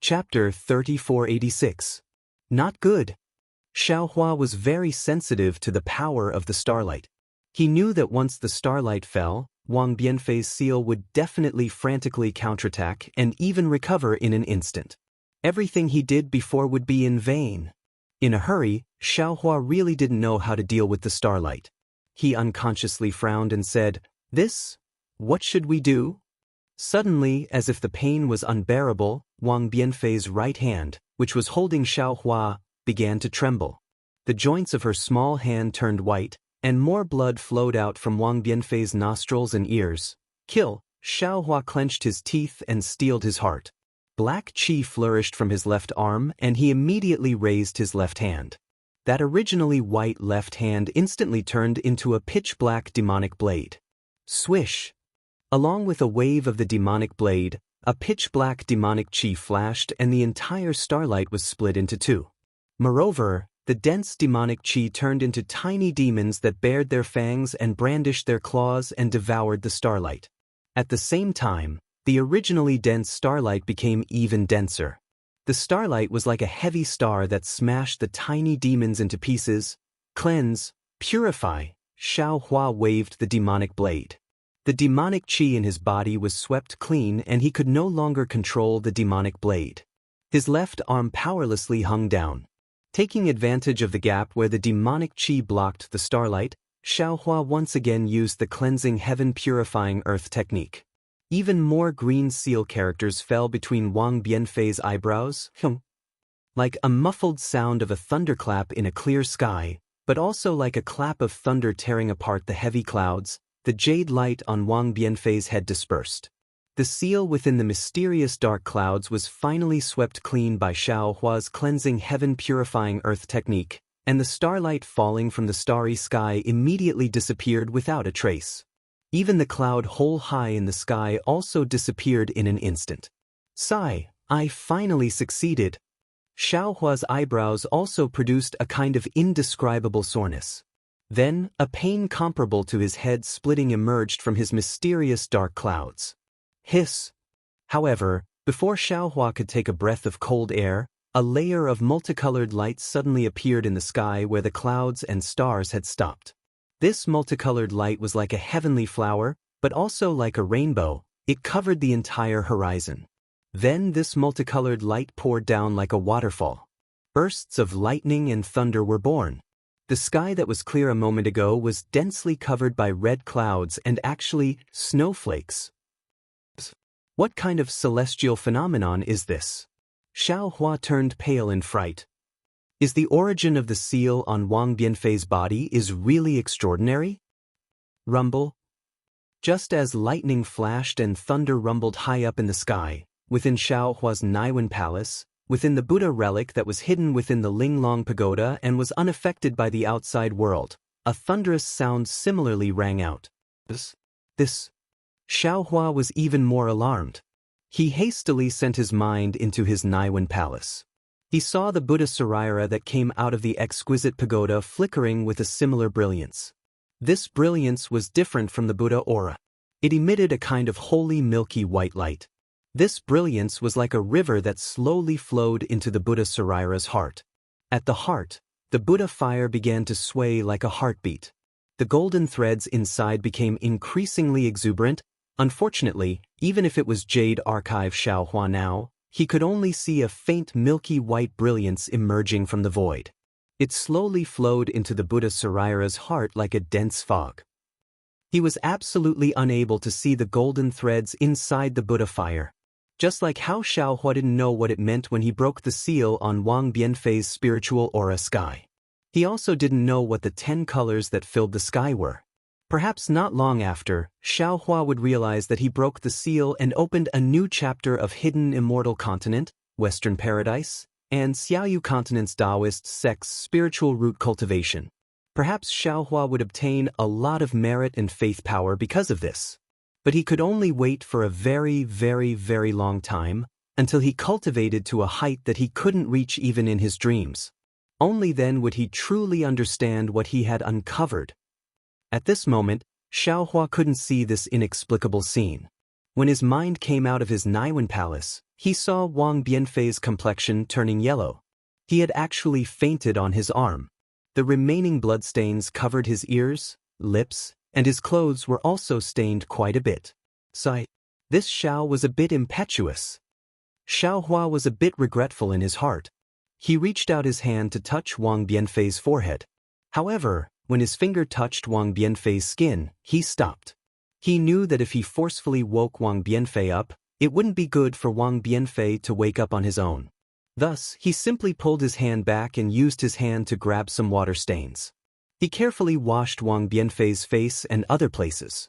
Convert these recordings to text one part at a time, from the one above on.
Chapter 3486. Not good. Xiaohua was very sensitive to the power of the starlight. He knew that once the starlight fell, Wang Bianfei's seal would definitely frantically counterattack and even recover in an instant. Everything he did before would be in vain. In a hurry, Xiaohua really didn't know how to deal with the starlight. He unconsciously frowned and said, What should we do?" Suddenly, as if the pain was unbearable, Wang Bianfei's right hand, which was holding Xiaohua, began to tremble. The joints of her small hand turned white, and more blood flowed out from Wang Bianfei's nostrils and ears. "Kill!" Xiaohua clenched his teeth and steeled his heart. Black qi flourished from his left arm, and he immediately raised his left hand. That originally white left hand instantly turned into a pitch-black demonic blade. Swish! Along with a wave of the demonic blade, a pitch-black demonic qi flashed and the entire starlight was split into two. Moreover, the dense demonic qi turned into tiny demons that bared their fangs and brandished their claws and devoured the starlight. At the same time, the originally dense starlight became even denser. The starlight was like a heavy star that smashed the tiny demons into pieces. "Cleanse, purify," Xiaohua waved the demonic blade. The demonic qi in his body was swept clean and he could no longer control the demonic blade. His left arm powerlessly hung down. Taking advantage of the gap where the demonic qi blocked the starlight, Xiaohua once again used the cleansing heaven purifying earth technique. Even more green seal characters fell between Wang Bianfei's eyebrows, like a muffled sound of a thunderclap in a clear sky, but also like a clap of thunder tearing apart the heavy clouds. The jade light on Wang Bianfei's head dispersed. The seal within the mysterious dark clouds was finally swept clean by Xiaohua's cleansing heaven purifying earth technique, and the starlight falling from the starry sky immediately disappeared without a trace. Even the cloud hole high in the sky also disappeared in an instant. Sigh, I finally succeeded. Xiaohua's eyebrows also produced a kind of indescribable soreness. Then, a pain comparable to his head splitting emerged from his mysterious dark clouds. Hiss! However, before Xiaohua could take a breath of cold air, a layer of multicolored light suddenly appeared in the sky where the clouds and stars had stopped. This multicolored light was like a heavenly flower, but also like a rainbow. It covered the entire horizon. Then this multicolored light poured down like a waterfall. Bursts of lightning and thunder were born. The sky that was clear a moment ago was densely covered by red clouds and actually snowflakes. What kind of celestial phenomenon is this? Xiaohua turned pale in fright. Is the origin of the seal on Wang Bianfei's body is really extraordinary? Rumble. Just as lightning flashed and thunder rumbled high up in the sky, within Xiaohua's Naiwen Palace, within the Buddha relic that was hidden within the Linglong Pagoda and was unaffected by the outside world, a thunderous sound similarly rang out. This. Xiaohua was even more alarmed. He hastily sent his mind into his Naiwen Palace. He saw the Buddha Saraira that came out of the exquisite pagoda flickering with a similar brilliance. This brilliance was different from the Buddha aura. It emitted a kind of holy milky white light. This brilliance was like a river that slowly flowed into the Buddha Saraira's heart. At the heart, the Buddha fire began to sway like a heartbeat. The golden threads inside became increasingly exuberant. Unfortunately, even if it was Jade Archive Xiaohua now, he could only see a faint milky white brilliance emerging from the void. It slowly flowed into the Buddha Saraira's heart like a dense fog. He was absolutely unable to see the golden threads inside the Buddha fire. Just like how Xiaohua didn't know what it meant when he broke the seal on Wang Bianfei's spiritual aura sky. He also didn't know what the 10 colors that filled the sky were. Perhaps not long after, Xiaohua would realize that he broke the seal and opened a new chapter of Hidden Immortal Continent, Western Paradise, and Xiaoyu Continent's Taoist sect's spiritual root cultivation. Perhaps Xiaohua would obtain a lot of merit and faith power because of this. But he could only wait for a very, very, very long time, until he cultivated to a height that he couldn't reach even in his dreams. Only then would he truly understand what he had uncovered. At this moment, Xiaohua couldn't see this inexplicable scene. When his mind came out of his Naiwen Palace, he saw Wang Bianfei's complexion turning yellow. He had actually fainted on his arm. The remaining bloodstains covered his ears, lips, and his clothes were also stained quite a bit. Sigh. This Xiao was a bit impetuous. Xiaohua was a bit regretful in his heart. He reached out his hand to touch Wang Bianfei's forehead. However, when his finger touched Wang Bianfei's skin, he stopped. He knew that if he forcefully woke Wang Bianfei up, it wouldn't be good for Wang Bianfei to wake up on his own. Thus, he simply pulled his hand back and used his hand to grab some water stains. He carefully washed Wang Bianfei's face and other places.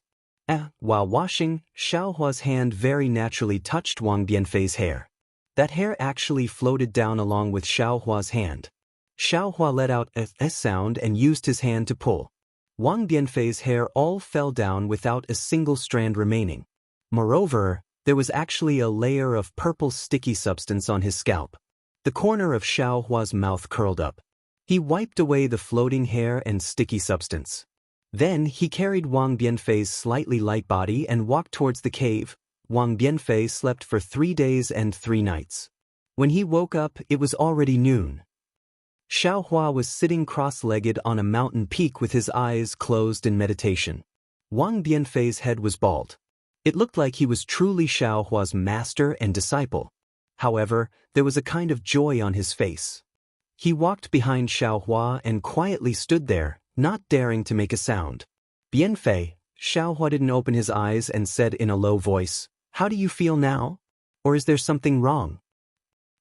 While washing, Xiaohua's hand very naturally touched Wang Bianfei's hair. That hair actually floated down along with Xiaohua's hand. Xiaohua let out a sound and used his hand to pull. Wang Bianfei's hair all fell down without a single strand remaining. Moreover, there was actually a layer of purple sticky substance on his scalp. The corner of Xiaohua's mouth curled up. He wiped away the floating hair and sticky substance. Then he carried Wang Bianfei's slightly light body and walked towards the cave. Wang Bianfei slept for 3 days and 3 nights. When he woke up, it was already noon. Xiaohua was sitting cross-legged on a mountain peak with his eyes closed in meditation. Wang Bianfei's head was bald. It looked like he was truly Xiaohua's master and disciple. However, there was a kind of joy on his face. He walked behind Xiaohua and quietly stood there, not daring to make a sound. Bianfei, Xiaohua didn't open his eyes and said in a low voice, "How do you feel now? Or is there something wrong?"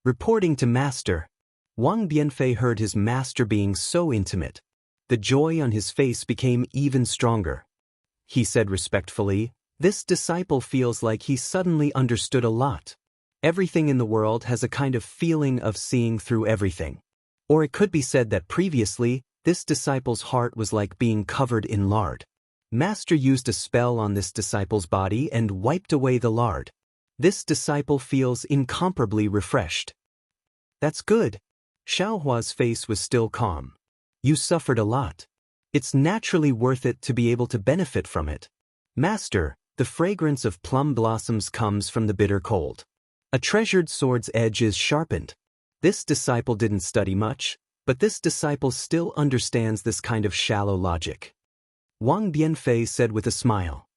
Reporting to Master. Wang Bianfei heard his master being so intimate. The joy on his face became even stronger. He said respectfully, "This disciple feels like he suddenly understood a lot. Everything in the world has a kind of feeling of seeing through everything." Or it could be said that previously, this disciple's heart was like being covered in lard. Master used a spell on this disciple's body and wiped away the lard. This disciple feels incomparably refreshed. "That's good." Xiaohua's face was still calm. "You suffered a lot. It's naturally worth it to be able to benefit from it. Master, the fragrance of plum blossoms comes from the bitter cold. A treasured sword's edge is sharpened." This disciple didn't study much, but this disciple still understands this kind of shallow logic. Wang Bianfei said with a smile,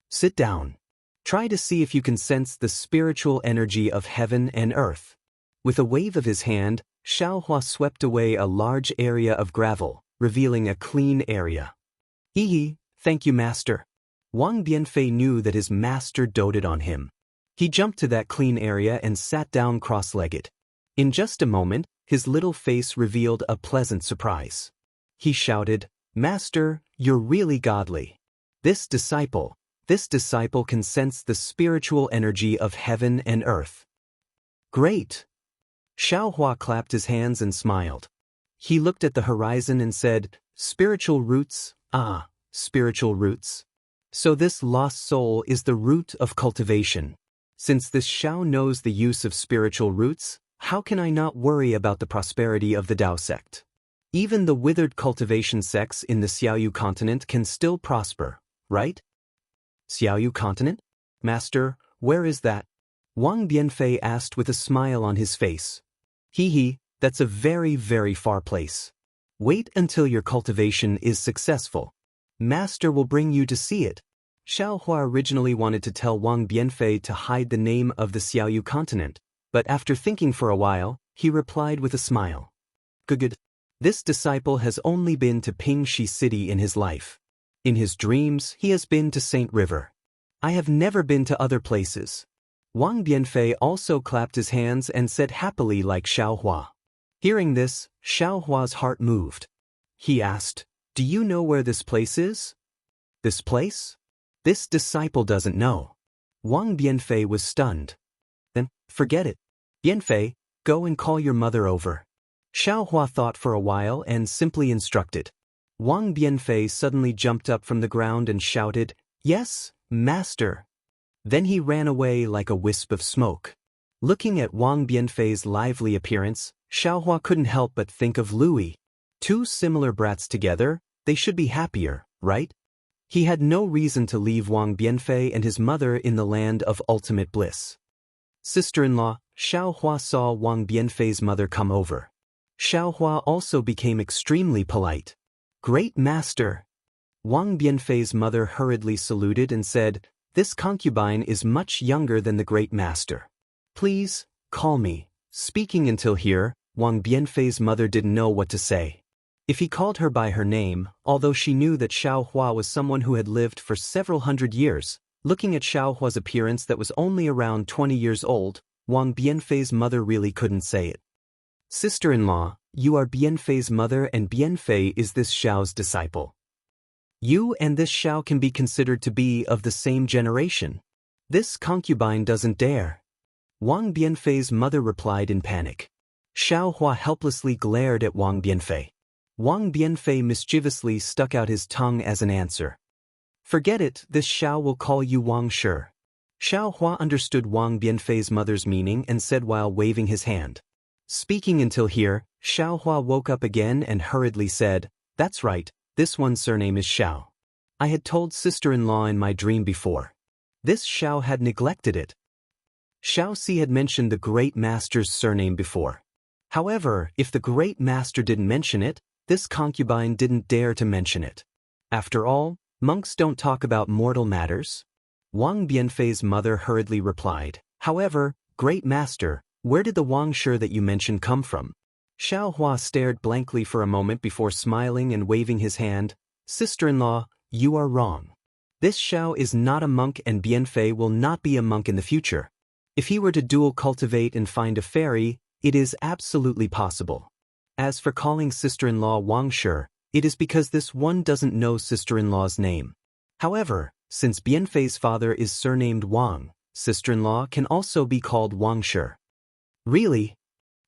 "Sit down. Try to see if you can sense the spiritual energy of heaven and earth." With a wave of his hand, Xiaohua swept away a large area of gravel, revealing a clean area. Thank you, Master." Wang Bianfei knew that his master doted on him. He jumped to that clean area and sat down cross-legged. In just a moment, his little face revealed a pleasant surprise. He shouted, "Master, you're really godly. This disciple can sense the spiritual energy of heaven and earth." "Great." Xiaohua clapped his hands and smiled. He looked at the horizon and said, "Spiritual roots, spiritual roots. So this lost soul is the root of cultivation. Since this Xiao knows the use of spiritual roots, how can I not worry about the prosperity of the Dao sect? Even the withered cultivation sects in the Xiaoyu continent can still prosper, right?" "Xiaoyu continent? Master, where is that?" Wang Bianfei asked with a smile on his face. That's a very, very far place. Wait until your cultivation is successful. Master will bring you to see it." Xiaohua originally wanted to tell Wang Bianfei to hide the name of the Xiaoyu continent, but after thinking for a while, he replied with a smile. "Good. This disciple has only been to Pingxi City in his life. In his dreams, he has been to Saint River. I have never been to other places." Wang Bianfei also clapped his hands and said happily like Xiaohua. Hearing this, Xiaohua's heart moved. He asked, "Do you know where this place is?" "This place? This disciple doesn't know." Wang Bianfei was stunned. "Then, forget it. Bianfei, go and call your mother over." Xiaohua thought for a while and simply instructed. Wang Bianfei suddenly jumped up from the ground and shouted, "Yes, Master." Then he ran away like a wisp of smoke. Looking at Wang Bianfei's lively appearance, Xiaohua couldn't help but think of Louis. Two similar brats together, they should be happier, right? He had no reason to leave Wang Bianfei and his mother in the land of ultimate bliss. "Sister-in-law, Xiaohua saw Wang Bianfei's mother come over. Xiaohua also became extremely polite. "Great master." Wang Bianfei's mother hurriedly saluted and said, "This concubine is much younger than the great master. Please, call me." Speaking until here, Wang Bianfei's mother didn't know what to say. If he called her by her name, although she knew that Xiaohua was someone who had lived for several hundred years, looking at Xiaohua's appearance that was only around 20 years old, Wang Bianfei's mother really couldn't say it. "Sister-in-law, you are Bianfei's mother and Bianfei is this Xiao's disciple. You and this Xiao can be considered to be of the same generation. This concubine doesn't dare." Wang Bianfei's mother replied in panic. Xiaohua helplessly glared at Wang Bianfei. Wang Bianfei mischievously stuck out his tongue as an answer. "Forget it, this Xiao will call you Wang Shi." Xiaohua understood Wang Bianfei's mother's meaning and said while waving his hand. Speaking until here, Xiaohua woke up again and hurriedly said, "That's right, this one's surname is Xiao. I had told sister-in-law in my dream before. This Xiao had neglected it." Xiao Si had mentioned the great master's surname before. However, if the great master didn't mention it, this concubine didn't dare to mention it. After all, monks don't talk about mortal matters. Wang Bianfei's mother hurriedly replied, "However, great master, where did the Wang Shi that you mentioned come from?" Xiaohua stared blankly for a moment before smiling and waving his hand. "Sister-in-law, you are wrong. This Xiao is not a monk and Bianfei will not be a monk in the future. If he were to dual cultivate and find a fairy, it is absolutely possible. As for calling sister-in-law Wang Shi, it is because this one doesn't know sister-in-law's name. However, since Bianfei's father is surnamed Wang, sister-in-law can also be called Wang Shi." "Really?"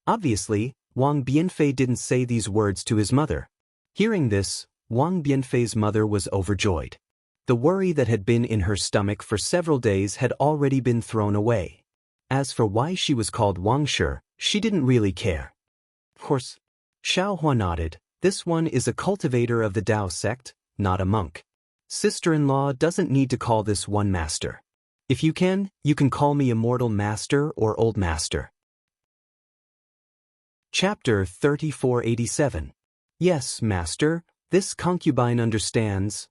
Obviously, Wang Bianfei didn't say these words to his mother. Hearing this, Wang Bianfei's mother was overjoyed. The worry that had been in her stomach for several days had already been thrown away. As for why she was called Wang Shi, she didn't really care. Of course, Xiaohua nodded. "This one is a cultivator of the Tao sect, not a monk. Sister-in-law doesn't need to call this one master. If you can call me immortal master or old master." Chapter 3487. "Yes, master, this concubine understands."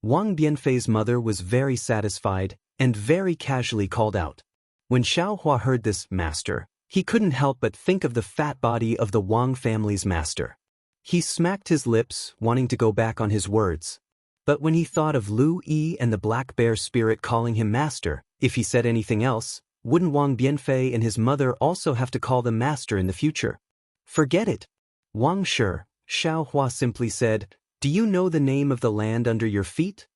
Wang Bianfei's mother was very satisfied and very casually called out. When Xiaohua heard this master, he couldn't help but think of the fat body of the Wang family's master. He smacked his lips, wanting to go back on his words. But when he thought of Lu Yi and the black bear spirit calling him master, if he said anything else, wouldn't Wang Bianfei and his mother also have to call them master in the future? "Forget it. Wang Shi," Xiaohua simply said, "do you know the name of the land under your feet?"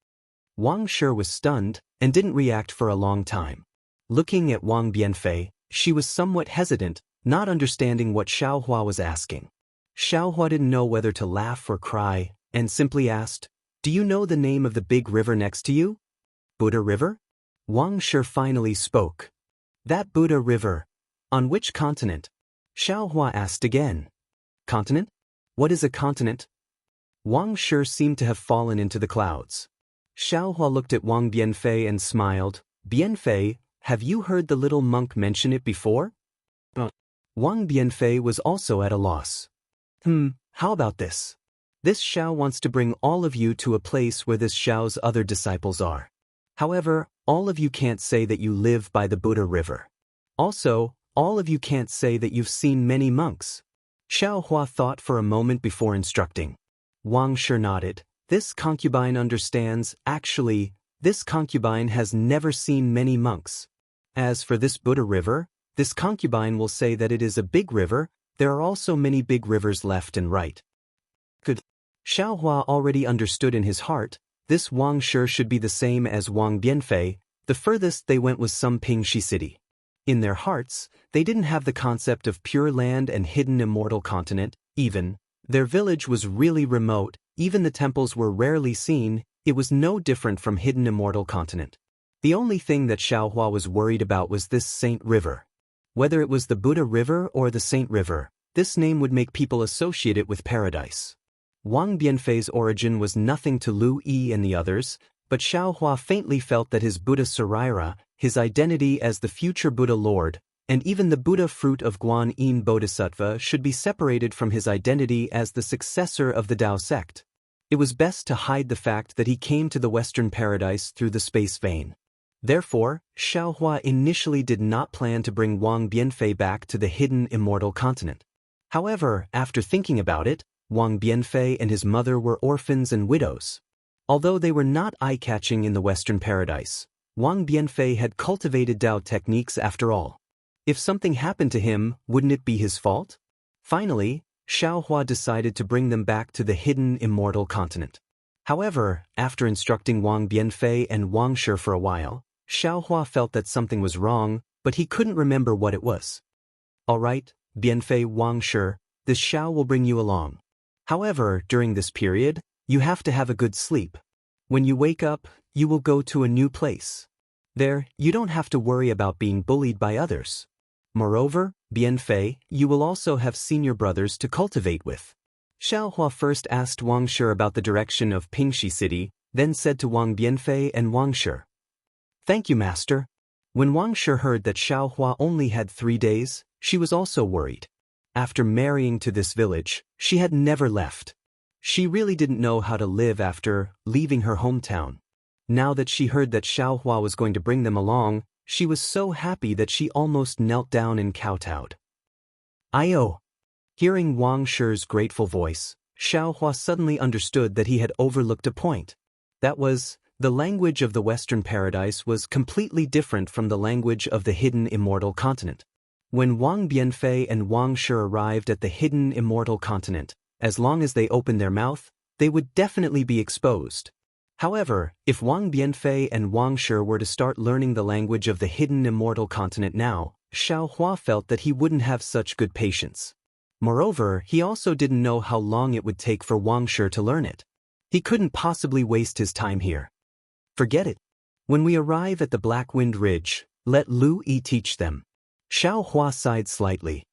Wang Shi was stunned and didn't react for a long time. Looking at Wang Bianfei, she was somewhat hesitant, not understanding what Xiaohua was asking. Xiaohua didn't know whether to laugh or cry, and simply asked, "Do you know the name of the big river next to you?" "Buddha River?" Wang Shi finally spoke. "That Buddha River. On which continent?" Xiaohua asked again. "Continent? What is a continent?" Wang Shi seemed to have fallen into the clouds. Xiaohua looked at Wang Bianfei and smiled. "Bianfei, have you heard the little monk mention it before?" Wang Bianfei was also at a loss. How about this? This Xiao wants to bring all of you to a place where this Xiao's other disciples are. However, all of you can't say that you live by the Buddha River. Also, all of you can't say that you've seen many monks." Xiaohua thought for a moment before instructing. Wang Shi nodded. "This concubine understands. Actually, this concubine has never seen many monks. As for this Buddha River, this concubine will say that it is a big river. There are also many big rivers left and right." Good. Xiaohua already understood in his heart, this Wang Shi should be the same as Wang Bianfei. The furthest they went was some Pingxi city. In their hearts, they didn't have the concept of pure land and hidden immortal continent, even. Their village was really remote, even the temples were rarely seen. It was no different from hidden immortal continent. The only thing that Xiaohua was worried about was this Saint River. Whether it was the Buddha River or the Saint River, this name would make people associate it with paradise. Wang Bianfei's origin was nothing to Lu Yi and the others, but Xiaohua faintly felt that his Buddha Saraira, his identity as the future Buddha Lord, and even the Buddha fruit of Guan Yin Bodhisattva should be separated from his identity as the successor of the Tao sect. It was best to hide the fact that he came to the Western paradise through the space vein. Therefore, Xiaohua initially did not plan to bring Wang Bianfei back to the hidden immortal continent. However, after thinking about it, Wang Bianfei and his mother were orphans and widows. Although they were not eye-catching in the Western paradise, Wang Bianfei had cultivated Tao techniques after all. If something happened to him, wouldn't it be his fault? Finally, Xiaohua decided to bring them back to the hidden immortal continent. However, after instructing Wang Bianfei and Wang Shi for a while, Xiaohua felt that something was wrong, but he couldn't remember what it was. All right, Bianfei, Wang Shi, this Xiao will bring you along. However, during this period, you have to have a good sleep. When you wake up, you will go to a new place. There, you don't have to worry about being bullied by others. Moreover, Bianfei, you will also have senior brothers to cultivate with. Xiaohua first asked Wang Shi about the direction of Pingxi City, then said to Wang Bianfei and Wang Shi, "Thank you, master." When Wang Shi heard that Xiaohua only had 3 days, she was also worried. After marrying to this village, she had never left. She really didn't know how to live after leaving her hometown. Now that she heard that Xiaohua was going to bring them along, she was so happy that she almost knelt down and kowtowed. "Ayo." Hearing Wang Shi's grateful voice, Xiaohua suddenly understood that he had overlooked a point. That was, the language of the Western paradise was completely different from the language of the hidden immortal continent. When Wang Bianfei and Wang Shi arrived at the hidden immortal continent, as long as they opened their mouth, they would definitely be exposed. However, if Wang Bianfei and Wang Shi were to start learning the language of the hidden immortal continent now, Xiaohua felt that he wouldn't have such good patience. Moreover, he also didn't know how long it would take for Wang Shi to learn it. He couldn't possibly waste his time here. Forget it. When we arrive at the Black Wind Ridge, let Lu Yi teach them. Xiaohua sighed slightly.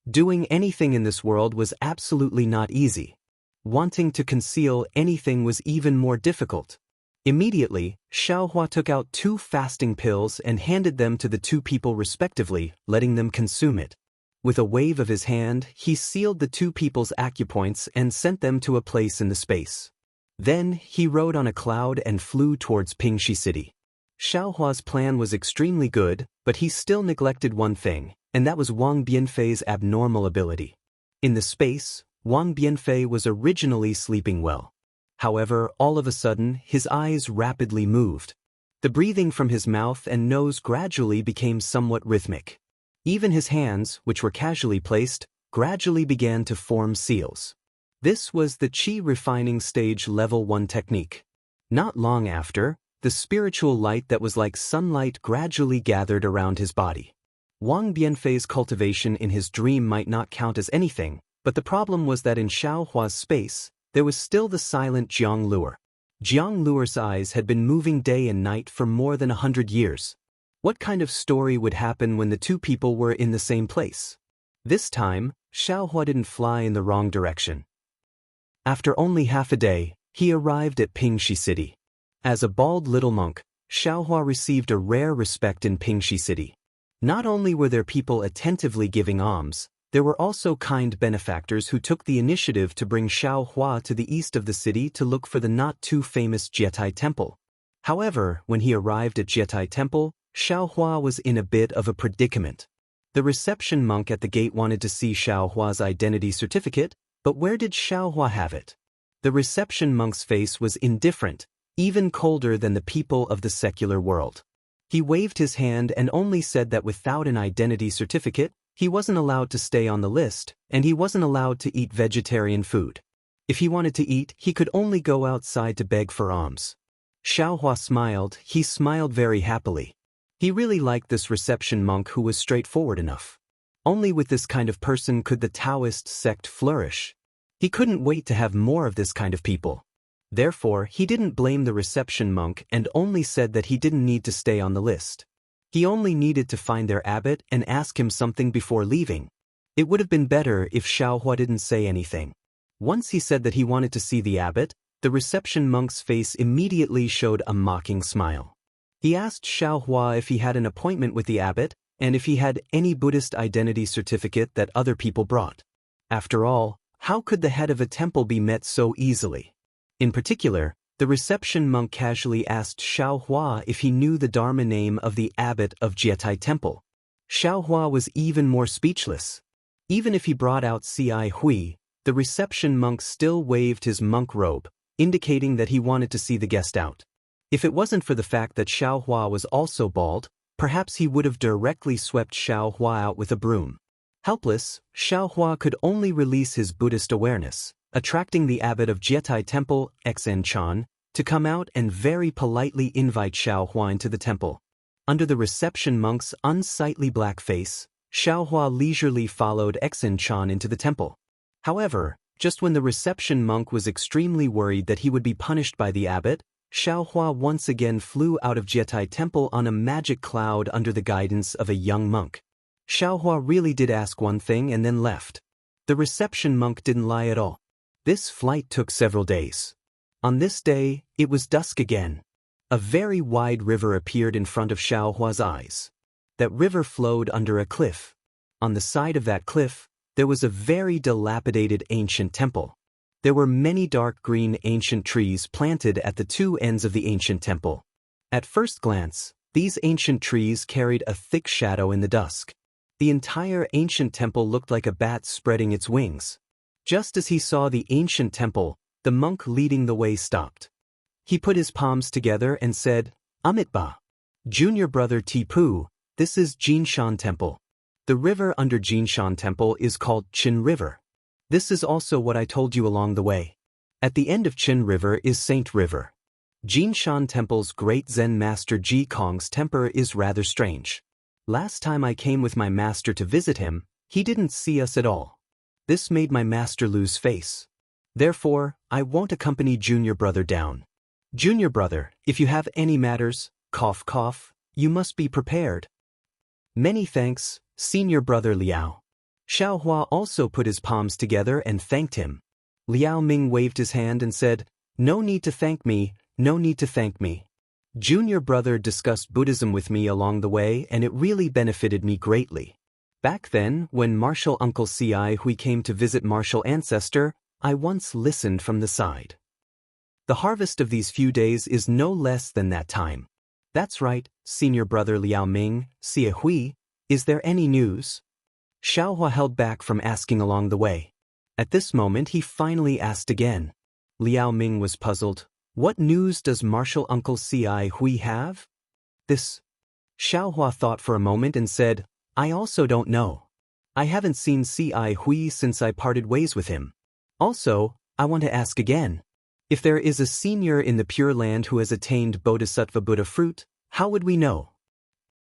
Doing anything in this world was absolutely not easy. Wanting to conceal anything was even more difficult. Immediately, Xiaohua took out 2 fasting pills and handed them to the 2 people respectively, letting them consume it. With a wave of his hand, he sealed the 2 people's acupoints and sent them to a place in the space. Then, he rode on a cloud and flew towards Pingxi City. Xiaohua's plan was extremely good, but he still neglected one thing, and that was Wang Bianfei's abnormal ability. In the space, Wang Bianfei was originally sleeping well. However, all of a sudden, his eyes rapidly moved. The breathing from his mouth and nose gradually became somewhat rhythmic. Even his hands, which were casually placed, gradually began to form seals. This was the Qi refining stage level 1 technique. Not long after, the spiritual light that was like sunlight gradually gathered around his body. Wang Bianfei's cultivation in his dream might not count as anything, but the problem was that in Xiaohua's space, there was still the silent Jiang Luer. Jiang Luer's eyes had been moving day and night for more than 100 years. What kind of story would happen when the 2 people were in the same place? This time, Xiaohua didn't fly in the wrong direction. After only half a day, he arrived at Pingxi City. As a bald little monk, Xiaohua received a rare respect in Pingxi City. Not only were there people attentively giving alms, there were also kind benefactors who took the initiative to bring Xiaohua to the east of the city to look for the not-too-famous Jietai Temple. However, when he arrived at Jietai Temple, Xiaohua was in a bit of a predicament. The reception monk at the gate wanted to see Xiaohua's identity certificate, but where did Xiaohua have it? The reception monk's face was indifferent, even colder than the people of the secular world. He waved his hand and only said that without an identity certificate, he wasn't allowed to stay on the list, and he wasn't allowed to eat vegetarian food. If he wanted to eat, he could only go outside to beg for alms. Xiaohua smiled. He smiled very happily. He really liked this reception monk who was straightforward enough. Only with this kind of person could the Taoist sect flourish. He couldn't wait to have more of this kind of people. Therefore, he didn't blame the reception monk and only said that he didn't need to stay on the list. He only needed to find their abbot and ask him something before leaving. It would have been better if Xiaohua didn't say anything. Once he said that he wanted to see the abbot, the reception monk's face immediately showed a mocking smile. He asked Xiaohua if he had an appointment with the abbot, and if he had any Buddhist identity certificate that other people brought. After all, how could the head of a temple be met so easily? In particular, the reception monk casually asked Xiao Hua if he knew the Dharma name of the abbot of Jietai Temple. Xiao Hua was even more speechless. Even if he brought out Ci Hui, the reception monk still waved his monk robe, indicating that he wanted to see the guest out. If it wasn't for the fact that Xiao Hua was also bald, perhaps he would have directly swept Xiao Hua out with a broom. Helpless, Xiao Hua could only release his Buddhist awareness, attracting the abbot of Jietai Temple, Xen Chan, to come out and very politely invite Xiao Hua into the temple. Under the reception monk's unsightly black face, Xiao Hua leisurely followed Xen Chan into the temple. However, just when the reception monk was extremely worried that he would be punished by the abbot, Xiao Hua once again flew out of Jietai Temple on a magic cloud under the guidance of a young monk. Xiao Hua really did ask one thing and then left. The reception monk didn't lie at all. This flight took several days. On this day, it was dusk again. A very wide river appeared in front of Xiao Hua's eyes. That river flowed under a cliff. On the side of that cliff, there was a very dilapidated ancient temple. There were many dark green ancient trees planted at the two ends of the ancient temple. At first glance, these ancient trees carried a thick shadow in the dusk. The entire ancient temple looked like a bat spreading its wings. Just as he saw the ancient temple, the monk leading the way stopped. He put his palms together and said, "Amitba, junior brother Tipu, this is Jinshan Temple. The river under Jinshan Temple is called Qin River. This is also what I told you along the way. At the end of Qin River is Saint River. Jinshan Temple's great Zen master Ji Kong's temper is rather strange. Last time I came with my master to visit him, he didn't see us at all. This made my master lose face. Therefore, I won't accompany junior brother down. Junior brother, if you have any matters, cough cough, you must be prepared. Many thanks, senior brother Liao." Xiao Hua also put his palms together and thanked him. Liao Ming waved his hand and said, "No need to thank me, no need to thank me. Junior brother discussed Buddhism with me along the way and it really benefited me greatly. Back then, when martial uncle Ci Hui came to visit martial ancestor, I once listened from the side. The harvest of these few days is no less than that time." "That's right, senior brother Liao Ming, Ci Hui, is there any news?" Xiao Hua held back from asking along the way. At this moment he finally asked again. Liao Ming was puzzled. What news does martial uncle Ci Hui have? This. Xiao Hua thought for a moment and said, "I also don't know. I haven't seen Ci Hui since I parted ways with him. Also, I want to ask again. If there is a senior in the Pure Land who has attained Bodhisattva Buddha fruit, how would we know?"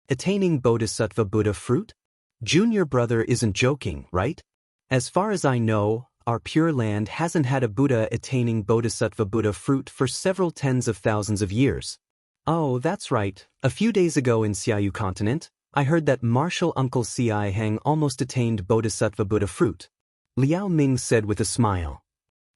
Attaining Bodhisattva Buddha fruit? Junior brother isn't joking, right? As far as I know, our Pure Land hasn't had a Buddha attaining Bodhisattva Buddha fruit for several tens of thousands of years. Oh, that's right. A few days ago in Xiaoyu continent, I heard that martial uncle Ci Hang almost attained Bodhisattva Buddha fruit. Liao Ming said with a smile.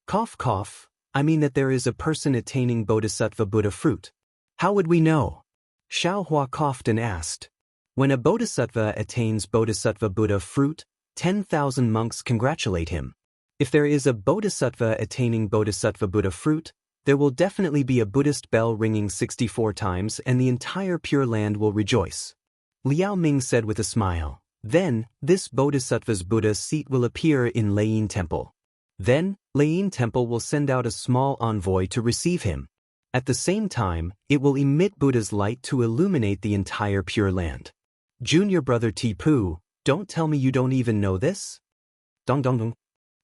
Cough cough, I mean that there is a person attaining Bodhisattva Buddha fruit. How would we know? Xiao Hua coughed and asked. When a Bodhisattva attains Bodhisattva Buddha fruit, 10,000 monks congratulate him. If there is a Bodhisattva attaining Bodhisattva Buddha fruit, there will definitely be a Buddhist bell ringing 64 times and the entire Pure Land will rejoice. Liao Ming said with a smile. Then, this Bodhisattva's Buddha seat will appear in Leiyin Temple. Then, Leiyin Temple will send out a small envoy to receive him. At the same time, it will emit Buddha's light to illuminate the entire Pure Land. Junior brother Tipu, don't tell me you don't even know this? Dong dong dong.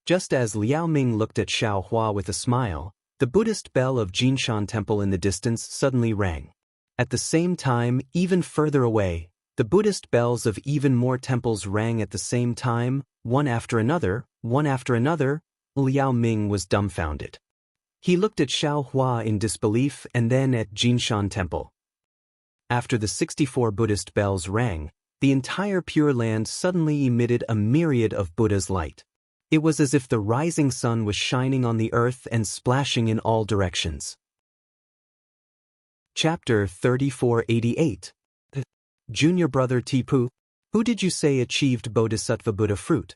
Just as Liao Ming looked at Xiao Hua with a smile, the Buddhist bell of Jinshan Temple in the distance suddenly rang. At the same time, even further away, the Buddhist bells of even more temples rang at the same time, one after another, one after another. Liao Ming was dumbfounded. He looked at Xiao Hua in disbelief and then at Jinshan Temple. After the 64 Buddhist bells rang, the entire Pure Land suddenly emitted a myriad of Buddha's light. It was as if the rising sun was shining on the earth and splashing in all directions. Chapter 3488. Junior brother Tipu. Who did you say achieved Bodhisattva Buddha fruit?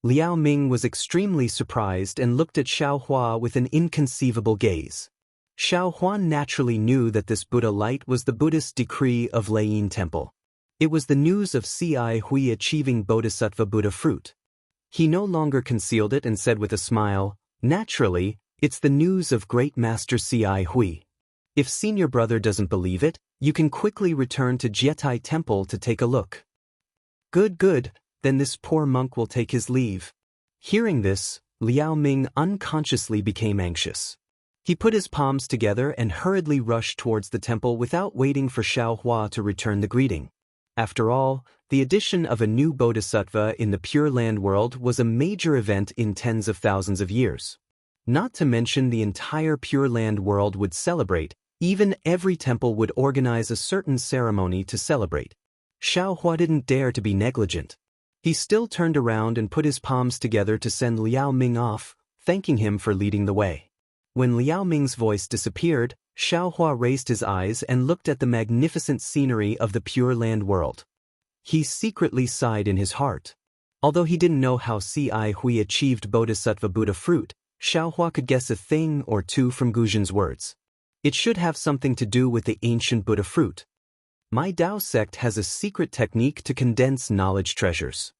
Liao Ming was extremely surprised and looked at Xiao Hua with an inconceivable gaze. Xiao Hua naturally knew that this Buddha light was the Buddhist decree of Laiyin Temple. It was the news of Ci Hui achieving Bodhisattva Buddha fruit. He no longer concealed it and said with a smile, "Naturally, it's the news of Great Master Ci Hui. If senior brother doesn't believe it, you can quickly return to Jietai Temple to take a look." Good, then this poor monk will take his leave." Hearing this, Liao Ming unconsciously became anxious. He put his palms together and hurriedly rushed towards the temple without waiting for Xiao Hua to return the greeting. After all, the addition of a new bodhisattva in the Pure Land world was a major event in tens of thousands of years. Not to mention the entire Pure Land world would celebrate, even every temple would organize a certain ceremony to celebrate. Xiao Hua didn't dare to be negligent. He still turned around and put his palms together to send Liao Ming off, thanking him for leading the way. When Liao Ming's voice disappeared, Xiao Hua raised his eyes and looked at the magnificent scenery of the Pure Land world. He secretly sighed in his heart. Although he didn't know how Ci Hui achieved Bodhisattva Buddha fruit, Xiao Hua could guess a thing or two from Guzhin's words. It should have something to do with the ancient Buddha fruit. My Tao sect has a secret technique to condense knowledge treasures.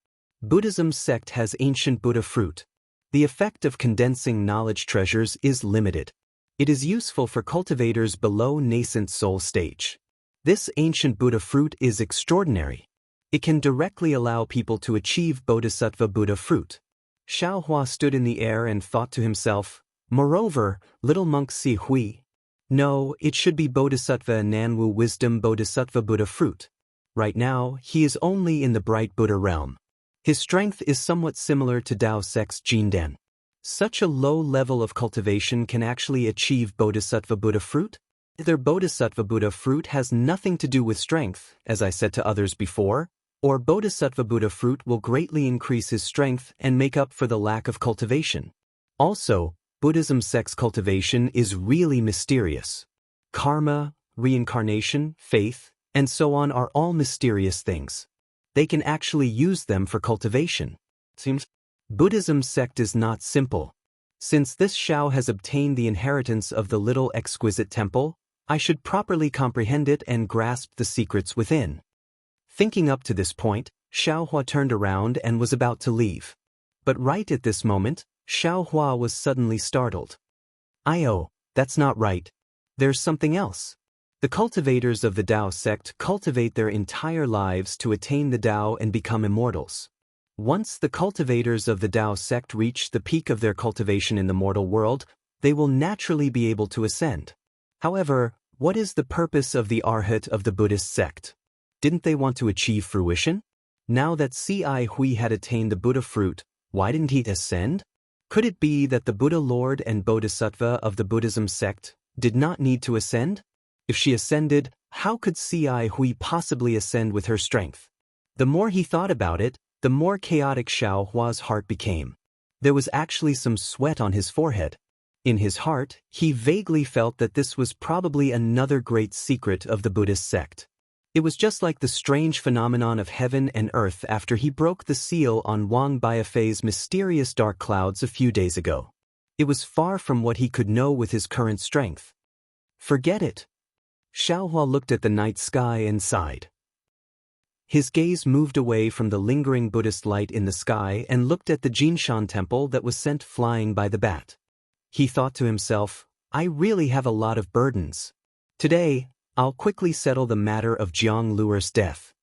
Buddhism sect has ancient Buddha fruit. The effect of condensing knowledge treasures is limited. It is useful for cultivators below nascent soul stage. This ancient Buddha fruit is extraordinary. It can directly allow people to achieve Bodhisattva Buddha fruit. Xiao Hua stood in the air and thought to himself, "Moreover, little monk Si Hui. No, it should be Bodhisattva Nanwu Wisdom Bodhisattva Buddha fruit. Right now, he is only in the bright Buddha realm. His strength is somewhat similar to Tao sect's Jindan. Such a low level of cultivation can actually achieve Bodhisattva Buddha fruit? Either Bodhisattva Buddha fruit has nothing to do with strength, as I said to others before, or Bodhisattva Buddha fruit will greatly increase his strength and make up for the lack of cultivation. Also, Buddhism sect's cultivation is really mysterious. Karma, reincarnation, faith, and so on are all mysterious things. They can actually use them for cultivation. Seems Buddhism sect is not simple. Since this Xiao has obtained the inheritance of the little exquisite temple, I should properly comprehend it and grasp the secrets within. Thinking up to this point, Xiao Hua turned around and was about to leave. But right at this moment, Xiao Hua was suddenly startled. "Oh, that's not right. There's something else." The cultivators of the Tao sect cultivate their entire lives to attain the Tao and become immortals. Once the cultivators of the Tao sect reach the peak of their cultivation in the mortal world, they will naturally be able to ascend. However, what is the purpose of the Arhat of the Buddhist sect? Didn't they want to achieve fruition? Now that Ci Hui had attained the Buddha fruit, why didn't he ascend? Could it be that the Buddha Lord and Bodhisattva of the Buddhism sect did not need to ascend? If she ascended, how could Ci Hui possibly ascend with her strength? The more he thought about it, the more chaotic Xiao Hua's heart became. There was actually some sweat on his forehead. In his heart, he vaguely felt that this was probably another great secret of the Buddhist sect. It was just like the strange phenomenon of heaven and earth after he broke the seal on Wang Biafei's mysterious dark clouds a few days ago. It was far from what he could know with his current strength. Forget it. Xiao Hua looked at the night sky and sighed. His gaze moved away from the lingering Buddhist light in the sky and looked at the Jinshan temple that was sent flying by the bat. He thought to himself, "I really have a lot of burdens. Today, I'll quickly settle the matter of Jiang Luer's death."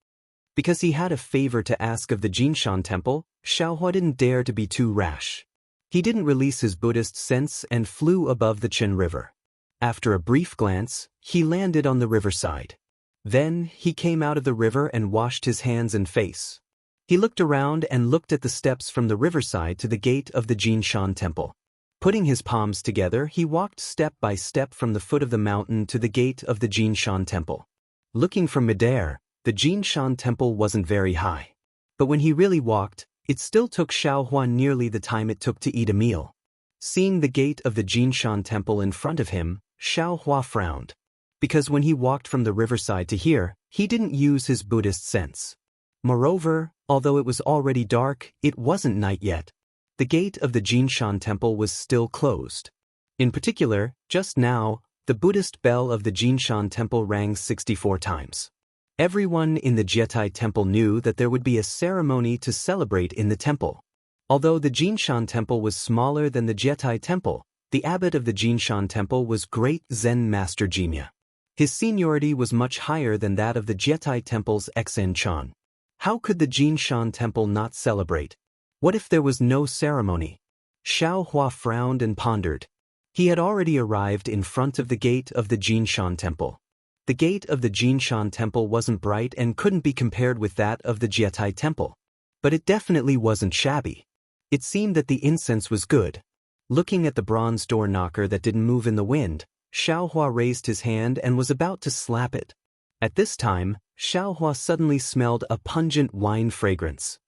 Because he had a favor to ask of the Jinshan temple, Xiao Hua didn't dare to be too rash. He didn't release his Buddhist sense and flew above the Chen River. After a brief glance, he landed on the riverside. Then, he came out of the river and washed his hands and face. He looked around and looked at the steps from the riverside to the gate of the Jinshan temple. Putting his palms together, he walked step by step from the foot of the mountain to the gate of the Jinshan temple. Looking from midair, the Jinshan temple wasn't very high. But when he really walked, it still took Xiao Hua nearly the time it took to eat a meal. Seeing the gate of the Jinshan temple in front of him, Xiao Hua frowned. Because when he walked from the riverside to here, he didn't use his Buddhist sense. Moreover, although it was already dark, it wasn't night yet. The gate of the Jinshan temple was still closed. In particular, just now, the Buddhist bell of the Jinshan temple rang 64 times. Everyone in the Jietai temple knew that there would be a ceremony to celebrate in the temple. Although the Jinshan temple was smaller than the Jietai temple, the abbot of the Jinshan temple was great Zen master Jimya. His seniority was much higher than that of the Jietai temple's Exen-chan. How could the Jinshan temple not celebrate? What if there was no ceremony? Xiao Hua frowned and pondered. He had already arrived in front of the gate of the Jinshan temple. The gate of the Jinshan temple wasn't bright and couldn't be compared with that of the Jietai temple. But it definitely wasn't shabby. It seemed that the incense was good. Looking at the bronze door knocker that didn't move in the wind, Xiao Hua raised his hand and was about to slap it. At this time, Xiao Hua suddenly smelled a pungent wine fragrance.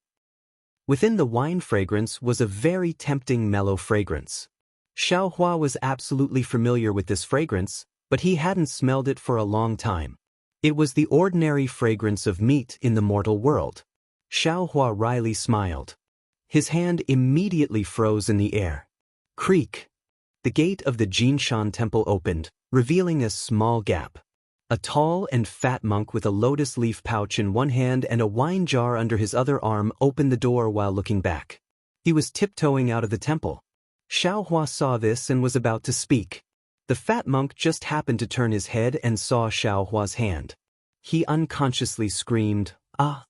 Within the wine fragrance was a very tempting mellow fragrance. Xiao Hua was absolutely familiar with this fragrance, but he hadn't smelled it for a long time. It was the ordinary fragrance of meat in the mortal world. Xiao Hua wryly smiled. His hand immediately froze in the air. Creak! The gate of the Jinshan temple opened, revealing a small gap. A tall and fat monk with a lotus leaf pouch in one hand and a wine jar under his other arm opened the door while looking back. He was tiptoeing out of the temple. Xiao Hua saw this and was about to speak. The fat monk just happened to turn his head and saw Xiao Hua's hand. He unconsciously screamed, "Ah!"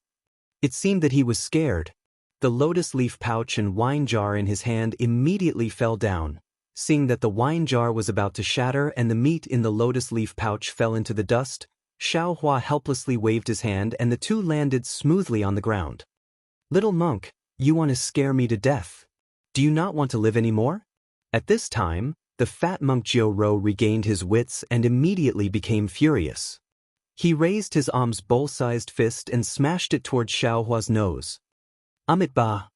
It seemed that he was scared. The lotus leaf pouch and wine jar in his hand immediately fell down. Seeing that the wine jar was about to shatter and the meat in the lotus leaf pouch fell into the dust, Xiao Hua helplessly waved his hand and the two landed smoothly on the ground. "Little monk, you want to scare me to death. Do you not want to live anymore?" At this time, the fat monk Jiao Ro regained his wits and immediately became furious. He raised his alms bowl-sized fist and smashed it towards Xiao Hua's nose. "Amit ba!"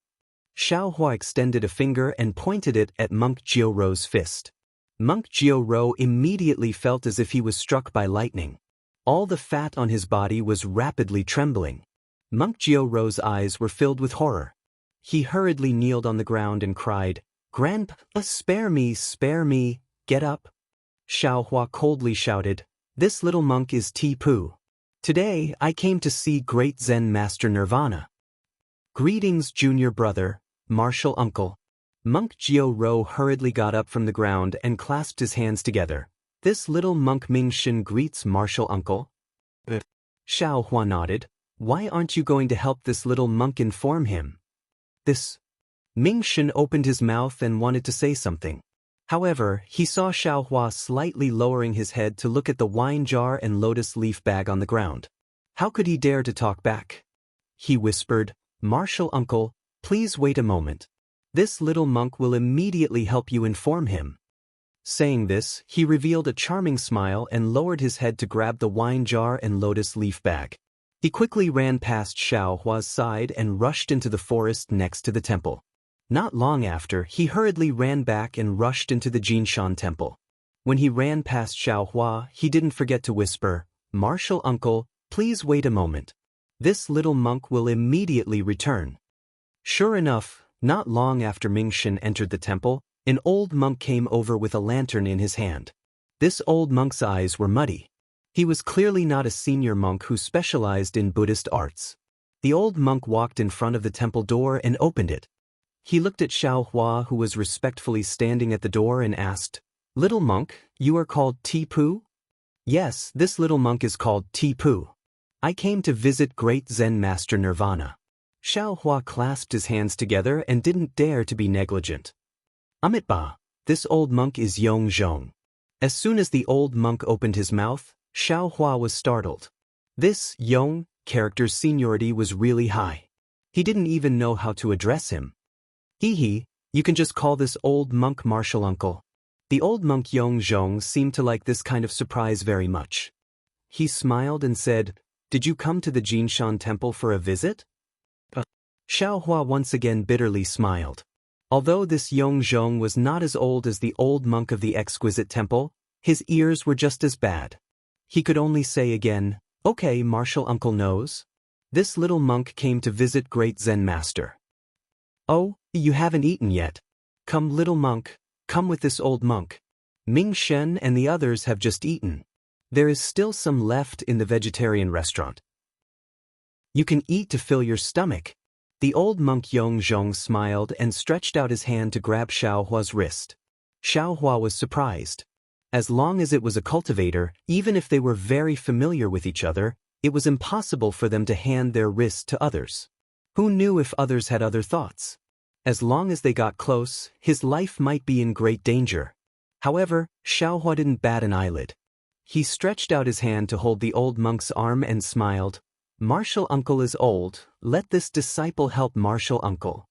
Xiao Hua extended a finger and pointed it at Monk Jiao Ro's fist. Monk Jiao Ro immediately felt as if he was struck by lightning. All the fat on his body was rapidly trembling. Monk Jiao Ro's eyes were filled with horror. He hurriedly kneeled on the ground and cried, "Grandpa, spare me, get up." Xiao Hua coldly shouted, "This little monk is Tipu. Today I came to see great Zen Master Nirvana." "Greetings, junior brother, martial uncle." Monk Jiao Ro hurriedly got up from the ground and clasped his hands together. "This little monk Ming Shin greets martial uncle." Xiao Hua nodded. "Why aren't you going to help this little monk inform him?" This Ming Shin opened his mouth and wanted to say something. However, he saw Xiao Hua slightly lowering his head to look at the wine jar and lotus leaf bag on the ground. How could he dare to talk back? He whispered, "Martial uncle, please wait a moment. This little monk will immediately help you inform him." Saying this, he revealed a charming smile and lowered his head to grab the wine jar and lotus leaf bag. He quickly ran past Xiao Hua's side and rushed into the forest next to the temple. Not long after, he hurriedly ran back and rushed into the Jinshan temple. When he ran past Xiao Hua, he didn't forget to whisper, "Martial uncle, please wait a moment. This little monk will immediately return." Sure enough, not long after Ming Shin entered the temple, an old monk came over with a lantern in his hand. This old monk's eyes were muddy. He was clearly not a senior monk who specialized in Buddhist arts. The old monk walked in front of the temple door and opened it. He looked at Xiao Hua, who was respectfully standing at the door, and asked, "Little monk, you are called Tipu?" "Yes, this little monk is called Tipu. I came to visit great Zen Master Nirvana." Xiao Hua clasped his hands together and didn't dare to be negligent. "Amit ba, this old monk is Yong Zhong." As soon as the old monk opened his mouth, Xiao Hua was startled. This Yong character's seniority was really high. He didn't even know how to address him. "Hee, you can just call this old monk martial uncle." The old monk Yong Zhong seemed to like this kind of surprise very much. He smiled and said, "Did you come to the Jinshan temple for a visit?" Xiao Hua once again bitterly smiled. Although this Yong Zhong was not as old as the old monk of the exquisite temple, his ears were just as bad. He could only say again, "Okay, martial uncle knows." This little monk came to visit great Zen master. Oh, you haven't eaten yet. Come little monk, come with this old monk. Ming Shen and the others have just eaten. There is still some left in the vegetarian restaurant. You can eat to fill your stomach. The old monk Yong Zhong smiled and stretched out his hand to grab Xiaohua's wrist. Xiaohua was surprised. As long as it was a cultivator, even if they were very familiar with each other, it was impossible for them to hand their wrist to others. Who knew if others had other thoughts? As long as they got close, his life might be in great danger. However, Xiaohua didn't bat an eyelid. He stretched out his hand to hold the old monk's arm and smiled. Martial uncle is old, let this disciple help martial uncle.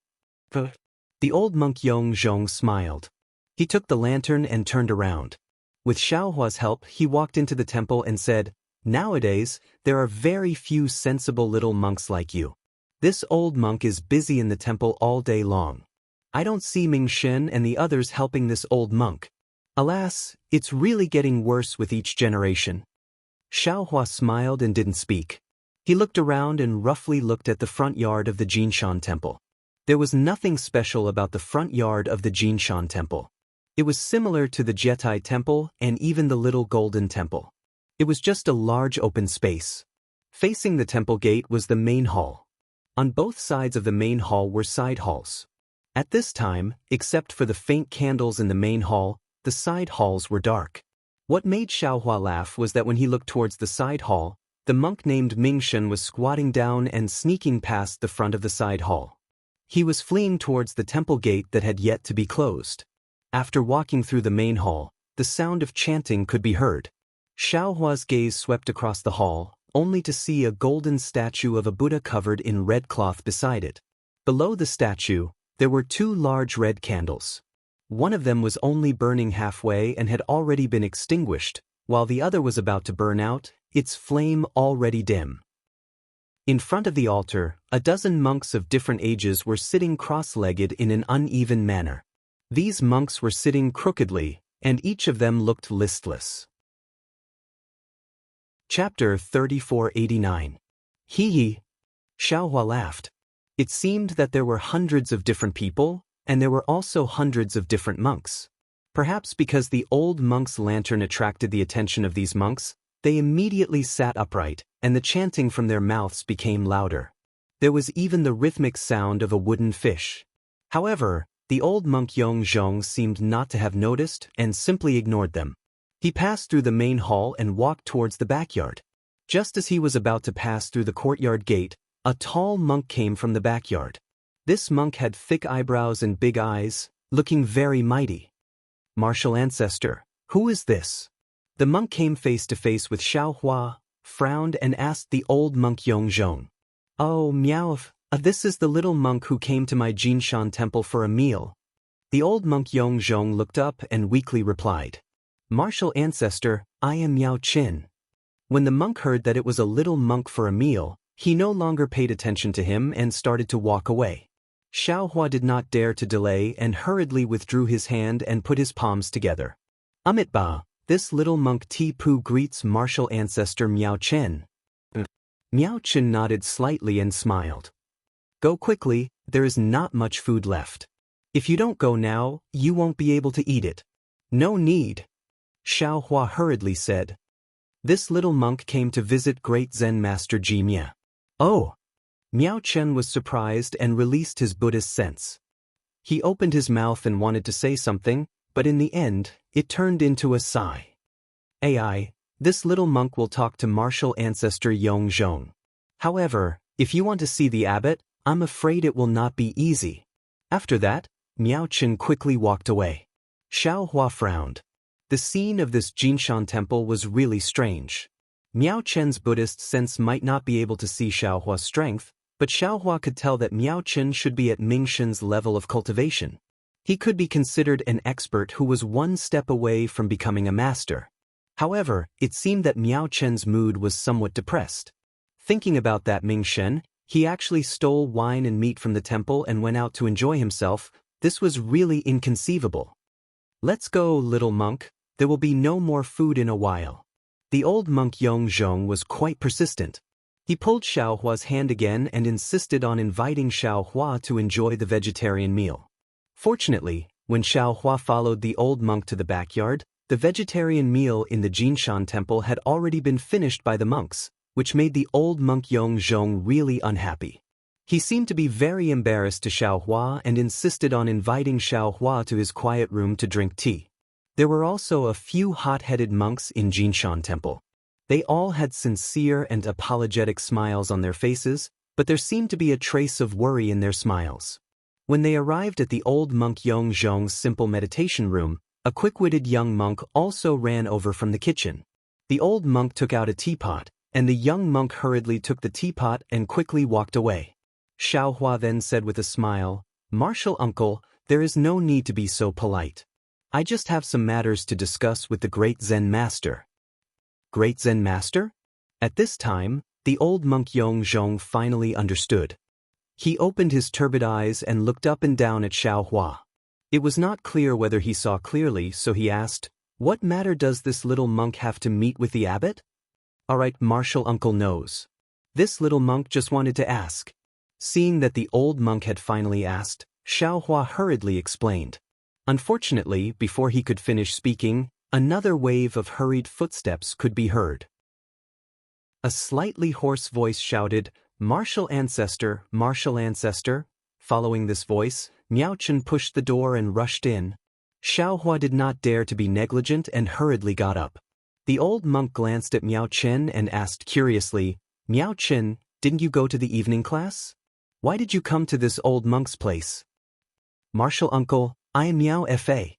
The old monk Yong Zhong smiled. He took the lantern and turned around. With Xiaohua's help, he walked into the temple and said, "Nowadays, there are very few sensible little monks like you. This old monk is busy in the temple all day long. I don't see Ming Shen and the others helping this old monk. Alas, it's really getting worse with each generation." Xiaohua smiled and didn't speak. He looked around and roughly looked at the front yard of the Jinshan temple. There was nothing special about the front yard of the Jinshan temple. It was similar to the Jetai temple and even the little golden temple. It was just a large open space. Facing the temple gate was the main hall. On both sides of the main hall were side halls. At this time, except for the faint candles in the main hall, the side halls were dark. What made Xiaohua laugh was that when he looked towards the side hall, the monk named Mingshen was squatting down and sneaking past the front of the side hall. He was fleeing towards the temple gate that had yet to be closed. After walking through the main hall, the sound of chanting could be heard. Xiaohua's gaze swept across the hall, only to see a golden statue of a Buddha covered in red cloth beside it. Below the statue, there were two large red candles. One of them was only burning halfway and had already been extinguished, while the other was about to burn out, its flame already dim. In front of the altar, a dozen monks of different ages were sitting cross-legged in an uneven manner. These monks were sitting crookedly, and each of them looked listless. Chapter 3489. Hee hee. Xiaohua laughed. It seemed that there were hundreds of different people, and there were also hundreds of different monks. Perhaps because the old monk's lantern attracted the attention of these monks, they immediately sat upright, and the chanting from their mouths became louder. There was even the rhythmic sound of a wooden fish. However, the old monk Yong Zhong seemed not to have noticed and simply ignored them. He passed through the main hall and walked towards the backyard. Just as he was about to pass through the courtyard gate, a tall monk came from the backyard. This monk had thick eyebrows and big eyes, looking very mighty. "Martial ancestor, who is this?" The monk came face to face with Xiaohua, frowned and asked the old monk Yong Zhong. "Oh, Miao, this is the little monk who came to my Jinshan temple for a meal." The old monk Yong Zhong looked up and weakly replied, "Martial ancestor, I am Miao Qin." When the monk heard that it was a little monk for a meal, he no longer paid attention to him and started to walk away. Xiaohua did not dare to delay and hurriedly withdrew his hand and put his palms together. "Amitba, this little monk Ti-Pu greets martial ancestor Miao Chen." Miao Chen nodded slightly and smiled. "Go quickly, there is not much food left. If you don't go now, you won't be able to eat it." "No need," Xiaohua hurriedly said. This little monk came to visit great Zen master Ji Mia. "Oh!" Miao Chen was surprised and released his Buddhist sense. He opened his mouth and wanted to say something, but in the end, it turned into a sigh. "Ai, this little monk will talk to martial ancestor Yong Zhong. However, if you want to see the abbot, I'm afraid it will not be easy." After that, Miao Chen quickly walked away. Xiaohua frowned. The scene of this Jinshan temple was really strange. Miao Chen's Buddhist sense might not be able to see Xiaohua's strength, but Xiaohua could tell that Miao Chen should be at Mingshen's level of cultivation. He could be considered an expert who was one step away from becoming a master. However, it seemed that Miao Chen's mood was somewhat depressed. Thinking about that Mingshen, he actually stole wine and meat from the temple and went out to enjoy himself. This was really inconceivable. "Let's go, little monk. There will be no more food in a while." The old monk Yong Zhong was quite persistent. He pulled Xiaohua's hand again and insisted on inviting Xiaohua to enjoy the vegetarian meal. Fortunately, when Xiaohua followed the old monk to the backyard, the vegetarian meal in the Jinshan temple had already been finished by the monks, which made the old monk Yong Zhong really unhappy. He seemed to be very embarrassed to Xiaohua and insisted on inviting Xiaohua to his quiet room to drink tea. There were also a few hot-headed monks in Jinshan temple. They all had sincere and apologetic smiles on their faces, but there seemed to be a trace of worry in their smiles. When they arrived at the old monk Yong Zhong's simple meditation room, a quick-witted young monk also ran over from the kitchen. The old monk took out a teapot, and the young monk hurriedly took the teapot and quickly walked away. Xiaohua then said with a smile, "Martial uncle, there is no need to be so polite. I just have some matters to discuss with the great Zen master." Great Zen master? At this time, the old monk Yong Zhong finally understood. He opened his turbid eyes and looked up and down at Xiaohua. It was not clear whether he saw clearly, so he asked, "What matter does this little monk have to meet with the abbot?" "All right, martial uncle knows." This little monk just wanted to ask. Seeing that the old monk had finally asked, Xiaohua hurriedly explained. Unfortunately, before he could finish speaking, another wave of hurried footsteps could be heard. A slightly hoarse voice shouted, "Martial ancestor, martial ancestor." Following this voice, Miao Chen pushed the door and rushed in. Xiaohua did not dare to be negligent and hurriedly got up. The old monk glanced at Miao Chen and asked curiously, "Miao Chen, didn't you go to the evening class? Why did you come to this old monk's place?" "Martial uncle, I am Miao Fa."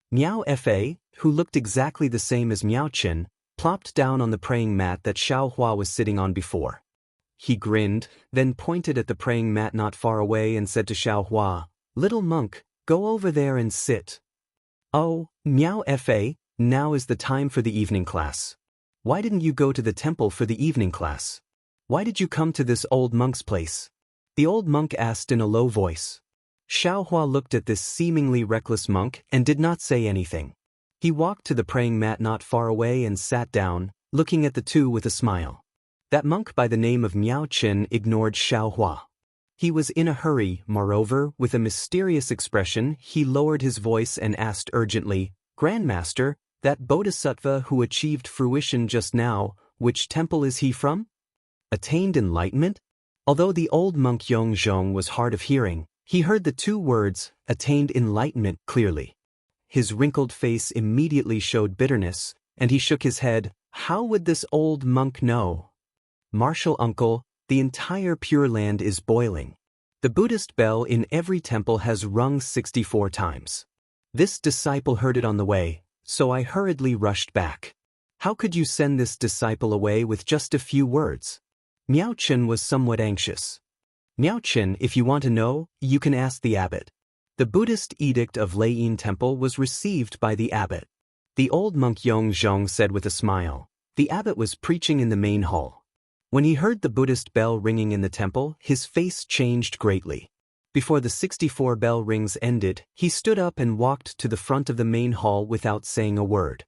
Miao Fa, who looked exactly the same as Miao Chen, plopped down on the praying mat that Xiaohua was sitting on before. He grinned, then pointed at the praying mat not far away and said to Xiaohua, "Little monk, go over there and sit." "Oh, Miao Fa, now is the time for the evening class. Why didn't you go to the temple for the evening class? Why did you come to this old monk's place?" the old monk asked in a low voice. Xiaohua looked at this seemingly reckless monk and did not say anything. He walked to the praying mat not far away and sat down, looking at the two with a smile. That monk by the name of Miao Chen ignored Xiaohua. He was in a hurry, moreover, with a mysterious expression, he lowered his voice and asked urgently, "Grandmaster, that bodhisattva who achieved fruition just now, which temple is he from?" "Attained enlightenment?" Although the old monk Yong Zhong was hard of hearing, he heard the two words, "attained enlightenment," clearly. His wrinkled face immediately showed bitterness, and he shook his head. How would this old monk know? "Martial uncle, the entire Pure Land is boiling. The Buddhist bell in every temple has rung 64 times. This disciple heard it on the way, so I hurriedly rushed back. How could you send this disciple away with just a few words?" Miao Chen was somewhat anxious. "Miao Chen, if you want to know, you can ask the abbot." The Buddhist edict of Leiyin Temple was received by the abbot. The old monk Yong Zhong said with a smile. The abbot was preaching in the main hall. When he heard the Buddhist bell ringing in the temple, his face changed greatly. Before the 64 bell rings ended, he stood up and walked to the front of the main hall without saying a word.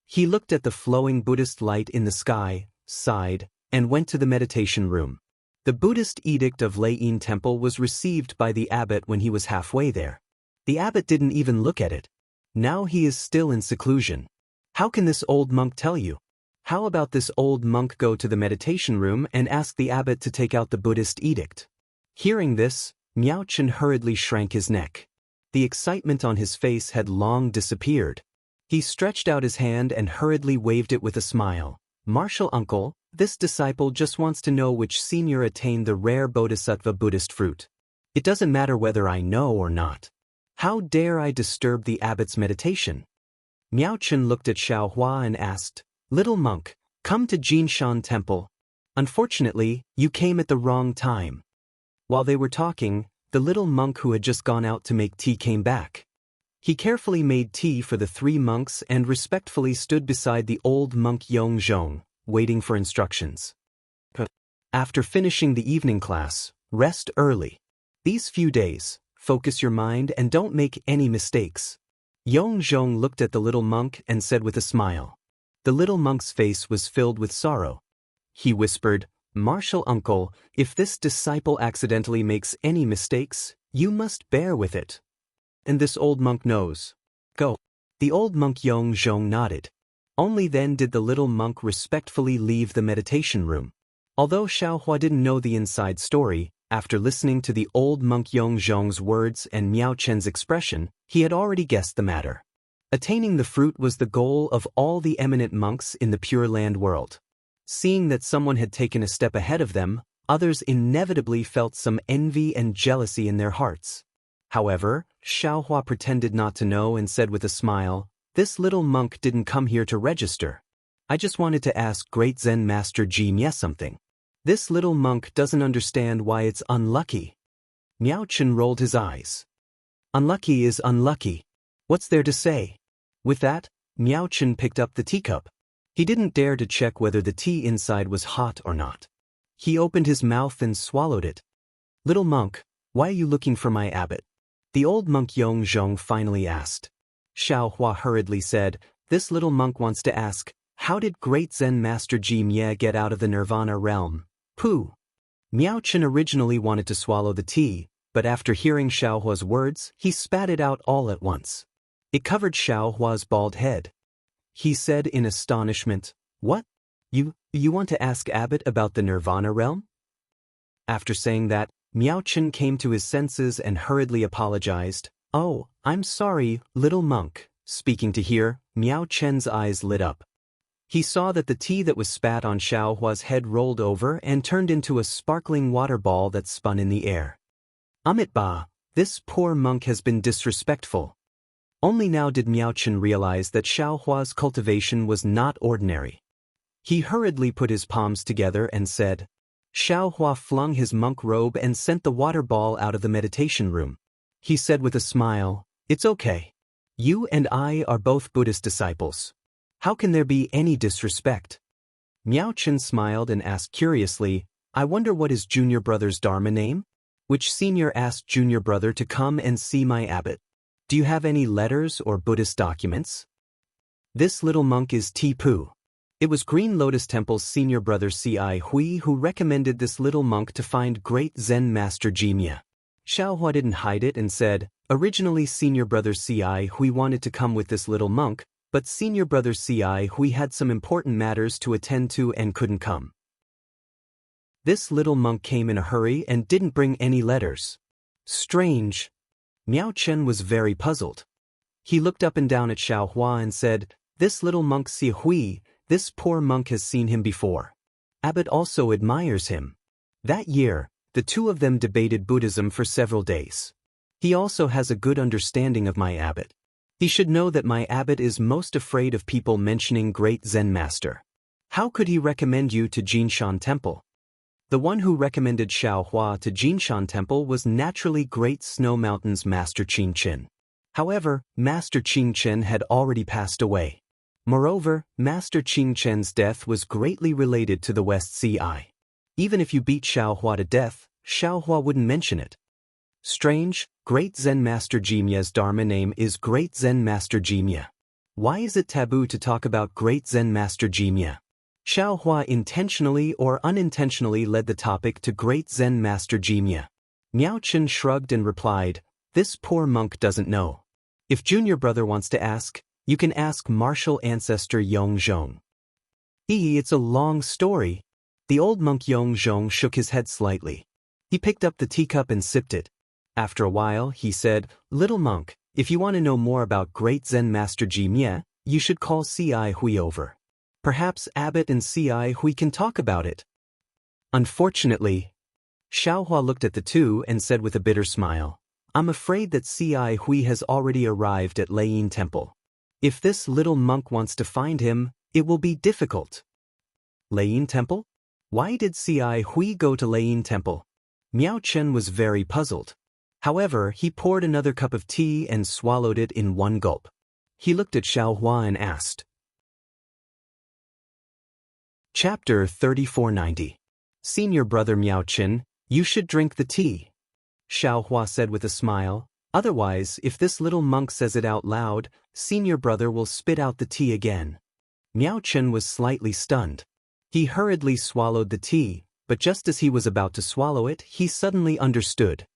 He looked at the flowing Buddhist light in the sky, sighed, and went to the meditation room. The Buddhist edict of Leiyin Temple was received by the abbot when he was halfway there. The abbot didn't even look at it. Now he is still in seclusion. How can this old monk tell you? How about this old monk go to the meditation room and ask the abbot to take out the Buddhist edict? Hearing this, Miao Chen hurriedly shrank his neck. The excitement on his face had long disappeared. He stretched out his hand and hurriedly waved it with a smile. "Martial uncle, this disciple just wants to know which senior attained the rare bodhisattva Buddhist fruit. It doesn't matter whether I know or not. How dare I disturb the abbot's meditation?" Miao Chen looked at Xiaohua and asked, "Little monk, come to Jinshan Temple. Unfortunately, you came at the wrong time." While they were talking, the little monk who had just gone out to make tea came back. He carefully made tea for the 3 monks and respectfully stood beside the old monk Yong Zhong, waiting for instructions. After finishing the evening class, rest early. These few days, focus your mind and don't make any mistakes. Yong Zhong looked at the little monk and said with a smile. The little monk's face was filled with sorrow. he whispered, "Martial uncle, if this disciple accidentally makes any mistakes, you must bear with it. And this old monk knows. Go." The old monk Yong Zhong nodded. Only then did the little monk respectfully leave the meditation room. Although Xiaohua didn't know the inside story, after listening to the old monk Yong Zhong's words and Miao Chen's expression, he had already guessed the matter. Attaining the fruit was the goal of all the eminent monks in the Pure Land world. Seeing that someone had taken a step ahead of them, others inevitably felt some envy and jealousy in their hearts. However, Xiaohua pretended not to know and said with a smile, "This little monk didn't come here to register. I just wanted to ask Great Zen Master Ji Mie something. This little monk doesn't understand why it's unlucky." Miao Chen rolled his eyes. "Unlucky is unlucky. What's there to say?" With that, Miao Chen picked up the teacup. He didn't dare to check whether the tea inside was hot or not. He opened his mouth and swallowed it. "Little monk, why are you looking for my abbot?" The old monk Yong Zhong finally asked. Xiaohua hurriedly said, "This little monk wants to ask, how did Great Zen Master Ji Mie get out of the Nirvana realm? Pooh." Miao Chen originally wanted to swallow the tea, but after hearing Xiaohua's words, he spat it out all at once. It covered Xiaohua's bald head. He said in astonishment, "What? You want to ask Abbot about the Nirvana realm?" After saying that, Miao Chen came to his senses and hurriedly apologized. "Oh, I'm sorry, little monk." Speaking to hear, Miao Chen's eyes lit up. He saw that the tea that was spat on Xiaohua's head rolled over and turned into a sparkling water ball that spun in the air. Amit Ba, this poor monk has been disrespectful. Only now did Miao Chen realize that Xiaohua's cultivation was not ordinary. He hurriedly put his palms together and said. Xiaohua flung his monk robe and sent the water ball out of the meditation room. He said with a smile, "It's okay. You and I are both Buddhist disciples. How can there be any disrespect?" Miao Chen smiled and asked curiously, "I wonder what is junior brother's Dharma name?" Which senior asked junior brother to come and see my abbot. "Do you have any letters or Buddhist documents?" This little monk is Tipu. It was Green Lotus Temple's senior brother C.I. Hui who recommended this little monk to find great Zen Master Ji Mie. Xiaohua didn't hide it and said, originally senior brother C.I. Hui wanted to come with this little monk, but senior brother C.I. Hui had some important matters to attend to and couldn't come. This little monk came in a hurry and didn't bring any letters. Strange. Miao Chen was very puzzled. He looked up and down at Xiaohua and said, "This little monk Si Hui, this poor monk has seen him before. Abbot also admires him." That year, the two of them debated Buddhism for several days. He also has a good understanding of my abbot. He should know that my abbot is most afraid of people mentioning great Zen master. How could he recommend you to Jinshan Temple? The one who recommended Xiaohua to Jinshan Temple was naturally Great Snow Mountain's Master Qing Chen. However, Master Qing Chen had already passed away. Moreover, Master Qing Chen's death was greatly related to the West Ci. Even if you beat Xiaohua to death, Xiaohua wouldn't mention it. Strange, Great Zen Master Ji Mie's Dharma name is Great Zen Master Ji Mie. Why is it taboo to talk about Great Zen Master Ji Mie? Xiaohua intentionally or unintentionally led the topic to Great Zen Master Ji Mie. Miao Chen shrugged and replied, "This poor monk doesn't know. If junior brother wants to ask, you can ask martial ancestor Yong Zhong." It's a long story. The old monk Yong Zhong shook his head slightly. He picked up the teacup and sipped it. After a while, he said, "Little monk, if you want to know more about Great Zen Master Ji Mie, you should call C.I. Hui over. Perhaps Abbot and C.I. Hui can talk about it." Unfortunately, Xiaohua looked at the two and said with a bitter smile, "I'm afraid that C.I. Hui has already arrived at Leiyin Temple. If this little monk wants to find him, it will be difficult." Leiyin Temple? Why did C.I. Hui go to Leiyin Temple? Miao Chen was very puzzled. However, he poured another cup of tea and swallowed it in one gulp. He looked at Xiaohua and asked. Chapter 3490. Senior brother Miao Chen, you should drink the tea. Xiaohua said with a smile, otherwise, if this little monk says it out loud, senior brother will spit out the tea again. Miao Chen was slightly stunned. He hurriedly swallowed the tea, but just as he was about to swallow it, he suddenly understood.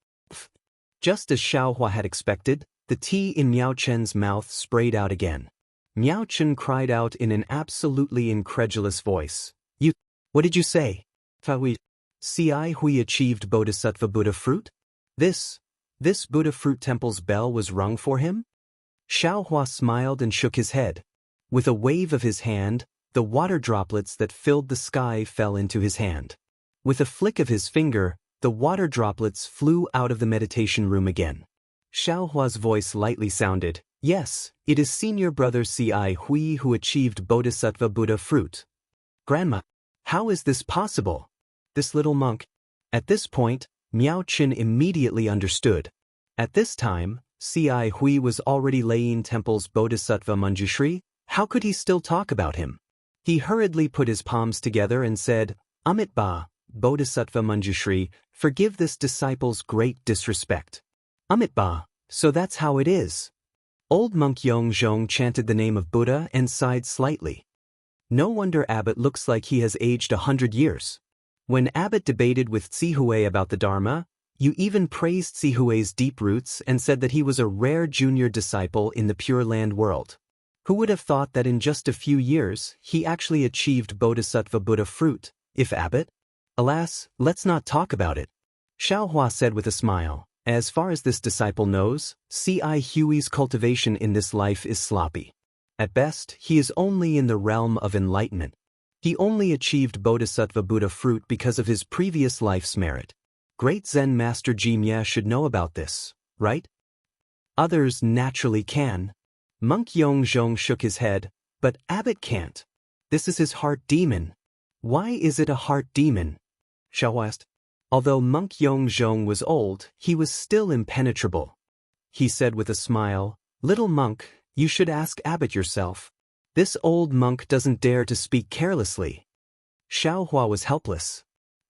Just as Xiaohua had expected, the tea in Miao Chen's mouth sprayed out again. Miao Chen cried out in an absolutely incredulous voice. What did you say? Fahui. Ci Hui achieved Bodhisattva Buddha fruit? This Buddha fruit temple's bell was rung for him? Xiaohua smiled and shook his head. With a wave of his hand, the water droplets that filled the sky fell into his hand. With a flick of his finger, the water droplets flew out of the meditation room again. Xiaohua's voice lightly sounded, "Yes, it is senior brother Ci Hui who achieved Bodhisattva Buddha fruit." "Grandma, how is this possible? This little monk?" At this point, Miao Chen immediately understood. At this time, Ci Hui was already laying temple's Bodhisattva Manjushri. How could he still talk about him? He hurriedly put his palms together and said, "Amitabha, Bodhisattva Manjushri, forgive this disciple's great disrespect." "Amitabha, so that's how it is." Old monk Yongzhong chanted the name of Buddha and sighed slightly. No wonder Abbot looks like he has aged 100 years. When Abbot debated with Zihui about the Dharma, you even praised Zihui's deep roots and said that he was a rare junior disciple in the Pure Land world. Who would have thought that in just a few years, he actually achieved Bodhisattva Buddha fruit, if Abbot? Alas, let's not talk about it. Xiaohua said with a smile, as far as this disciple knows, Ci Hui's cultivation in this life is sloppy. At best, he is only in the realm of enlightenment. He only achieved Bodhisattva Buddha fruit because of his previous life's merit. Great Zen Master Jimye should know about this, right? Others naturally can. Monk Yongzhong shook his head, but Abbot can't. This is his heart demon. Why is it a heart demon? Xiaohua asked. Although Monk Yongzhong was old, he was still impenetrable. He said with a smile, "Little monk, you should ask Abbot yourself. This old monk doesn't dare to speak carelessly." Xiaohua was helpless.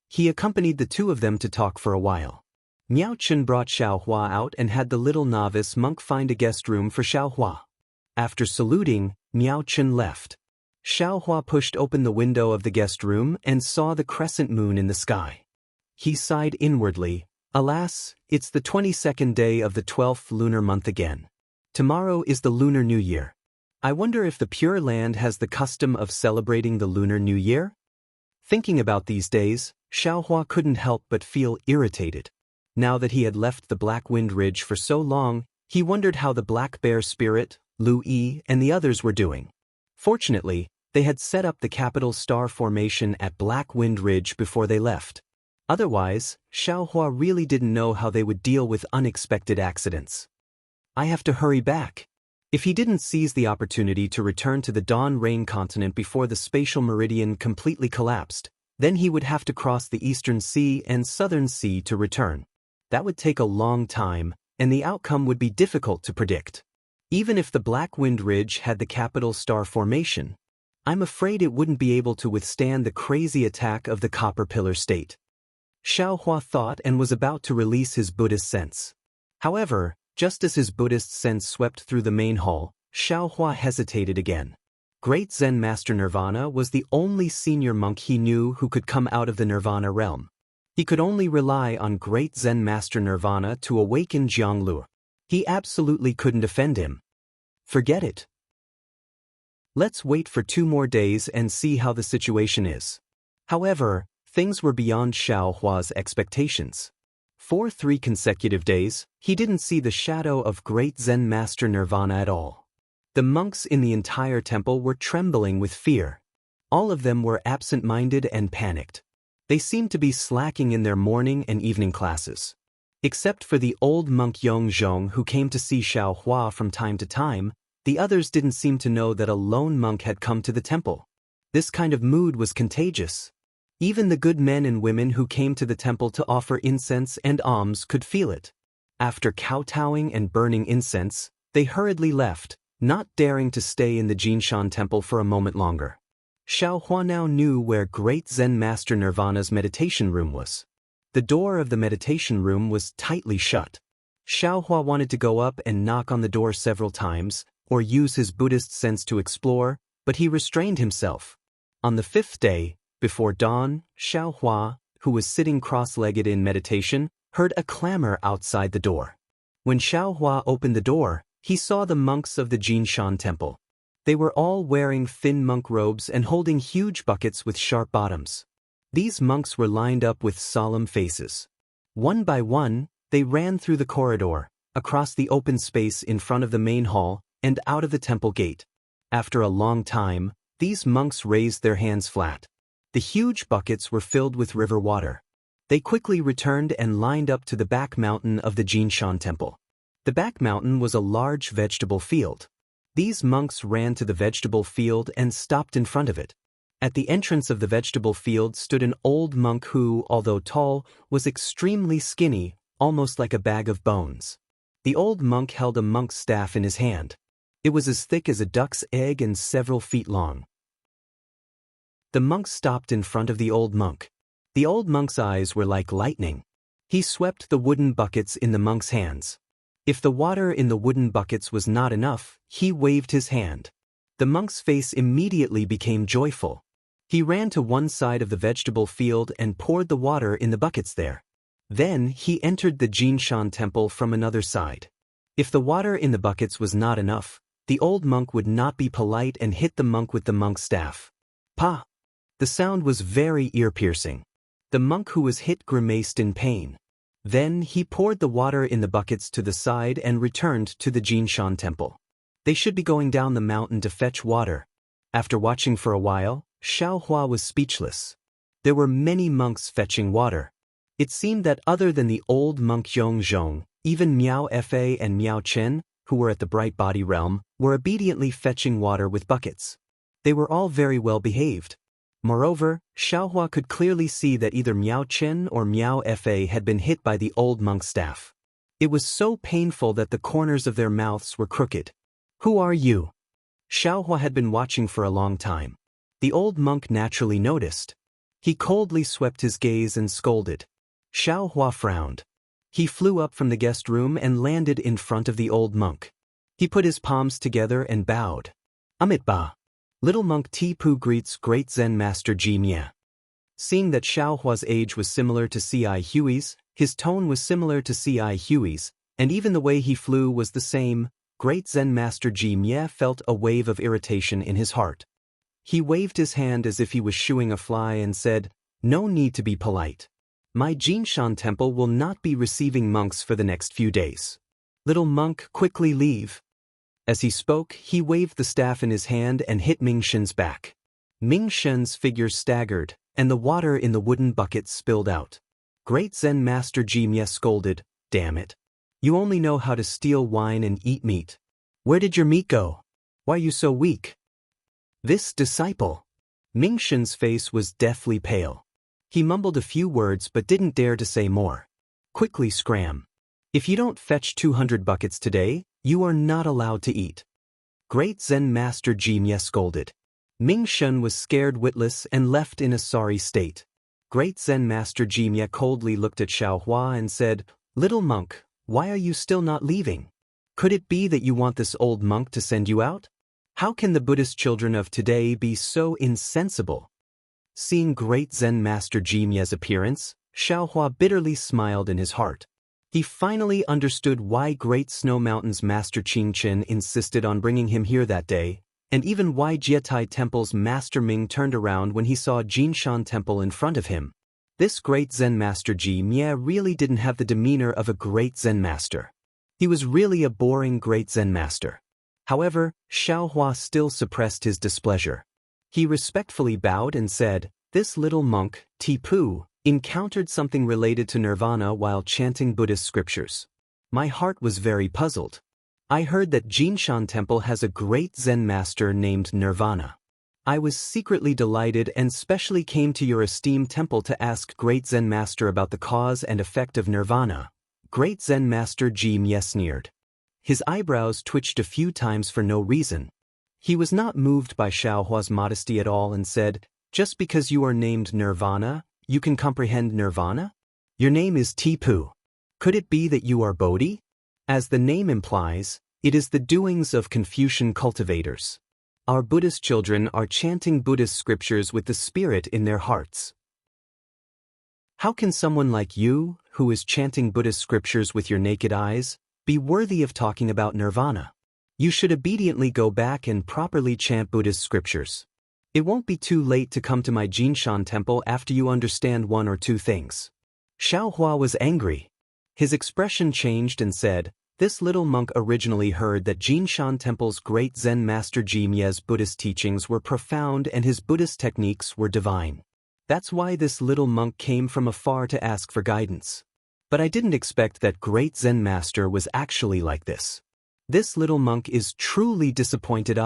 He accompanied the two of them to talk for a while. Miao Chen brought Xiaohua out and had the little novice monk find a guest room for Xiaohua. After saluting, Miao Chen left. Xiaohua pushed open the window of the guest room and saw the crescent moon in the sky. He sighed inwardly, "Alas, it's the 22nd day of the 12th lunar month again. Tomorrow is the Lunar New Year. I wonder if the Pure Land has the custom of celebrating the Lunar New Year?" Thinking about these days, Xiaohua couldn't help but feel irritated. Now that he had left the Black Wind Ridge for so long, he wondered how the Black Bear Spirit, Lu Yi, and the others were doing. Fortunately, they had set up the capital star formation at Black Wind Ridge before they left. Otherwise, Xiaohua really didn't know how they would deal with unexpected accidents. "I have to hurry back." If he didn't seize the opportunity to return to the Dawn Rain continent before the spatial meridian completely collapsed, then he would have to cross the Eastern Sea and Southern Sea to return. That would take a long time, and the outcome would be difficult to predict. Even if the Black Wind Ridge had the capital star formation, I'm afraid it wouldn't be able to withstand the crazy attack of the Copper Pillar State. Xiaohua thought and was about to release his Buddhist sense. However, just as his Buddhist sense swept through the main hall, Xiaohua hesitated again. Great Zen Master Nirvana was the only senior monk he knew who could come out of the Nirvana realm. He could only rely on Great Zen Master Nirvana to awaken Jianglu. He absolutely couldn't offend him. Forget it. Let's wait for 2 more days and see how the situation is. However, things were beyond Xiaohua's expectations. For 3 consecutive days, he didn't see the shadow of Great Zen Master Nirvana at all. The monks in the entire temple were trembling with fear. All of them were absent-minded and panicked. They seemed to be slacking in their morning and evening classes. Except for the old monk Yongzhong who came to see Xiaohua from time to time, the others didn't seem to know that a lone monk had come to the temple. This kind of mood was contagious. Even the good men and women who came to the temple to offer incense and alms could feel it. After kowtowing and burning incense, they hurriedly left, not daring to stay in the Jinshan temple for a moment longer. Xiaohua now knew where Great Zen Master Nirvana's meditation room was. The door of the meditation room was tightly shut. Xiaohua wanted to go up and knock on the door several times, or use his Buddhist sense to explore, but he restrained himself. On the 5th day, Before dawn, Xiaohua, who was sitting cross-legged in meditation, heard a clamor outside the door. When Xiaohua opened the door, he saw the monks of the Jinshan temple. They were all wearing thin monk robes and holding huge buckets with sharp bottoms. These monks were lined up with solemn faces. One by one, they ran through the corridor, across the open space in front of the main hall, and out of the temple gate. After a long time, these monks raised their hands flat. The huge buckets were filled with river water. They quickly returned and lined up to the back mountain of the Jinshan temple. The back mountain was a large vegetable field. These monks ran to the vegetable field and stopped in front of it. At the entrance of the vegetable field stood an old monk who, although tall, was extremely skinny, almost like a bag of bones. The old monk held a monk's staff in his hand. It was as thick as a duck's egg and several feet long. The monk stopped in front of the old monk. The old monk's eyes were like lightning. He swept the wooden buckets in the monk's hands. If the water in the wooden buckets was not enough, he waved his hand. The monk's face immediately became joyful. He ran to one side of the vegetable field and poured the water in the buckets there. Then he entered the Jinshan temple from another side. If the water in the buckets was not enough, the old monk would not be polite and hit the monk with the monk's staff. Pa! The sound was very ear-piercing. The monk who was hit grimaced in pain. Then he poured the water in the buckets to the side and returned to the Jinshan temple. They should be going down the mountain to fetch water. After watching for a while, Xiaohua was speechless. There were many monks fetching water. It seemed that other than the old monk Zhong, even Miao Fa and Miao Chen, who were at the bright body realm, were obediently fetching water with buckets. They were all very well behaved. Moreover, Xiaohua could clearly see that either Miao Chen or Miao Fa had been hit by the old monk's staff. It was so painful that the corners of their mouths were crooked. Who are you? Xiaohua had been watching for a long time. The old monk naturally noticed. He coldly swept his gaze and scolded. Xiaohua frowned. He flew up from the guest room and landed in front of the old monk. He put his palms together and bowed. Amitba. Little monk Tipu greets great Zen master Ji Mia. Seeing that Xiaohua's age was similar to C.I. Huey's, his tone was similar to C.I. Huey's, and even the way he flew was the same, great Zen master Ji Mia felt a wave of irritation in his heart. He waved his hand as if he was shooing a fly and said, "No need to be polite. My Jinshan temple will not be receiving monks for the next few days. Little monk, quickly leave." As he spoke, he waved the staff in his hand and hit Ming Shen's back. Ming Shen's figure staggered, and the water in the wooden bucket spilled out. Great Zen Master Ji Mia scolded, "Damn it. You only know how to steal wine and eat meat. Where did your meat go? Why are you so weak?" This disciple. Ming Shen's face was deathly pale. He mumbled a few words but didn't dare to say more. Quickly scram. If you don't fetch 200 buckets today, you are not allowed to eat. Great Zen Master Ji Mia scolded. Ming Shen was scared witless and left in a sorry state. Great Zen Master Ji Mia coldly looked at Xiaohua and said, "Little monk, why are you still not leaving? Could it be that you want this old monk to send you out? How can the Buddhist children of today be so insensible?" Seeing great Zen Master Ji Mia's appearance, Xiaohua bitterly smiled in his heart. He finally understood why Great Snow Mountain's Master Qingchen insisted on bringing him here that day, and even why Jietai Temple's Master Ming turned around when he saw Jinshan Temple in front of him. This great Zen Master Ji Mia really didn't have the demeanor of a great Zen master. He was really a boring great Zen master. However, Xiaohua still suppressed his displeasure. He respectfully bowed and said, "This little monk, Tipu, encountered something related to nirvana while chanting Buddhist scriptures. My heart was very puzzled. I heard that Jinshan Temple has a great Zen master named Nirvana. I was secretly delighted and specially came to your esteemed temple to ask great Zen master about the cause and effect of nirvana." Great Zen master Ji Mia sneered. His eyebrows twitched a few times for no reason. He was not moved by Xiaohua's modesty at all and said, "Just because you are named Nirvana, you can comprehend nirvana? Your name is Tipu. Could it be that you are Bodhi? As the name implies, it is the doings of Confucian cultivators. Our Buddhist children are chanting Buddhist scriptures with the spirit in their hearts. How can someone like you, who is chanting Buddhist scriptures with your naked eyes, be worthy of talking about nirvana? You should obediently go back and properly chant Buddhist scriptures. It won't be too late to come to my Jinshan temple after you understand one or two things. Xiaohua was angry. His expression changed and said, "This little monk originally heard that Jinshan Temple's great Zen master Jimye's Buddhist teachings were profound and his Buddhist techniques were divine. That's why this little monk came from afar to ask for guidance. But I didn't expect that great Zen master was actually like this. This little monk is truly disappointed.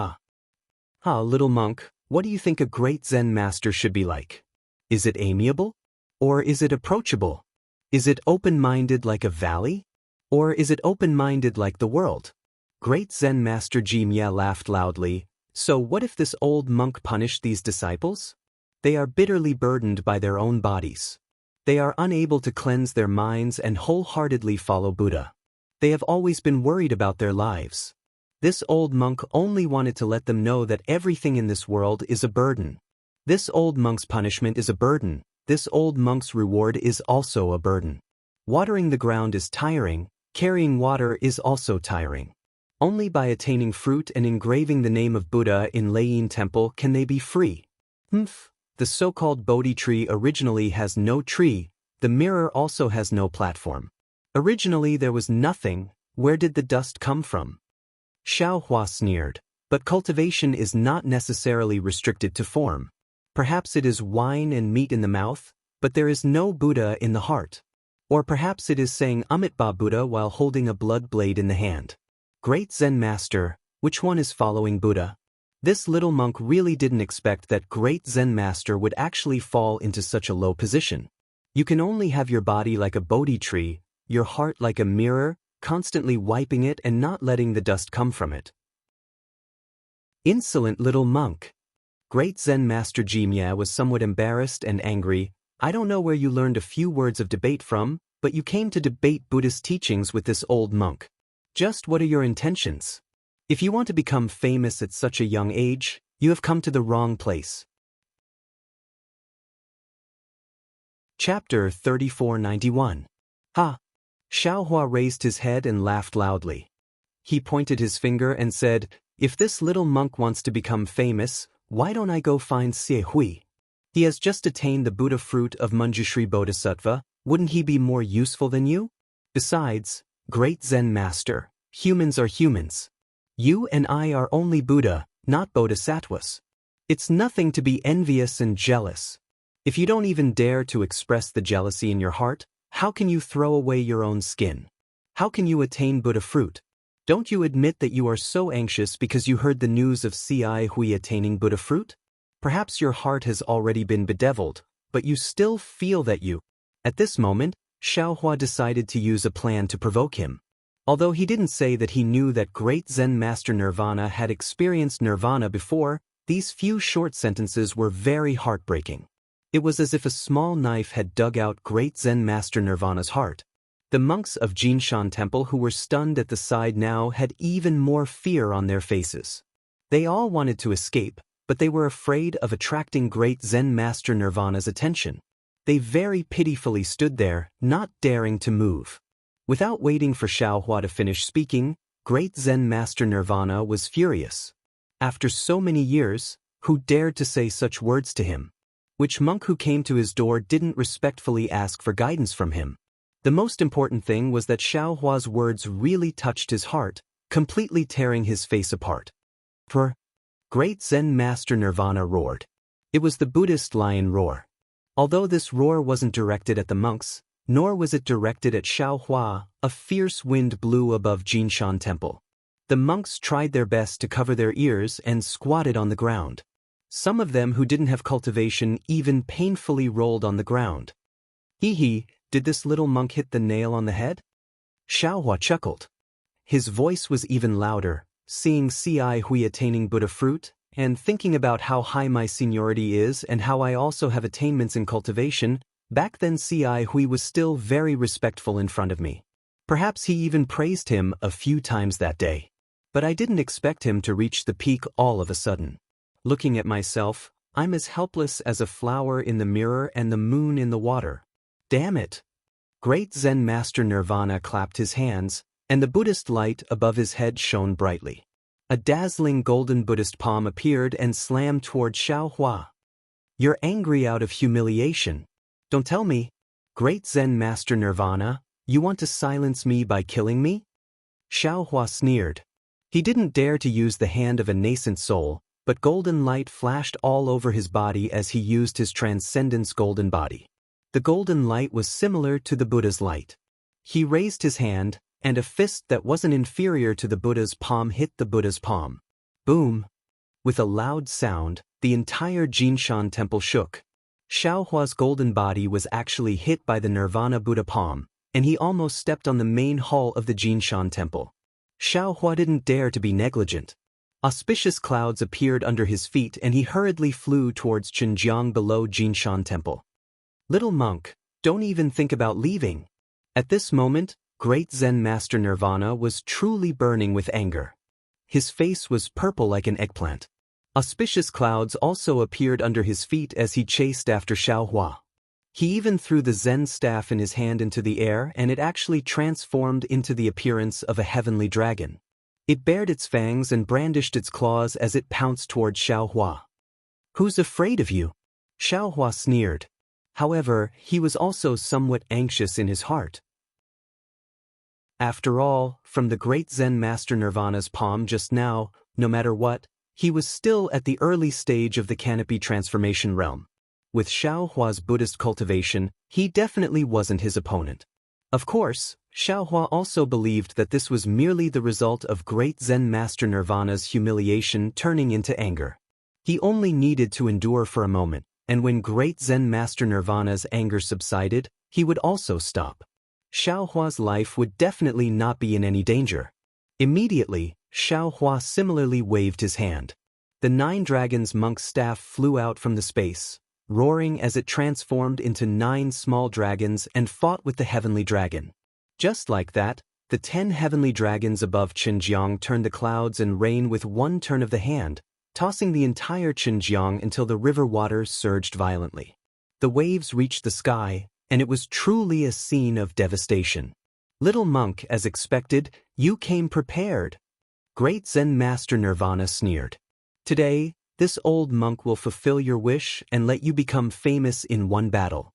Little monk, what do you think a great Zen master should be like? Is it amiable? Or is it approachable? Is it open-minded like a valley? Or is it open-minded like the world?" Great Zen master Jimye laughed loudly. "So what if this old monk punished these disciples? They are bitterly burdened by their own bodies. They are unable to cleanse their minds and wholeheartedly follow Buddha. They have always been worried about their lives. This old monk only wanted to let them know that everything in this world is a burden. This old monk's punishment is a burden. This old monk's reward is also a burden. Watering the ground is tiring, carrying water is also tiring. Only by attaining fruit and engraving the name of Buddha in Leiyin Temple can they be free. The so-called Bodhi tree originally has no tree, the mirror also has no platform. Originally there was nothing, where did the dust come from?" Xiaohua sneered, "But cultivation is not necessarily restricted to form. Perhaps it is wine and meat in the mouth, but there is no Buddha in the heart. Or perhaps it is saying Amitabha Buddha while holding a blood blade in the hand. Great Zen Master, which one is following Buddha?" This little monk really didn't expect that great Zen Master would actually fall into such a low position. You can only have your body like a Bodhi tree, your heart like a mirror, constantly wiping it and not letting the dust come from it. Insolent little monk. Great Zen Master Jimye was somewhat embarrassed and angry. "I don't know where you learned a few words of debate from, but you came to debate Buddhist teachings with this old monk. Just what are your intentions? If you want to become famous at such a young age, you have come to the wrong place." Chapter 3491. Xiaohua raised his head and laughed loudly. He pointed his finger and said, "If this little monk wants to become famous, why don't I go find Xie Hui? He has just attained the Buddha fruit of Manjushri Bodhisattva, wouldn't he be more useful than you? Besides, great Zen Master, humans are humans. You and I are only Buddha, not Bodhisattvas. It's nothing to be envious and jealous. If you don't even dare to express the jealousy in your heart, how can you throw away your own skin? How can you attain Buddha fruit? Don't you admit that you are so anxious because you heard the news of Xie Hui attaining Buddha fruit? Perhaps your heart has already been bedeviled, but you still feel that you..." At this moment, Xiaohua decided to use a plan to provoke him. Although he didn't say that he knew that great Zen Master Nirvana had experienced nirvana before, these few short sentences were very heartbreaking. It was as if a small knife had dug out great Zen Master Nirvana's heart. The monks of Jinshan Temple who were stunned at the sight now had even more fear on their faces. They all wanted to escape, but they were afraid of attracting great Zen Master Nirvana's attention. They very pitifully stood there, not daring to move. Without waiting for Xiaohua to finish speaking, great Zen Master Nirvana was furious. After so many years, who dared to say such words to him? Which monk who came to his door didn't respectfully ask for guidance from him? The most important thing was that Xiaohua's words really touched his heart, completely tearing his face apart. Great Zen Master Nirvana roared. It was the Buddhist lion roar. Although this roar wasn't directed at the monks, nor was it directed at Xiaohua, a fierce wind blew above Jinshan Temple. The monks tried their best to cover their ears and squatted on the ground. Some of them who didn't have cultivation even painfully rolled on the ground. Did this little monk hit the nail on the head? Xiaohua chuckled. His voice was even louder, seeing Xie Hui attaining Buddha fruit, and thinking about how high my seniority is and how I also have attainments in cultivation. Back then Xie Hui was still very respectful in front of me. Perhaps he even praised him a few times that day. But I didn't expect him to reach the peak all of a sudden. Looking at myself, I'm as helpless as a flower in the mirror and the moon in the water. Damn it! Great Zen Master Nirvana clapped his hands, and the Buddhist light above his head shone brightly. A dazzling golden Buddhist palm appeared and slammed toward Xiao Hua. You're angry out of humiliation. Don't tell me. Great Zen Master Nirvana, you want to silence me by killing me? Xiao Hua sneered. He didn't dare to use the hand of a nascent soul, but golden light flashed all over his body as he used his transcendence golden body. The golden light was similar to the Buddha's light. He raised his hand, and a fist that wasn't inferior to the Buddha's palm hit the Buddha's palm. Boom! With a loud sound, the entire Jinshan temple shook. Xiao Hua's golden body was actually hit by the Nirvana Buddha palm, and he almost stepped on the main hall of the Jinshan temple. Xiao Hua didn't dare to be negligent. Auspicious clouds appeared under his feet and he hurriedly flew towards Xinjiang below Jinshan temple. Little monk, don't even think about leaving. At this moment, Great Zen Master Nirvana was truly burning with anger. His face was purple like an eggplant. Auspicious clouds also appeared under his feet as he chased after Xiao Hua. He even threw the Zen staff in his hand into the air and it actually transformed into the appearance of a heavenly dragon. It bared its fangs and brandished its claws as it pounced toward Xiao Hua. Who's afraid of you? Xiao Hua sneered. However, he was also somewhat anxious in his heart. After all, from the great Zen Master Nirvana's palm just now, no matter what, he was still at the early stage of the canopy transformation realm. With Xiao Hua's Buddhist cultivation, he definitely wasn't his opponent. Of course, Xiao Hua also believed that this was merely the result of great Zen Master Nirvana's humiliation turning into anger. He only needed to endure for a moment, and when great Zen Master Nirvana's anger subsided, he would also stop. Xiao Hua's life would definitely not be in any danger. Immediately, Xiao Hua similarly waved his hand. The 9 dragons monk's staff flew out from the space, roaring as it transformed into 9 small dragons and fought with the heavenly dragon. Just like that, the 10 heavenly dragons above Xinjiang turned the clouds and rain with one turn of the hand, tossing the entire Xinjiang until the river waters surged violently. The waves reached the sky, and it was truly a scene of devastation. Little monk, as expected, you came prepared. Great Zen Master Nirvana sneered. Today, this old monk will fulfill your wish and let you become famous in one battle.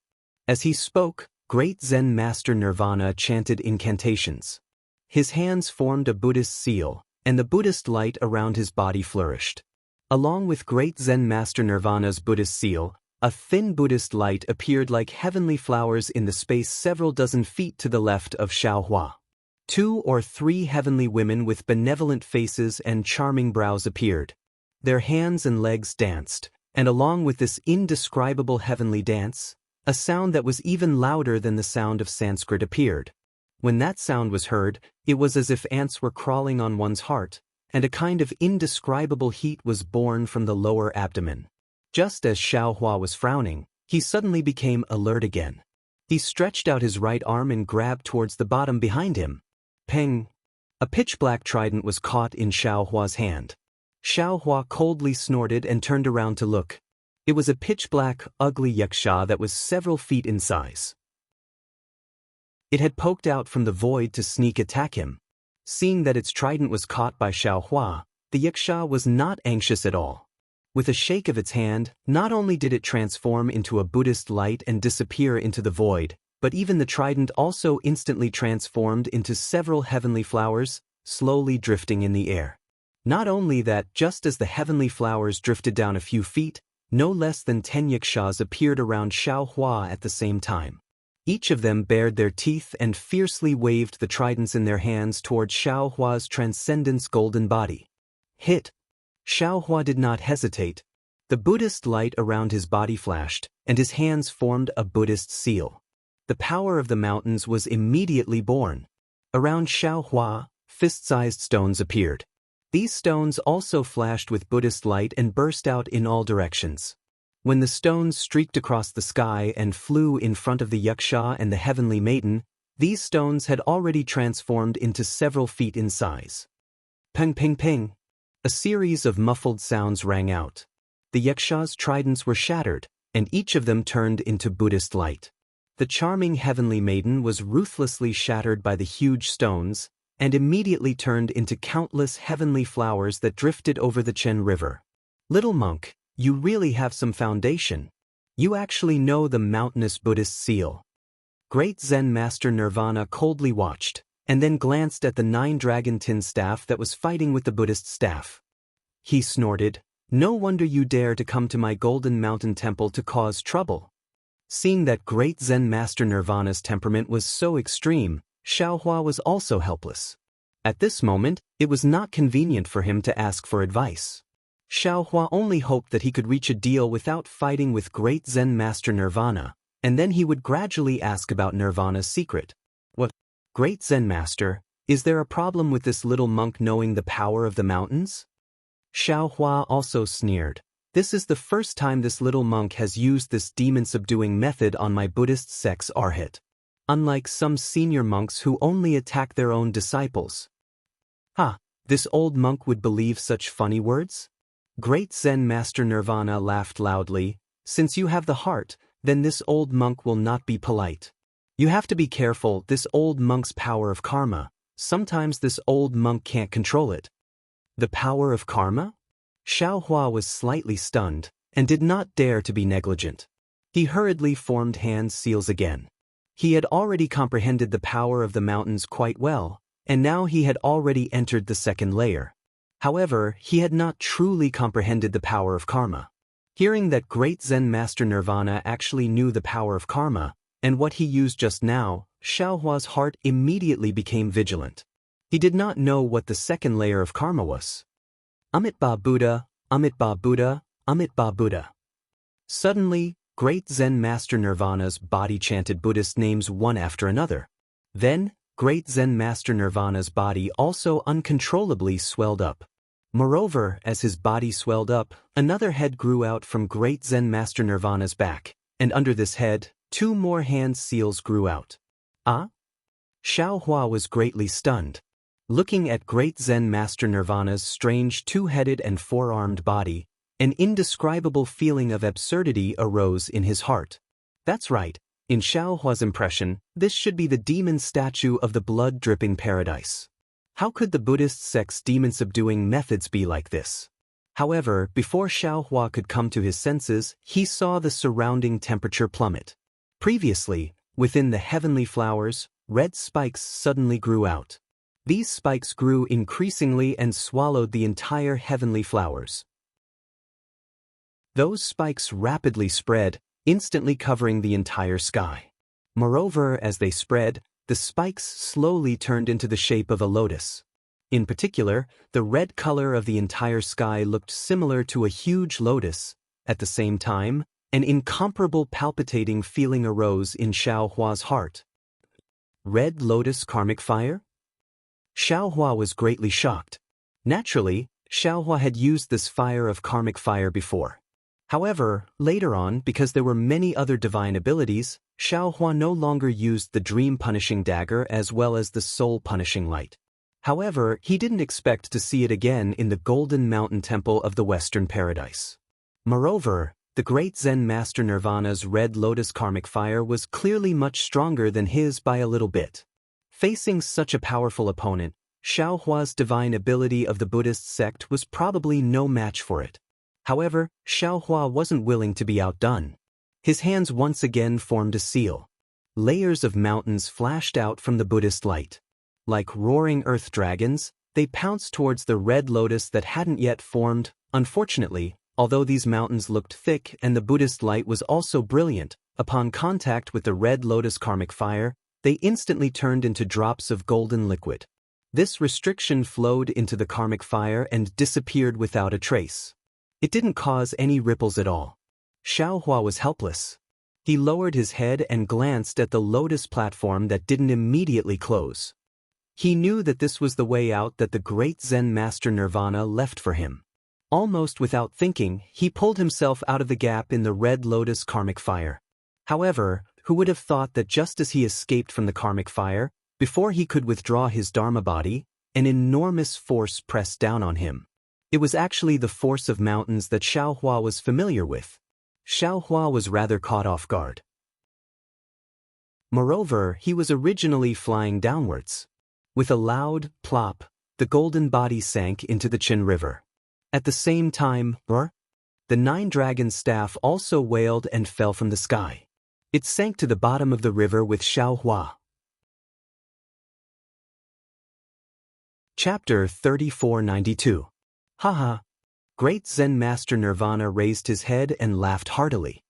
As he spoke, Great Zen Master Nirvana chanted incantations. His hands formed a Buddhist seal, and the Buddhist light around his body flourished. Along with Great Zen Master Nirvana's Buddhist seal, a thin Buddhist light appeared like heavenly flowers in the space several dozen feet to the left of Xiao Hua. 2 or 3 heavenly women with benevolent faces and charming brows appeared. Their hands and legs danced, and along with this indescribable heavenly dance, a sound that was even louder than the sound of Sanskrit appeared. When that sound was heard, it was as if ants were crawling on one's heart, and a kind of indescribable heat was born from the lower abdomen. Just as Xiao Hua was frowning, he suddenly became alert again. He stretched out his right arm and grabbed towards the bottom behind him. Peng! A pitch-black trident was caught in Xiao Hua's hand. Xiao Hua coldly snorted and turned around to look. It was a pitch-black, ugly yaksha that was several feet in size. It had poked out from the void to sneak attack him. Seeing that its trident was caught by Xiao Hua, the yaksha was not anxious at all. With a shake of its hand, not only did it transform into a Buddhist light and disappear into the void, but even the trident also instantly transformed into several heavenly flowers, slowly drifting in the air. Not only that, just as the heavenly flowers drifted down a few feet, no less than 10 yakshas appeared around Xiao Hua at the same time. Each of them bared their teeth and fiercely waved the tridents in their hands toward Xiao Hua's transcendence golden body. Hit! Xiao Hua did not hesitate. The Buddhist light around his body flashed, and his hands formed a Buddhist seal. The power of the mountains was immediately born. Around Xiao Hua, fist-sized stones appeared. These stones also flashed with Buddhist light and burst out in all directions. When the stones streaked across the sky and flew in front of the yaksha and the heavenly maiden, these stones had already transformed into several feet in size. Ping ping ping. A series of muffled sounds rang out. The yakshas' tridents were shattered, and each of them turned into Buddhist light. The charming heavenly maiden was ruthlessly shattered by the huge stones, and immediately turned into countless heavenly flowers that drifted over the Chen River. Little monk, you really have some foundation. You actually know the mountainous Buddhist seal. Great Zen Master Nirvana coldly watched, and then glanced at the 9-dragon tin staff that was fighting with the Buddhist staff. He snorted, "No wonder you dare to come to my Golden Mountain Temple to cause trouble." Seeing that great Zen Master Nirvana's temperament was so extreme, Xiaohua was also helpless. At this moment, it was not convenient for him to ask for advice. Xiaohua only hoped that he could reach a deal without fighting with great Zen Master Nirvana, and then he would gradually ask about Nirvana's secret. What? Great Zen Master, is there a problem with this little monk knowing the power of the mountains? Xiaohua also sneered. This is the first time this little monk has used this demon-subduing method on my Buddhist sect's arhat. Unlike some senior monks who only attack their own disciples. This old monk would believe such funny words? Great Zen Master Nirvana laughed loudly. Since you have the heart, then this old monk will not be polite. You have to be careful, this old monk's power of karma. Sometimes this old monk can't control it. The power of karma? Xiaohua was slightly stunned, and did not dare to be negligent. He hurriedly formed hand seals again. He had already comprehended the power of the mountains quite well, and now he had already entered the second layer. However, he had not truly comprehended the power of karma. Hearing that great Zen Master Nirvana actually knew the power of karma, and what he used just now, Xiaohua's heart immediately became vigilant. He did not know what the second layer of karma was. Amitabha Buddha, Amitabha Buddha, Amitabha Buddha. Suddenly, great Zen Master Nirvana's body chanted Buddhist names one after another. Then, great Zen Master Nirvana's body also uncontrollably swelled up. Moreover, as his body swelled up, another head grew out from great Zen Master Nirvana's back, and under this head, 2 more hand seals grew out. Xiaohua was greatly stunned. Looking at great Zen Master Nirvana's strange 2-headed and 4-armed body, an indescribable feeling of absurdity arose in his heart. That's right, in Xiaohua's impression, this should be the demon statue of the blood-dripping paradise. How could the Buddhist sect's demon-subduing methods be like this? However, before Xiaohua could come to his senses, he saw the surrounding temperature plummet. Previously, within the heavenly flowers, red spikes suddenly grew out. These spikes grew increasingly and swallowed the entire heavenly flowers. Those spikes rapidly spread, instantly covering the entire sky. Moreover, as they spread, the spikes slowly turned into the shape of a lotus. In particular, the red color of the entire sky looked similar to a huge lotus. At the same time, an incomparable palpitating feeling arose in Xiaohua's heart. Red lotus karmic fire? Xiaohua was greatly shocked. Naturally, Xiaohua had used this fire of karmic fire before. However, later on, because there were many other divine abilities, Xiaohua no longer used the dream-punishing dagger as well as the soul-punishing light. However, he didn't expect to see it again in the Golden Mountain Temple of the Western Paradise. Moreover, the great Zen Master Nirvana's red lotus karmic fire was clearly much stronger than his by a little bit. Facing such a powerful opponent, Xiaohua's divine ability of the Buddhist sect was probably no match for it. However, Xiaohua wasn't willing to be outdone. His hands once again formed a seal. Layers of mountains flashed out from the Buddhist light. Like roaring earth dragons, they pounced towards the red lotus that hadn't yet formed. Unfortunately, although these mountains looked thick and the Buddhist light was also brilliant, upon contact with the red lotus karmic fire, they instantly turned into drops of golden liquid. This restriction flowed into the karmic fire and disappeared without a trace. It didn't cause any ripples at all. Xiaohua was helpless. He lowered his head and glanced at the lotus platform that didn't immediately close. He knew that this was the way out that the great Zen Master Nirvana left for him. Almost without thinking, he pulled himself out of the gap in the red lotus karmic fire. However, who would have thought that just as he escaped from the karmic fire, before he could withdraw his Dharma body, an enormous force pressed down on him. It was actually the force of mountains that Xiaohua was familiar with. Xiaohua was rather caught off guard. Moreover, he was originally flying downwards. With a loud plop, the golden body sank into the Qin River. At the same time, the 9-dragon staff also wailed and fell from the sky. It sank to the bottom of the river with Xiaohua. Chapter 3492. Haha. Great Zen Master Nirvana raised his head and laughed heartily.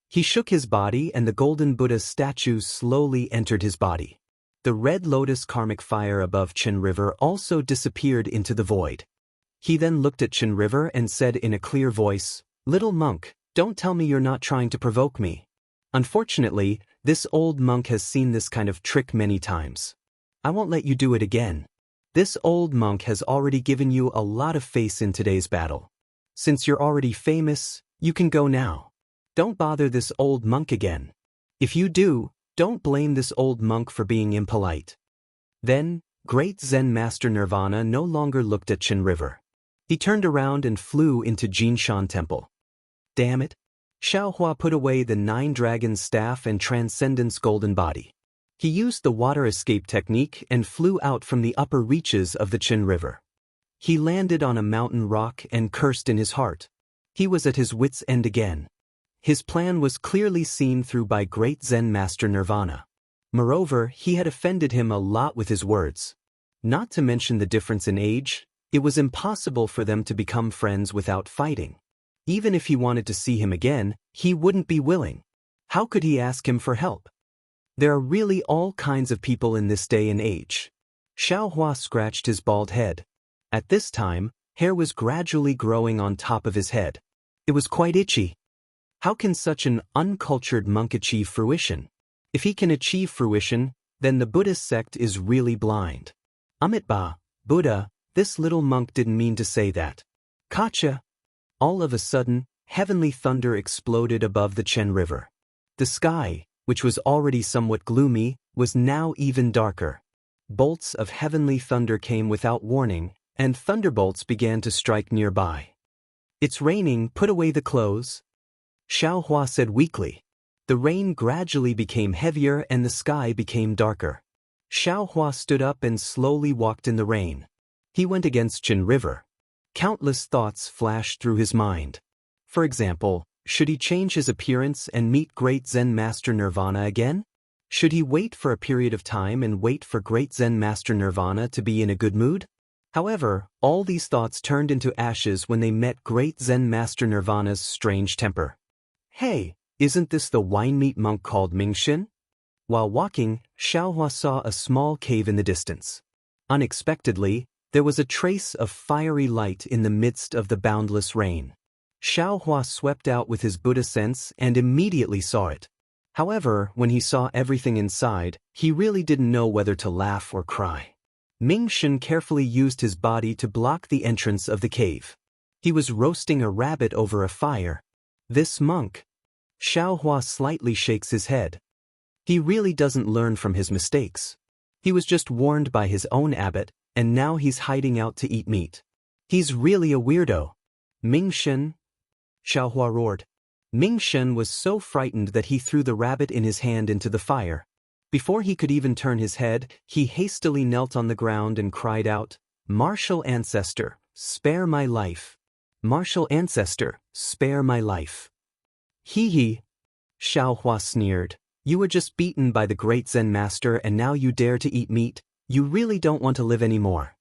He shook his body and the golden Buddha statue slowly entered his body. The red lotus karmic fire above Qin River also disappeared into the void. He then looked at Qin River and said in a clear voice, "Little monk, don't tell me you're not trying to provoke me. Unfortunately, this old monk has seen this kind of trick many times. I won't let you do it again. This old monk has already given you a lot of face in today's battle. Since you're already famous, you can go now. Don't bother this old monk again. If you do, don't blame this old monk for being impolite." Then, great Zen Master Nirvana no longer looked at Qin River. He turned around and flew into Jinshan Temple. Damn it! Xiaohua put away the 9-dragon staff and Transcendence golden body. He used the water escape technique and flew out from the upper reaches of the Qin River. He landed on a mountain rock and cursed in his heart. He was at his wits' end again. His plan was clearly seen through by great Zen Master Nirvana. Moreover, he had offended him a lot with his words. Not to mention the difference in age, it was impossible for them to become friends without fighting. Even if he wanted to see him again, he wouldn't be willing. How could he ask him for help? There are really all kinds of people in this day and age. Xiaohua scratched his bald head. At this time, hair was gradually growing on top of his head. It was quite itchy. How can such an uncultured monk achieve fruition? If he can achieve fruition, then the Buddhist sect is really blind. Amitabha, Buddha, this little monk didn't mean to say that. Kacha! All of a sudden, heavenly thunder exploded above the Qin River. The sky, which was already somewhat gloomy, was now even darker. Bolts of heavenly thunder came without warning, and thunderbolts began to strike nearby. "It's raining, put away the clothes," Xiaohua said weakly. The rain gradually became heavier and the sky became darker. Xiaohua stood up and slowly walked in the rain. He went against Qin River. Countless thoughts flashed through his mind. For example, should he change his appearance and meet great Zen Master Nirvana again? Should he wait for a period of time and wait for great Zen Master Nirvana to be in a good mood? However, all these thoughts turned into ashes when they met great Zen Master Nirvana's strange temper. "Hey, isn't this the wine-meat monk called Mingxin?" While walking, Xiaohua saw a small cave in the distance. Unexpectedly, there was a trace of fiery light in the midst of the boundless rain. Xiaohua swept out with his Buddha sense and immediately saw it. However, when he saw everything inside, he really didn't know whether to laugh or cry. Mingxin carefully used his body to block the entrance of the cave. He was roasting a rabbit over a fire. This monk. Xiaohua slightly shakes his head. He really doesn't learn from his mistakes. He was just warned by his own abbot, and now he's hiding out to eat meat. He's really a weirdo. Mingxin, Xiaohua roared. Mingxin was so frightened that he threw the rabbit in his hand into the fire. Before he could even turn his head, he hastily knelt on the ground and cried out, "Martial ancestor, spare my life. Martial ancestor, spare my life." "Hee hee," Xiaohua sneered. "You were just beaten by the great Zen master and now you dare to eat meat? You really don't want to live anymore."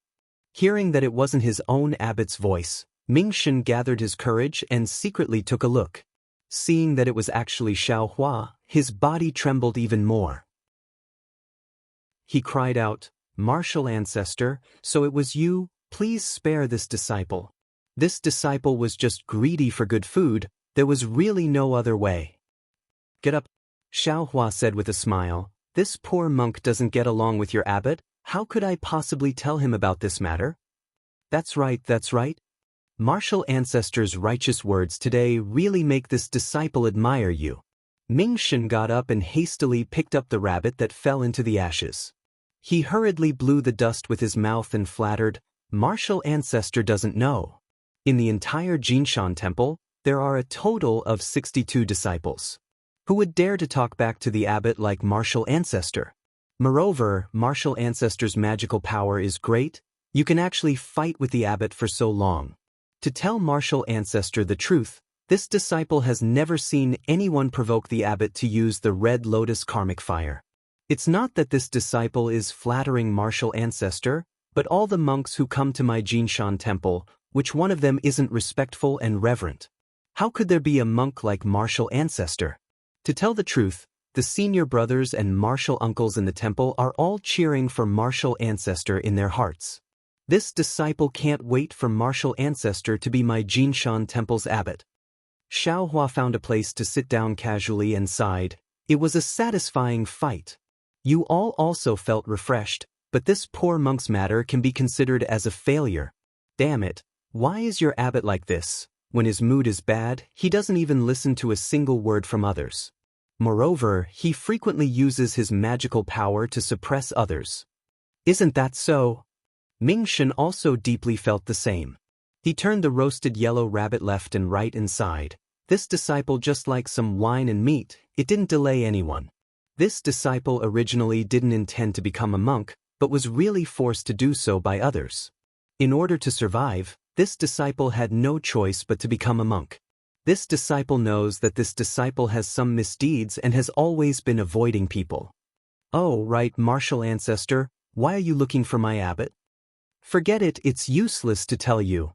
Hearing that it wasn't his own abbot's voice, Mingxin gathered his courage and secretly took a look. Seeing that it was actually Xiaohua, his body trembled even more. He cried out, "Martial ancestor, so it was you, please spare this disciple." This disciple was just greedy for good food, there was really no other way. "Get up," Xiaohua said with a smile. "This poor monk doesn't get along with your abbot, how could I possibly tell him about this matter?" That's right. Martial ancestor's righteous words today really make this disciple admire you." Mingxin got up and hastily picked up the rabbit that fell into the ashes. He hurriedly blew the dust with his mouth and flattered, "Martial ancestor doesn't know. In the entire Jinshan temple, there are a total of 62 disciples. Who would dare to talk back to the abbot like martial ancestor? Moreover, martial ancestor's magical power is great. You can actually fight with the abbot for so long. To tell martial ancestor the truth, this disciple has never seen anyone provoke the abbot to use the red lotus karmic fire. It's not that this disciple is flattering martial ancestor, but all the monks who come to my Jinshan temple, which one of them isn't respectful and reverent? How could there be a monk like martial ancestor? To tell the truth, the senior brothers and martial uncles in the temple are all cheering for martial ancestor in their hearts. This disciple can't wait for martial ancestor to be my Jinshan temple's abbot." Xiaohua found a place to sit down casually and sighed. It was a satisfying fight. You all also felt refreshed, but this poor monk's matter can be considered as a failure. Damn it, why is your abbot like this? When his mood is bad, he doesn't even listen to a single word from others. Moreover, he frequently uses his magical power to suppress others. Isn't that so? Ming-Shen also deeply felt the same. He turned the roasted yellow rabbit left and right and sighed. This disciple just like some wine and meat, it didn't delay anyone. This disciple originally didn't intend to become a monk, but was really forced to do so by others. In order to survive, this disciple had no choice but to become a monk. This disciple knows that this disciple has some misdeeds and has always been avoiding people. "Oh, right, martial ancestor, why are you looking for my abbot?" "Forget it, it's useless to tell you."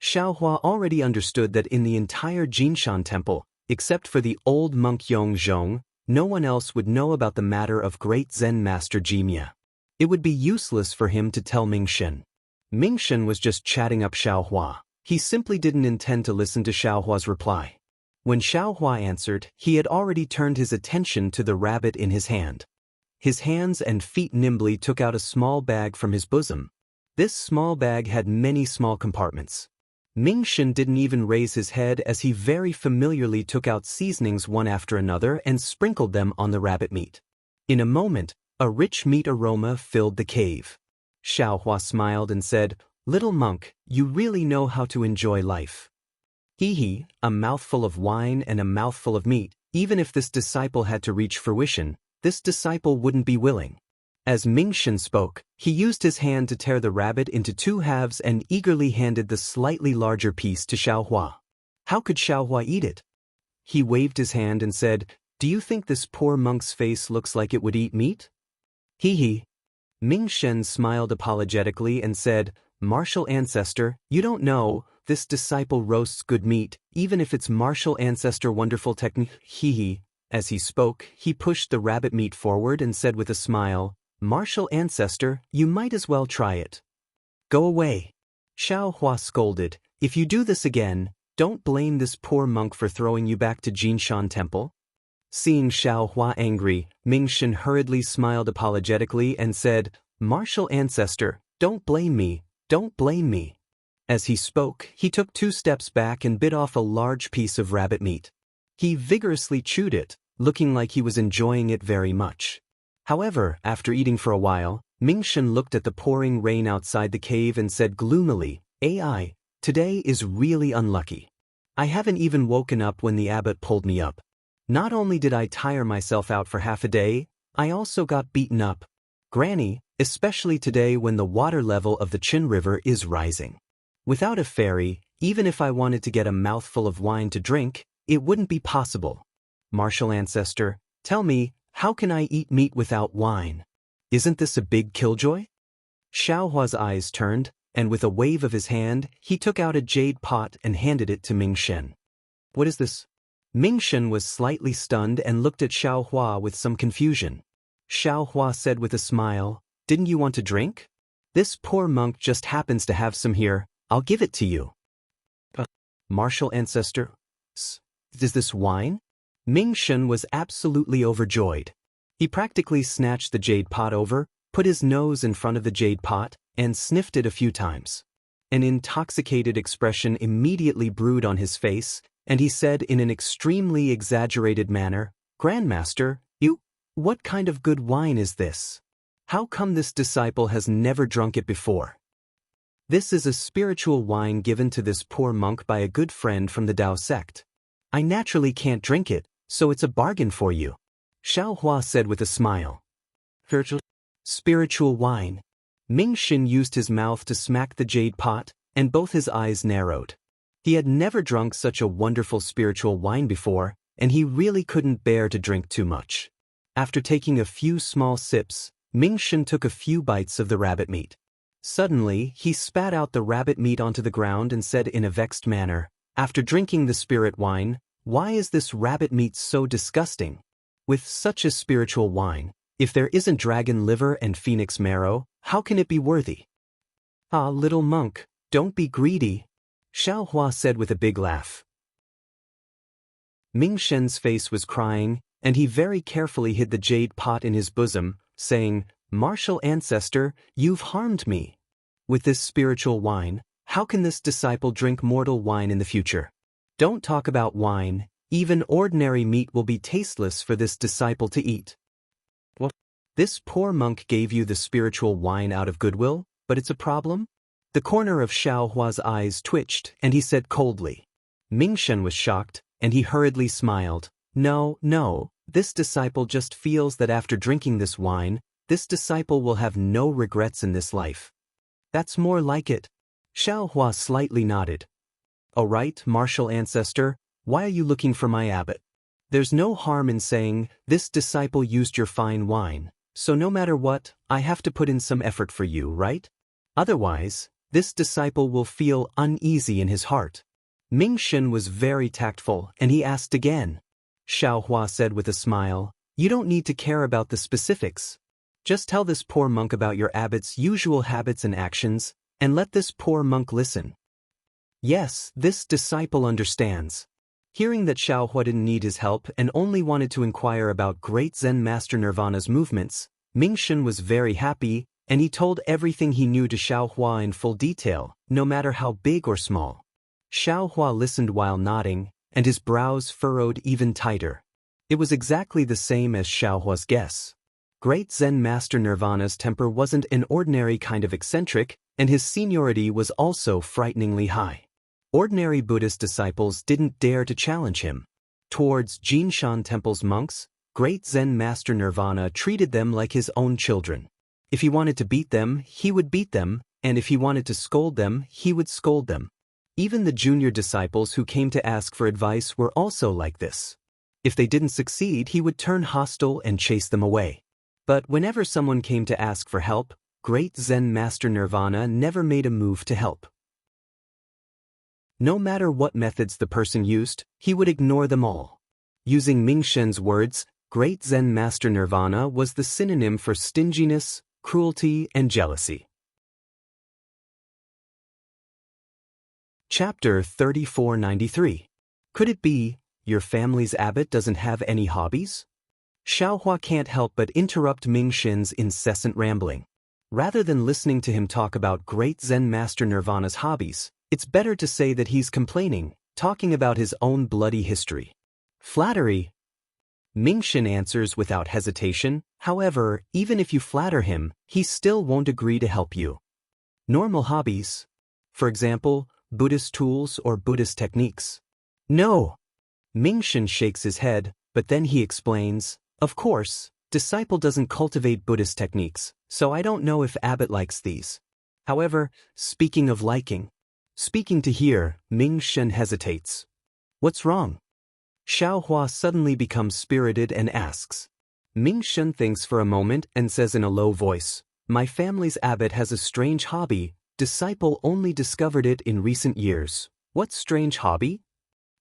Xiaohua already understood that in the entire Jinshan temple, except for the old monk Yongzhong, no one else would know about the matter of great Zen master Jimia. It would be useless for him to tell Ming-Shen. Ming-Shen was just chatting up Xiaohua. He simply didn't intend to listen to Xiaohua's reply. When Xiaohua answered, he had already turned his attention to the rabbit in his hand. His hands and feet nimbly took out a small bag from his bosom. This small bag had many small compartments. Ming-Shen didn't even raise his head as he very familiarly took out seasonings one after another and sprinkled them on the rabbit meat. In a moment, a rich meat aroma filled the cave. Xiaohua smiled and said, "Little monk, you really know how to enjoy life." Hee, a mouthful of wine and a mouthful of meat. Even if this disciple had to reach fruition, this disciple wouldn't be willing. As Ming-Shen spoke, he used his hand to tear the rabbit into two halves and eagerly handed the slightly larger piece to Xiaohua. How could Xiaohua eat it? He waved his hand and said, "Do you think this poor monk's face looks like it would eat meat?" Hee. Ming-Shen smiled apologetically and said, "Martial ancestor, you don't know, this disciple roasts good meat, even if it's martial ancestor wonderful technique." Hee. As he spoke, he pushed the rabbit meat forward and said with a smile, "Martial ancestor, you might as well try it." "Go away." Xiaohua scolded, "If you do this again, don't blame this poor monk for throwing you back to Jinshan temple." Seeing Xiaohua angry, Ming-Shen hurriedly smiled apologetically and said, "Martial ancestor, don't blame me, don't blame me." As he spoke, he took 2 steps back and bit off a large piece of rabbit meat. He vigorously chewed it, looking like he was enjoying it very much. However, after eating for a while, Ming-Shen looked at the pouring rain outside the cave and said gloomily, "AI, today is really unlucky. I haven't even woken up when the abbot pulled me up. Not only did I tire myself out for half a day, I also got beaten up. Granny, especially today when the water level of the Qin River is rising. Without a ferry, even if I wanted to get a mouthful of wine to drink, it wouldn't be possible. Martial ancestor, tell me, how can I eat meat without wine? Isn't this a big killjoy?" Xiaohua's eyes turned, and with a wave of his hand, he took out a jade pot and handed it to Ming-Shen. "What is this?" Ming-Shen was slightly stunned and looked at Xiaohua with some confusion. Xiaohua said with a smile, "Didn't you want to drink? This poor monk just happens to have some here, I'll give it to you." Martial ancestor, is this wine?" Ming-Shen was absolutely overjoyed. He practically snatched the jade pot over, put his nose in front of the jade pot, and sniffed it a few times. An intoxicated expression immediately brewed on his face, and he said in an extremely exaggerated manner, "Grandmaster, What kind of good wine is this? How come this disciple has never drunk it before? This is a spiritual wine given to this poor monk by a good friend from the Tao sect. I naturally can't drink it, so it's a bargain for you, Xiao Hua said with a smile. Spiritual wine. Ming Xin used his mouth to smack the jade pot, and both his eyes narrowed. He had never drunk such a wonderful spiritual wine before, and he really couldn't bear to drink too much. After taking a few small sips, Ming Xin took a few bites of the rabbit meat. Suddenly, he spat out the rabbit meat onto the ground and said in a vexed manner, "After drinking the spirit wine, why is this rabbit meat so disgusting? With such a spiritual wine, if there isn't dragon liver and phoenix marrow, how can it be worthy?" "Ah, little monk, don't be greedy," Xiao Hua said with a big laugh. Ming Shen's face was crying, and he very carefully hid the jade pot in his bosom, saying, "Martial ancestor, you've harmed me. With this spiritual wine, how can this disciple drink mortal wine in the future? Don't talk about wine, even ordinary meat will be tasteless for this disciple to eat." "What? This poor monk gave you the spiritual wine out of goodwill, but it's a problem?" The corner of Xiao Hua's eyes twitched, and he said coldly. Ming Shen was shocked, and he hurriedly smiled. No, this disciple just feels that after drinking this wine, this disciple will have no regrets in this life. That's more like it. Xiao Hua slightly nodded. "All right, martial ancestor, why are you looking for my abbot? There's no harm in saying, this disciple used your fine wine, so no matter what, I have to put in some effort for you, right? Otherwise, this disciple will feel uneasy in his heart." Ming Shen was very tactful, and he asked again. Xiao Hua said with a smile, "You don't need to care about the specifics. Just tell this poor monk about your abbot's usual habits and actions, and let this poor monk listen." Yes, this disciple understands. Hearing that Xiao Hua didn't need his help and only wanted to inquire about great Zen Master Nirvana's movements, Ming Shen was very happy, and he told everything he knew to Xiao Hua in full detail, no matter how big or small. Xiao Hua listened while nodding, and his brows furrowed even tighter. It was exactly the same as Xiao Hua's guess. Great Zen Master Nirvana's temper wasn't an ordinary kind of eccentric, and his seniority was also frighteningly high. Ordinary Buddhist disciples didn't dare to challenge him. Towards Jinshan Temple's monks, Great Zen Master Nirvana treated them like his own children. If he wanted to beat them, he would beat them, and if he wanted to scold them, he would scold them. Even the junior disciples who came to ask for advice were also like this. If they didn't succeed, he would turn hostile and chase them away. But whenever someone came to ask for help, Great Zen Master Nirvana never made a move to help. No matter what methods the person used, he would ignore them all. Using Ming Shen's words, Great Zen Master Nirvana was the synonym for stinginess, cruelty, and jealousy. Chapter 3493. Could it be, your family's abbot doesn't have any hobbies? Xiao Hua can't help but interrupt Ming Shen's incessant rambling. Rather than listening to him talk about Great Zen Master Nirvana's hobbies, it's better to say that he's complaining, talking about his own bloody history. Flattery. Ming Shen answers without hesitation. However, even if you flatter him, he still won't agree to help you. Normal hobbies. For example, Buddhist tools or Buddhist techniques. No. Ming Shen shakes his head, but then he explains, "Of course, disciple doesn't cultivate Buddhist techniques, so I don't know if abbot likes these. However, speaking of liking." Speaking to hear, Ming Shen hesitates. What's wrong? Xiao Hua suddenly becomes spirited and asks. Ming Shen thinks for a moment and says in a low voice, "My family's abbot has a strange hobby. Disciple only discovered it in recent years." What strange hobby?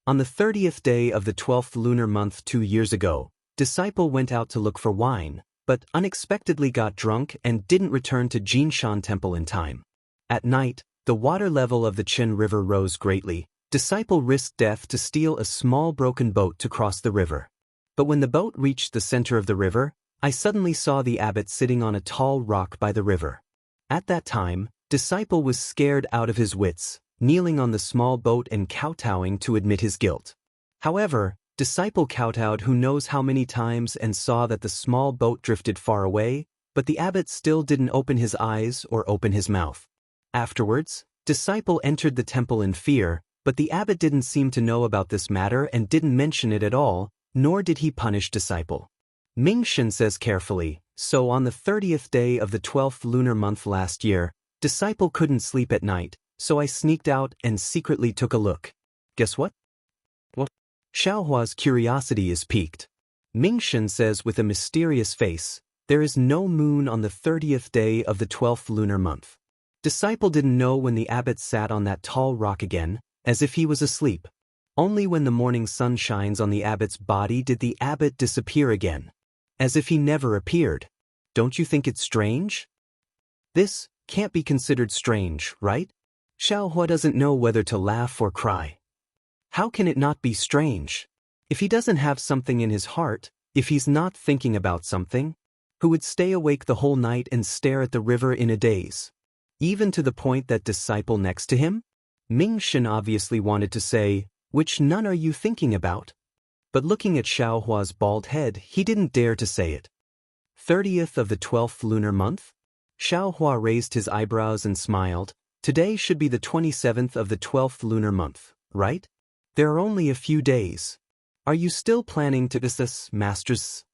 On the 30th day of the 12th lunar month 2 years ago, disciple went out to look for wine, but unexpectedly got drunk and didn't return to Jinshan Temple in time. At night, the water level of the Chen River rose greatly. Disciple risked death to steal a small broken boat to cross the river. But when the boat reached the center of the river, I suddenly saw the abbot sitting on a tall rock by the river. At that time, disciple was scared out of his wits, kneeling on the small boat and kowtowing to admit his guilt. However, Disciple kowtowed who knows how many times and saw that the small boat drifted far away, but the abbot still didn't open his eyes or open his mouth. Afterwards, Disciple entered the temple in fear, but the abbot didn't seem to know about this matter and didn't mention it at all, nor did he punish Disciple. Ming-shen says carefully, so on the 30th day of the 12th lunar month last year, Disciple couldn't sleep at night, so I sneaked out and secretly took a look. Guess what? What? Xiaohua's curiosity is piqued. Ming-shen says with a mysterious face, there is no moon on the 30th day of the 12th lunar month. Disciple didn't know when the abbot sat on that tall rock again, as if he was asleep. Only when the morning sun shines on the abbot's body did the abbot disappear again. As if he never appeared. Don't you think it's strange? This can't be considered strange, right? Xiaohua doesn't know whether to laugh or cry. How can it not be strange? If he doesn't have something in his heart, if he's not thinking about something, who would stay awake the whole night and stare at the river in a daze? Even to the point that Disciple next to him? Ming-shen obviously wanted to say, which nun are you thinking about? But looking at Xiaohua's bald head, he didn't dare to say it. 30th of the 12th lunar month? Xiaohua raised his eyebrows and smiled. Today should be the 27th of the 12th lunar month, right? There are only a few days. Are you still planning to this, masters?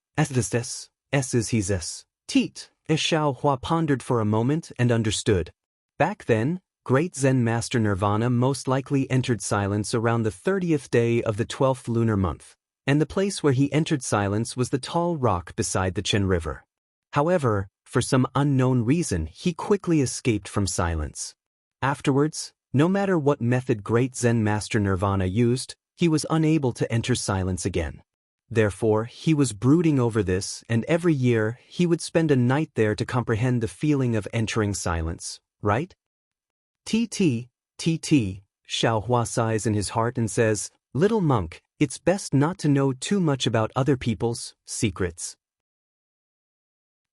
Teat. Xiaohua pondered for a moment and understood. Back then, great Zen Master Nirvana most likely entered silence around the 30th day of the 12th lunar month, and the place where he entered silence was the tall rock beside the Chen River. However, for some unknown reason, he quickly escaped from silence. Afterwards, no matter what method great Zen Master Nirvana used, he was unable to enter silence again. Therefore, he was brooding over this, and every year, he would spend a night there to comprehend the feeling of entering silence, right? TT, Xiaohua sighs in his heart and says, little monk, it's best not to know too much about other people's secrets.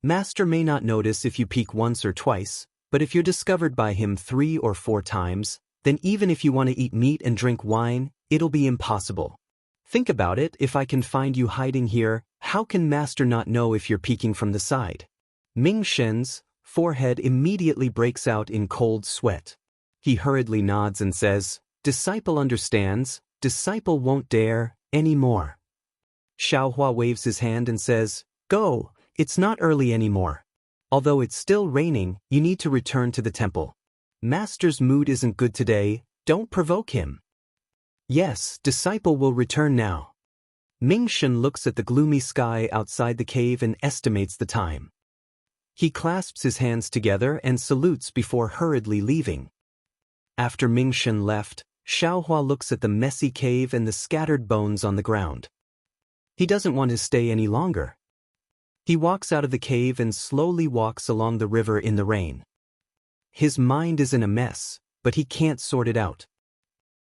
Master may not notice if you peek once or twice, but if you're discovered by him 3 or 4 times, then even if you want to eat meat and drink wine, it'll be impossible. Think about it, if I can find you hiding here, how can Master not know if you're peeking from the side? Ming-shen's forehead immediately breaks out in cold sweat. He hurriedly nods and says, Disciple understands, Disciple won't dare anymore. Xiaohua waves his hand and says, Go, it's not early anymore. Although it's still raining, you need to return to the temple. Master's mood isn't good today, don't provoke him. Yes, Disciple will return now. Ming-shen looks at the gloomy sky outside the cave and estimates the time. He clasps his hands together and salutes before hurriedly leaving. After Ming-shen left, Xiaohua looks at the messy cave and the scattered bones on the ground. He doesn't want to stay any longer. He walks out of the cave and slowly walks along the river in the rain. His mind is in a mess, but he can't sort it out.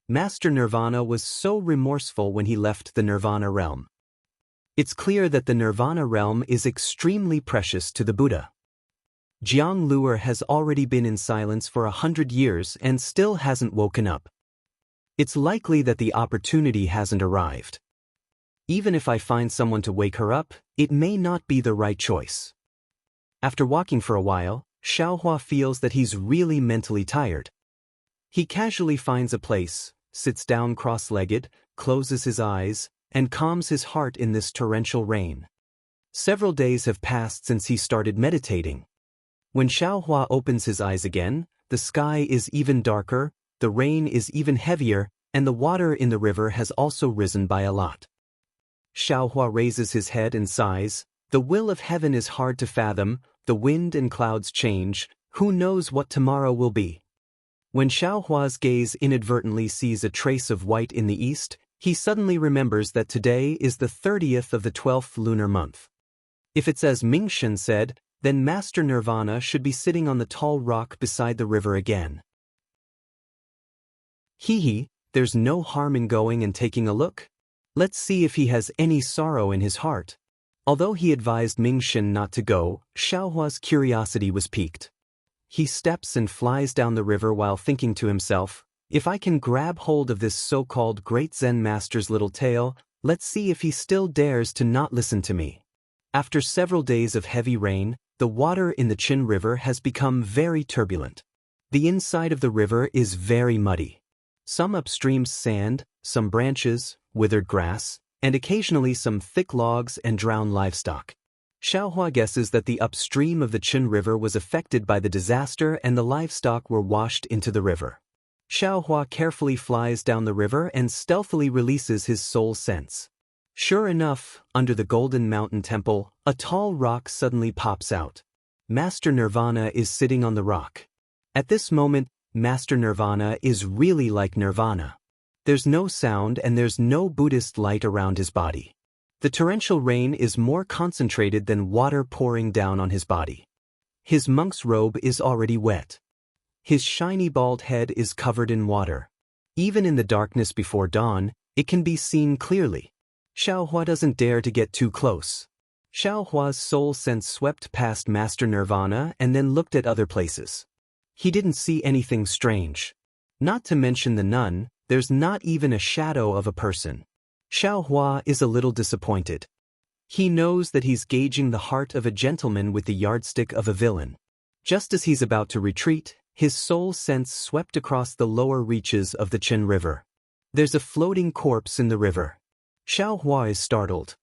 Master Nirvana was so remorseful when he left the Nirvana realm. It's clear that the Nirvana realm is extremely precious to the Buddha. Jiang Luer has already been in silence for 100 years and still hasn't woken up. It's likely that the opportunity hasn't arrived. Even if I find someone to wake her up, it may not be the right choice. After walking for a while, Xiaohua feels that he's really mentally tired. He casually finds a place, sits down cross-legged, closes his eyes, and calms his heart in this torrential rain. Several days have passed since he started meditating. When Xiaohua opens his eyes again, the sky is even darker, the rain is even heavier, and the water in the river has also risen by a lot. Xiaohua raises his head and sighs. The will of heaven is hard to fathom, the wind and clouds change, who knows what tomorrow will be. When Xiaohua's gaze inadvertently sees a trace of white in the east, he suddenly remembers that today is the 30th of the 12th lunar month. If it's as Ming-shen said, then Master Nirvana should be sitting on the tall rock beside the river again. There's no harm in going and taking a look. Let's see if he has any sorrow in his heart. Although he advised Ming-shen not to go, Xiaohua's curiosity was piqued. He steps and flies down the river while thinking to himself, if I can grab hold of this so-called great Zen master's little tail, Let's see if he still dares to not listen to me. After several days of heavy rain, the water in the Qin River has become very turbulent. The inside of the river is very muddy. Some upstream sand, some branches, withered grass, and occasionally some thick logs and drowned livestock. Xiaohua guesses that the upstream of the Qin River was affected by the disaster and the livestock were washed into the river. Xiaohua carefully flies down the river and stealthily releases his soul sense. Sure enough, under the Golden Mountain Temple, a tall rock suddenly pops out. Master Nirvana is sitting on the rock. At this moment, Master Nirvana is really like Nirvana. There's no sound and there's no Buddhist light around his body. The torrential rain is more concentrated than water pouring down on his body. His monk's robe is already wet. His shiny bald head is covered in water. Even in the darkness before dawn, it can be seen clearly. Xiaohua doesn't dare to get too close. Xiaohua's soul sense swept past Master Nirvana and then looked at other places. He didn't see anything strange. Not to mention the nun, there's not even a shadow of a person. Xiaohua is a little disappointed. He knows that he's gauging the heart of a gentleman with the yardstick of a villain. Just as he's about to retreat, his soul sense swept across the lower reaches of the Qin River. There's a floating corpse in the river. Xiaohua is startled.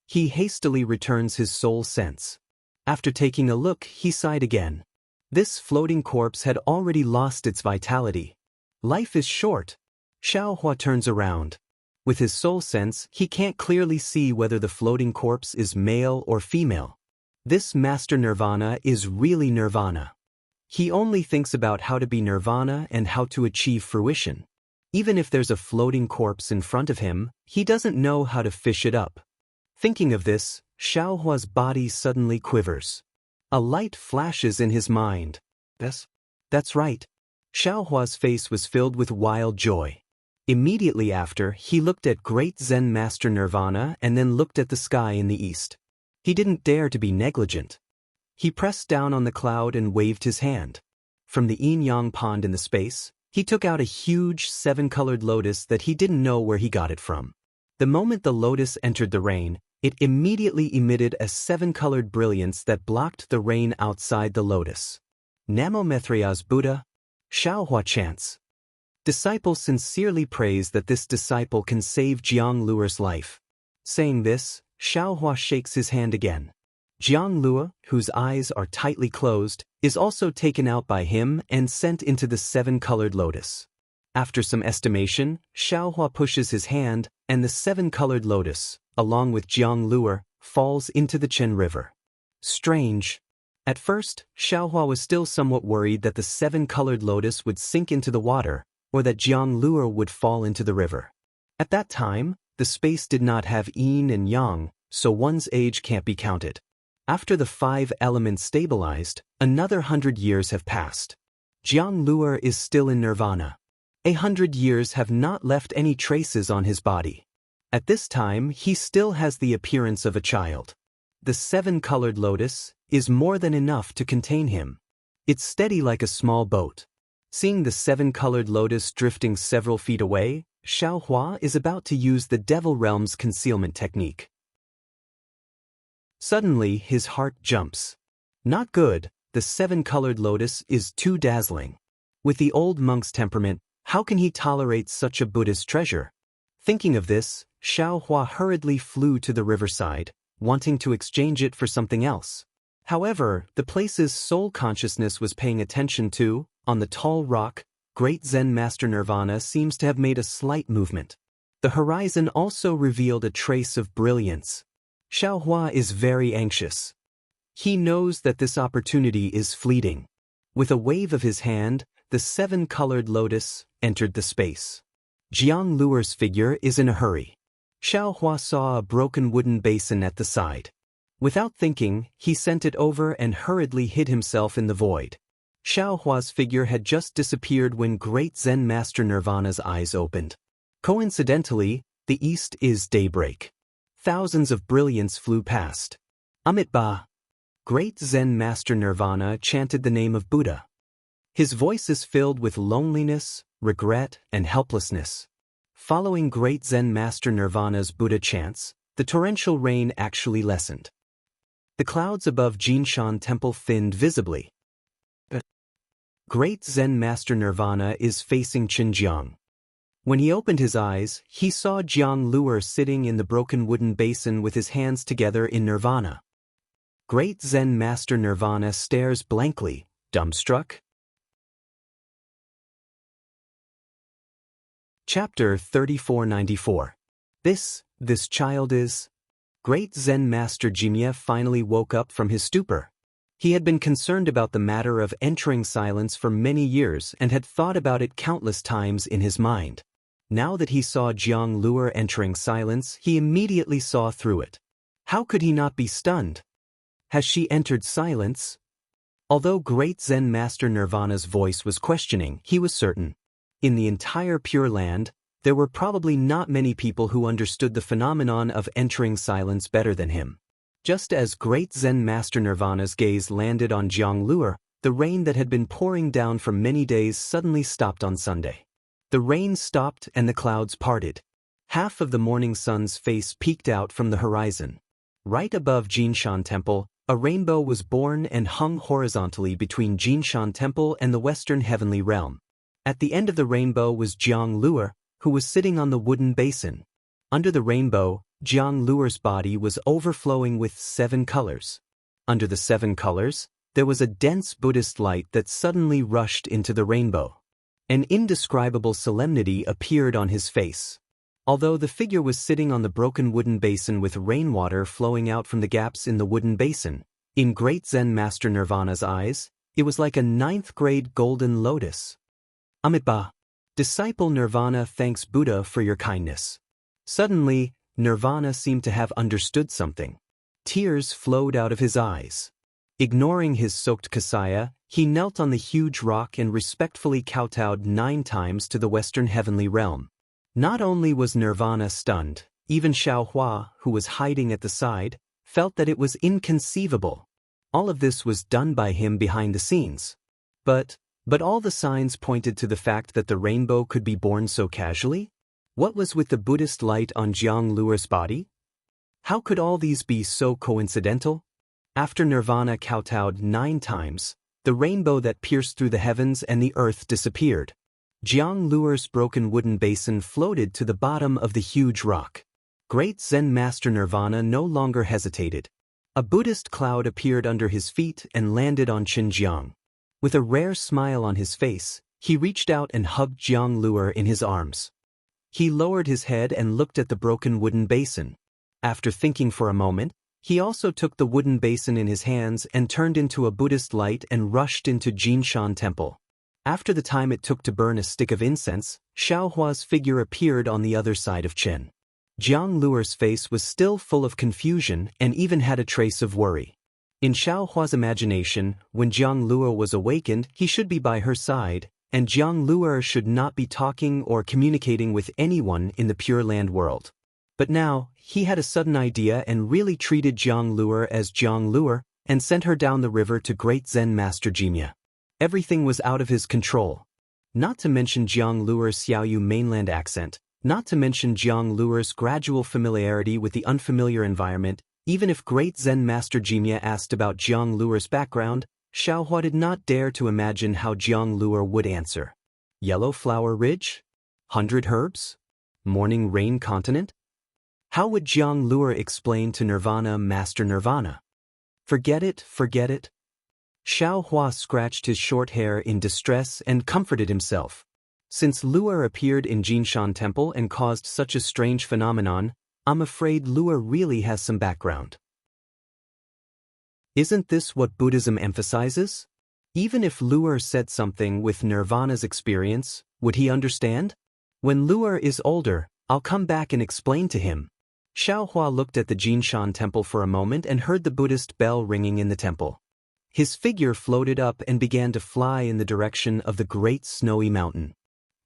He hastily returns his soul sense. After taking a look, he sighed again. This floating corpse had already lost its vitality. Life is short. Xiaohua turns around. With his soul sense, he can't clearly see whether the floating corpse is male or female. This Master Nirvana is really Nirvana. He only thinks about how to be Nirvana and how to achieve fruition. Even if there's a floating corpse in front of him, he doesn't know how to fish it up. Thinking of this, Xiaohua's body suddenly quivers. A light flashes in his mind. That's right. Xiaohua's face was filled with wild joy. Immediately after, he looked at Great Zen Master Nirvana and then looked at the sky in the east. He didn't dare to be negligent. He pressed down on the cloud and waved his hand. From the yin-yang pond in the space, he took out a huge 7-colored lotus that he didn't know where he got it from. The moment the lotus entered the rain, it immediately emitted a 7-colored brilliance that blocked the rain outside the lotus. Namo Mithriyas Buddha. Xiaohua chants. Disciple sincerely prays that this disciple can save Jiang Luer's life. Saying this, Xiaohua shakes his hand again. Jiang Luo, whose eyes are tightly closed, is also taken out by him and sent into the 7-colored lotus. After some estimation, Xiaohua pushes his hand, and the 7-colored lotus, along with Jiang Luo, falls into the Qin River. Strange. At first, Xiaohua was still somewhat worried that the 7-colored lotus would sink into the water, or that Jiang Luo would fall into the river. At that time, the space did not have yin and yang, so one's age can't be counted. After the 5 elements stabilized, another 100 years have passed. Jiang Luo is still in nirvana. 100 years have not left any traces on his body. At this time, he still has the appearance of a child. The 7-colored lotus is more than enough to contain him. It's steady like a small boat. Seeing the 7-colored lotus drifting several feet away, Xiaohua is about to use the Devil Realm's concealment technique. Suddenly, his heart jumps. Not good, the 7-colored lotus is too dazzling. With the old monk's temperament, how can he tolerate such a Buddhist treasure? Thinking of this, Xiaohua hurriedly flew to the riverside, wanting to exchange it for something else. However, the place's soul consciousness was paying attention to, on the tall rock, Great Zen Master Nirvana seems to have made a slight movement. The horizon also revealed a trace of brilliance. Xiaohua is very anxious. He knows that this opportunity is fleeting. With a wave of his hand, the 7-colored lotus entered the space. Jiang Luer's figure is in a hurry. Xiaohua saw a broken wooden basin at the side. Without thinking, he sent it over and hurriedly hid himself in the void. Xiaohua's figure had just disappeared when Great Zen Master Nirvana's eyes opened. Coincidentally, the east is daybreak. Thousands of brilliance flew past. Amitabha. Great Zen Master Nirvana chanted the name of Buddha. His voice is filled with loneliness, regret, and helplessness. Following great Zen Master Nirvana's Buddha chants, the torrential rain actually lessened. The clouds above Jinshan Temple thinned visibly. Great Zen Master Nirvana is facing Xinjiang. When he opened his eyes, he saw Jiang Luer sitting in the broken wooden basin with his hands together in nirvana. Great Zen Master Nirvana stares blankly, dumbstruck. Chapter 3494. This child is... Great Zen Master Jimye finally woke up from his stupor. He had been concerned about the matter of entering silence for many years and had thought about it countless times in his mind. Now that he saw Jiang Luer entering silence, he immediately saw through it. How could he not be stunned? Has she entered silence? Although great Zen Master Nirvana's voice was questioning, he was certain. In the entire Pure Land, there were probably not many people who understood the phenomenon of entering silence better than him. Just as great Zen Master Nirvana's gaze landed on Jiang Luer, the rain that had been pouring down for many days suddenly stopped on Sunday. The rain stopped and the clouds parted. Half of the morning sun's face peeked out from the horizon. Right above Jinshan Temple, a rainbow was born and hung horizontally between Jinshan Temple and the western heavenly realm. At the end of the rainbow was Jiang Luer, who was sitting on the wooden basin. Under the rainbow, Jiang Luer's body was overflowing with 7 colors. Under the 7 colors, there was a dense Buddhist light that suddenly rushed into the rainbow. An indescribable solemnity appeared on his face. Although the figure was sitting on the broken wooden basin with rainwater flowing out from the gaps in the wooden basin, in great Zen Master Nirvana's eyes, it was like a 9th-grade golden lotus. Amitabha. Disciple Nirvana thanks Buddha for your kindness. Suddenly, Nirvana seemed to have understood something. Tears flowed out of his eyes. Ignoring his soaked kasaya, he knelt on the huge rock and respectfully kowtowed 9 times to the western heavenly realm. Not only was Nirvana stunned, even Xiaohua, who was hiding at the side, felt that it was inconceivable. All of this was done by him behind the scenes. But all the signs pointed to the fact that the rainbow could be born so casually? What was with the Buddhist light on Jiang Luer's body? How could all these be so coincidental? After Nirvana kowtowed 9 times, the rainbow that pierced through the heavens and the earth disappeared. Jiang Luer's broken wooden basin floated to the bottom of the huge rock. Great Zen Master Nirvana no longer hesitated. A Buddhist cloud appeared under his feet and landed on Xinjiang. With a rare smile on his face, he reached out and hugged Jiang Luer in his arms. He lowered his head and looked at the broken wooden basin. After thinking for a moment, he also took the wooden basin in his hands and turned into a Buddhist light and rushed into Jinshan Temple. After the time it took to burn a stick of incense, Xiaohua's figure appeared on the other side of Chen. Jiang Luer's face was still full of confusion and even had a trace of worry. In Xiaohua's imagination, when Jiang Luer was awakened, he should be by her side, and Jiang Luer should not be talking or communicating with anyone in the Pure Land world. But now, he had a sudden idea and really treated Jiang Luer as Jiang Luer and sent her down the river to great Zen Master Jimye. Everything was out of his control. Not to mention Jiang Luer's Xiaoyu mainland accent, not to mention Jiang Luer's gradual familiarity with the unfamiliar environment. Even if great Zen Master Jimye asked about Jiang Luer's background, Xiaohua did not dare to imagine how Jiang Luer would answer. Yellow Flower Ridge? 100 Herbs? Morning Rain Continent? How would Jiang Luer explain to Nirvana Master Nirvana? Forget it, forget it. Xiaohua scratched his short hair in distress and comforted himself. Since Luer appeared in Jinshan Temple and caused such a strange phenomenon, I'm afraid Luer really has some background. Isn't this what Buddhism emphasizes? Even if Luer said something with Nirvana's experience, would he understand? When Luer is older, I'll come back and explain to him. Xiaohua looked at the Jinshan Temple for a moment and heard the Buddhist bell ringing in the temple. His figure floated up and began to fly in the direction of the great snowy mountain.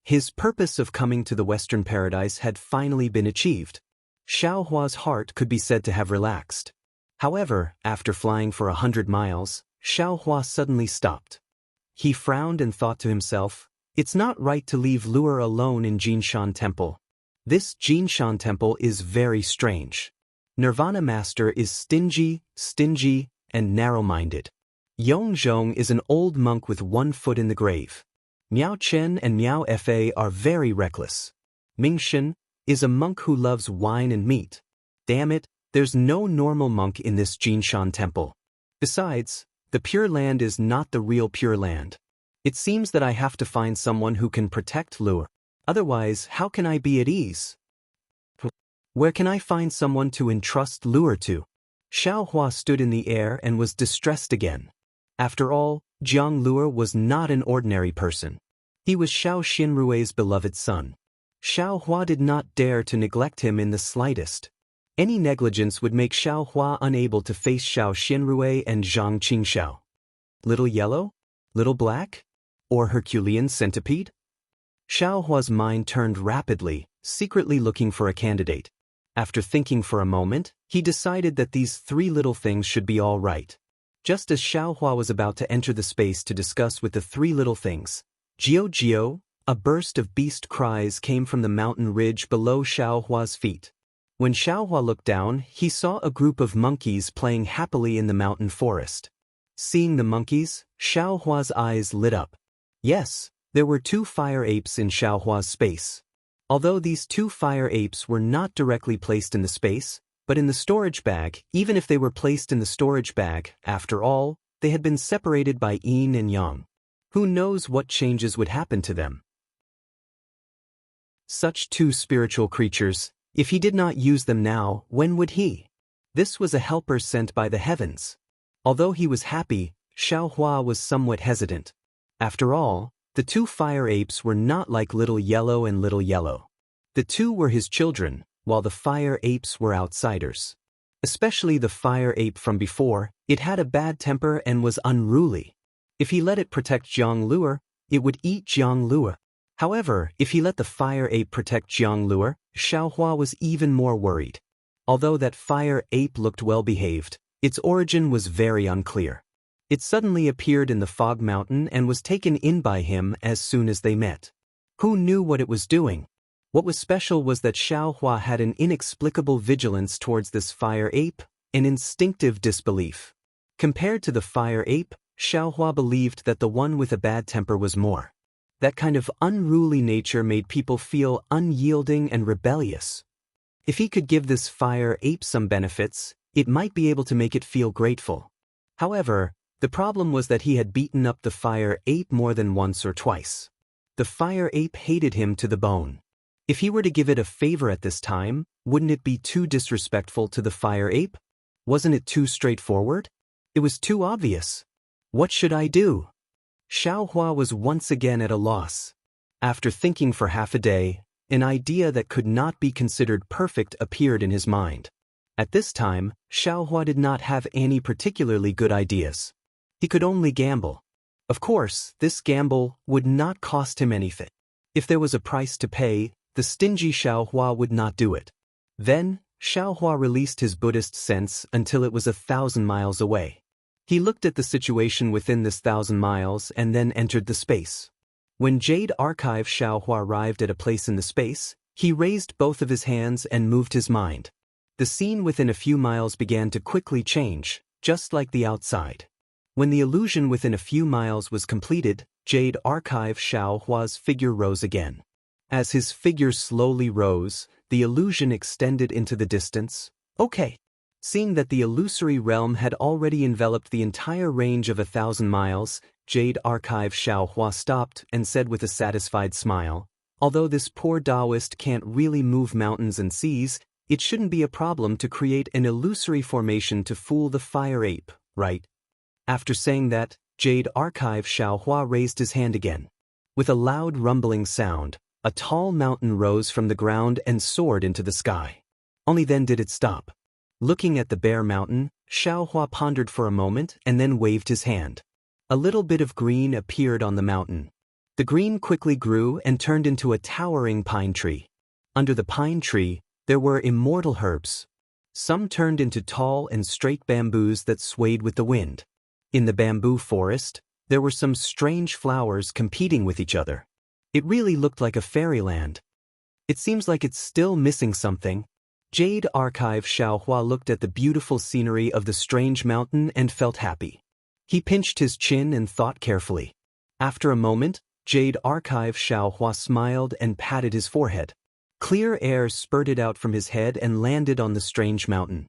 His purpose of coming to the Western Paradise had finally been achieved. Xiaohua's heart could be said to have relaxed. However, after flying for 100 miles, Xiaohua suddenly stopped. He frowned and thought to himself, it's not right to leave Luer alone in Jinshan Temple. This Jinshan temple is very strange. Nirvana Master is stingy, and narrow-minded. Yongzhong is an old monk with 1 foot in the grave. Miao Chen and Miao Fa are very reckless. Mingshen is a monk who loves wine and meat. Damn it, there's no normal monk in this Jinshan temple. Besides, the Pure Land is not the real Pure Land. It seems that I have to find someone who can protect Lure. Otherwise, how can I be at ease? Where can I find someone to entrust Lure to? Xiaohua stood in the air and was distressed again. After all, Jiang Lure was not an ordinary person. He was Xiao Xinrui's beloved son. Xiaohua did not dare to neglect him in the slightest. Any negligence would make Xiaohua unable to face Xiao Xinrui and Zhang Qingxiao. Little Yellow? Little Black? Or Herculean Centipede? Xiaohua's mind turned rapidly, secretly looking for a candidate. After thinking for a moment, he decided that these 3 little things should be all right. Just as Xiaohua was about to enter the space to discuss with the 3 little things, Gio, a burst of beast cries came from the mountain ridge below Xiaohua's feet. When Xiaohua looked down, he saw a group of monkeys playing happily in the mountain forest. Seeing the monkeys, Xiaohua's eyes lit up. Yes, there were 2 fire apes in Xiaohua's space. Although these 2 fire apes were not directly placed in the space, but in the storage bag, even if they were placed in the storage bag, after all, they had been separated by yin and yang. Who knows what changes would happen to them? Such 2 spiritual creatures, if he did not use them now, when would he? This was a helper sent by the heavens. Although he was happy, Xiaohua was somewhat hesitant. After all, the 2 fire apes were not like Little Yellow and Little Yellow. The 2 were his children, while the fire apes were outsiders. Especially the fire ape from before, it had a bad temper and was unruly. If he let it protect Jiang Lure, it would eat Jiang Lure. However, if he let the fire ape protect Jiang Lure, Xiaohua was even more worried. Although that fire ape looked well-behaved, its origin was very unclear. It suddenly appeared in the fog mountain and was taken in by him as soon as they met. Who knew what it was doing? What was special was that Xiaohua had an inexplicable vigilance towards this fire ape, an instinctive disbelief. Compared to the fire ape, Xiaohua believed that the one with a bad temper was more. That kind of unruly nature made people feel unyielding and rebellious. If he could give this fire ape some benefits, it might be able to make it feel grateful. However, the problem was that he had beaten up the fire ape more than once or twice. The fire ape hated him to the bone. If he were to give it a favor at this time, wouldn't it be too disrespectful to the fire ape? Wasn't it too straightforward? It was too obvious. What should I do? Xiaohua was once again at a loss. After thinking for half a day, an idea that could not be considered perfect appeared in his mind. At this time, Xiaohua did not have any particularly good ideas. He could only gamble. Of course, this gamble would not cost him anything. If there was a price to pay, the stingy Xiaohua would not do it. Then, Xiaohua released his Buddhist sense until it was 1,000 miles away. He looked at the situation within this 1,000 miles and then entered the space. When Jade Archive Xiaohua arrived at a place in the space, he raised both of his hands and moved his mind. The scene within a few miles began to quickly change, just like the outside. When the illusion within a few miles was completed, Jade Archive Xiaohua's figure rose again. As his figure slowly rose, the illusion extended into the distance. Okay. Seeing that the illusory realm had already enveloped the entire range of 1,000 miles, Jade Archive Xiaohua stopped and said with a satisfied smile, although this poor Taoist can't really move mountains and seas, it shouldn't be a problem to create an illusory formation to fool the fire ape, right? After saying that, Jade Archive Xiaohua raised his hand again. With a loud rumbling sound, a tall mountain rose from the ground and soared into the sky. Only then did it stop. Looking at the bare mountain, Xiaohua pondered for a moment and then waved his hand. A little bit of green appeared on the mountain. The green quickly grew and turned into a towering pine tree. Under the pine tree, there were immortal herbs. Some turned into tall and straight bamboos that swayed with the wind. In the bamboo forest, there were some strange flowers competing with each other. It really looked like a fairyland. It seems like it's still missing something. Jade Archive Xiaohua looked at the beautiful scenery of the strange mountain and felt happy. He pinched his chin and thought carefully. After a moment, Jade Archive Xiaohua smiled and patted his forehead. Clear air spurted out from his head and landed on the strange mountain.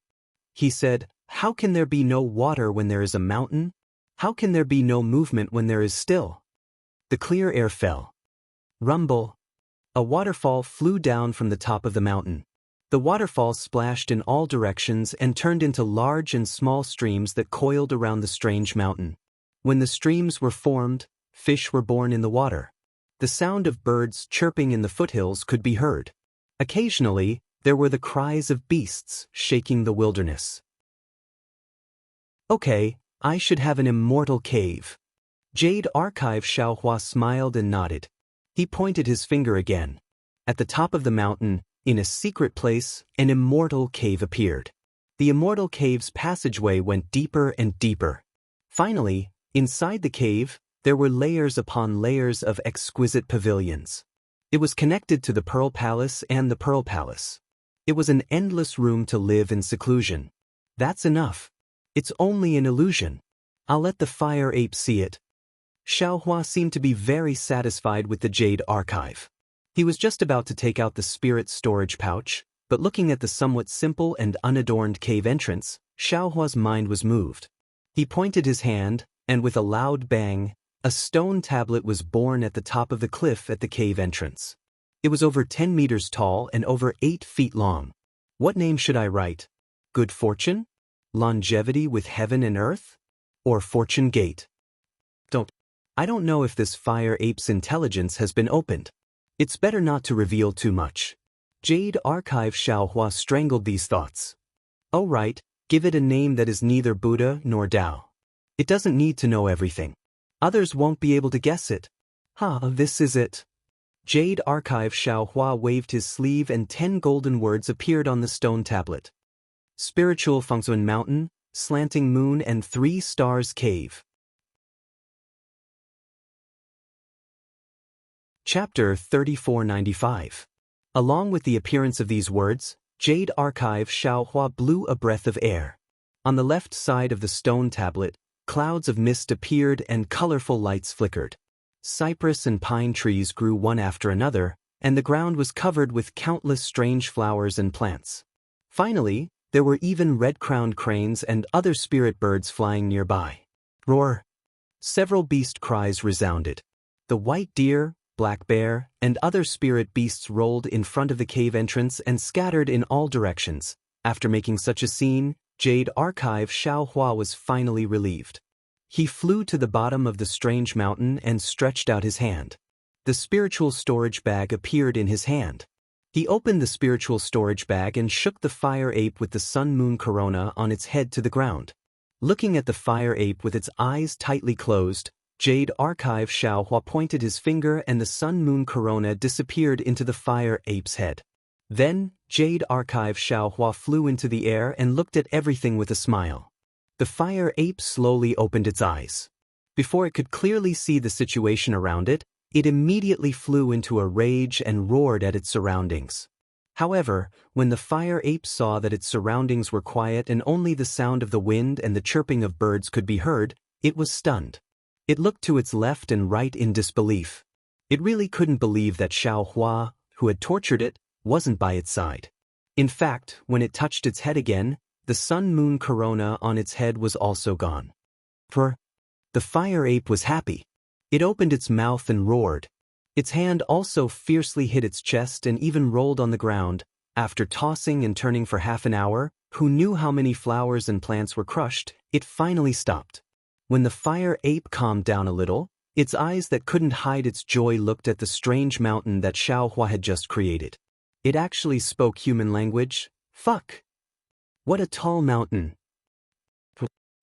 He said, "How can there be no water when there is a mountain? How can there be no movement when there is still?" The clear air fell. Rumble. A waterfall flew down from the top of the mountain. The waterfall splashed in all directions and turned into large and small streams that coiled around the strange mountain. When the streams were formed, fish were born in the water. The sound of birds chirping in the foothills could be heard. Occasionally, there were the cries of beasts shaking the wilderness. Okay, I should have an immortal cave. Jade Archive Xiaohua smiled and nodded. He pointed his finger again. At the top of the mountain, in a secret place, an immortal cave appeared. The immortal cave's passageway went deeper and deeper. Finally, inside the cave, there were layers upon layers of exquisite pavilions. It was connected to the Pearl Palace and the Pearl Palace. It was an endless room to live in seclusion. That's enough. It's only an illusion. I'll let the fire ape see it. Xiaohua seemed to be very satisfied with the Jade Archive. He was just about to take out the spirit storage pouch, but looking at the somewhat simple and unadorned cave entrance, Xiaohua's mind was moved. He pointed his hand, and with a loud bang, a stone tablet was born at the top of the cliff at the cave entrance. It was over 10 meters tall and over 8 feet long. What name should I write? Good fortune? Longevity with heaven and earth? Or Fortune Gate? I don't know if this fire ape's intelligence has been opened. It's better not to reveal too much. Jade Archive Xiaohua strangled these thoughts. Oh right, give it a name that is neither Buddha nor Tao. It doesn't need to know everything. Others won't be able to guess it. This is it. Jade Archive Xiaohua waved his sleeve and 10 golden words appeared on the stone tablet. Spiritual Fengzuan Mountain, Slanting Moon and 3 Stars Cave. Chapter 3495. Along with the appearance of these words, Jade Archive Xiaohua blew a breath of air. On the left side of the stone tablet, clouds of mist appeared and colorful lights flickered. Cypress and pine trees grew one after another, and the ground was covered with countless strange flowers and plants. Finally, there were even red-crowned cranes and other spirit birds flying nearby. Roar! Several beast cries resounded. The white deer, black bear, and other spirit beasts rolled in front of the cave entrance and scattered in all directions. After making such a scene, Jade Archive Xiaohua was finally relieved. He flew to the bottom of the strange mountain and stretched out his hand. The spiritual storage bag appeared in his hand. He opened the spiritual storage bag and shook the fire ape with the sun-moon corona on its head to the ground. Looking at the fire ape with its eyes tightly closed, Jade Archive Xiaohua pointed his finger and the sun-moon corona disappeared into the fire ape's head. Then, Jade Archive Xiaohua flew into the air and looked at everything with a smile. The fire ape slowly opened its eyes. Before it could clearly see the situation around it, it immediately flew into a rage and roared at its surroundings. However, when the fire ape saw that its surroundings were quiet and only the sound of the wind and the chirping of birds could be heard, it was stunned. It looked to its left and right in disbelief. It really couldn't believe that Xiaohua, who had tortured it, wasn't by its side. In fact, when it touched its head again, the sun-moon corona on its head was also gone. The fire ape was happy. It opened its mouth and roared. Its hand also fiercely hit its chest and even rolled on the ground. After tossing and turning for half an hour, who knew how many flowers and plants were crushed, it finally stopped. When the fire ape calmed down a little, its eyes that couldn't hide its joy looked at the strange mountain that Xiaohua had just created. It actually spoke human language. Fuck! What a tall mountain!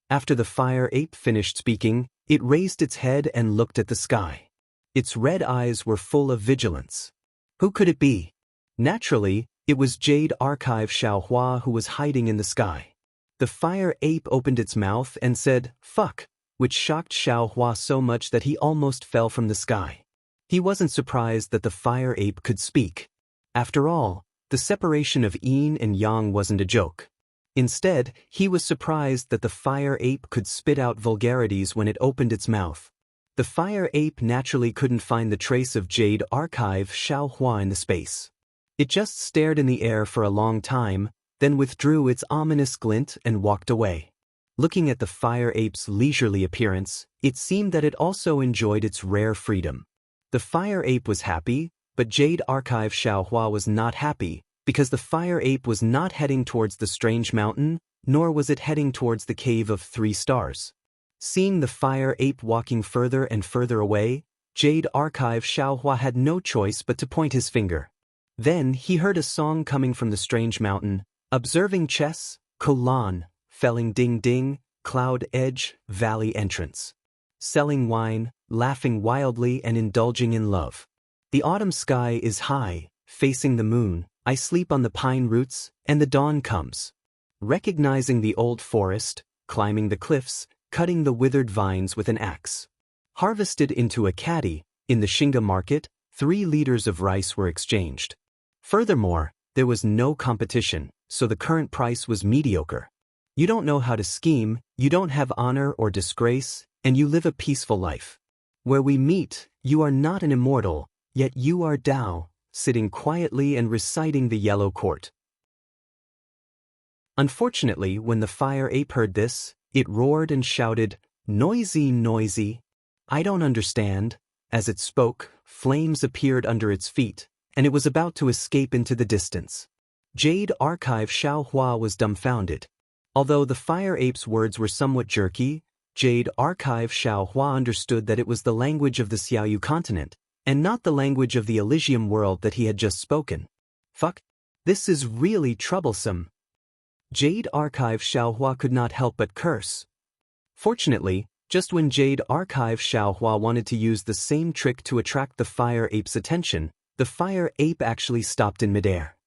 After the fire ape finished speaking, it raised its head and looked at the sky. Its red eyes were full of vigilance. Who could it be? Naturally, it was Jade Archive Xiaohua who was hiding in the sky. The fire ape opened its mouth and said, "Fuck," which shocked Xiaohua so much that he almost fell from the sky. He wasn't surprised that the fire ape could speak. After all, the separation of yin and yang wasn't a joke. Instead, he was surprised that the fire ape could spit out vulgarities when it opened its mouth. The fire ape naturally couldn't find the trace of Jade Archive Xiaohua in the space. It just stared in the air for a long time, then withdrew its ominous glint and walked away. Looking at the fire ape's leisurely appearance, it seemed that it also enjoyed its rare freedom. The fire ape was happy, but Jade Archive Xiaohua was not happy, because the fire ape was not heading towards the strange mountain, nor was it heading towards the Cave of 3 Stars. Seeing the fire ape walking further and further away, Jade Archive Xiaohua had no choice but to point his finger. Then he heard a song coming from the strange mountain, observing chess, Kolan, felling ding ding, cloud edge, valley entrance. Selling wine, laughing wildly and indulging in love. The autumn sky is high, facing the moon, I sleep on the pine roots, and the dawn comes. Recognizing the old forest, climbing the cliffs, cutting the withered vines with an axe. Harvested into a caddy, in the Shinga market, 3 liters of rice were exchanged. Furthermore, there was no competition, so the current price was mediocre. You don't know how to scheme, you don't have honor or disgrace, and you live a peaceful life. Where we meet, you are not an immortal, yet you are Tao, sitting quietly and reciting the yellow court. Unfortunately, when the fire ape heard this, it roared and shouted, "Noisy, noisy! I don't understand." As it spoke, flames appeared under its feet, and it was about to escape into the distance. Jade Archive Xiaohua was dumbfounded. Although the fire ape's words were somewhat jerky, Jade Archive Xiaohua understood that it was the language of the Xiaoyu continent, and not the language of the Elysium world that he had just spoken. Fuck. This is really troublesome. Jade Archive Xiaohua could not help but curse. Fortunately, just when Jade Archive Xiaohua wanted to use the same trick to attract the fire ape's attention, the fire ape actually stopped in midair.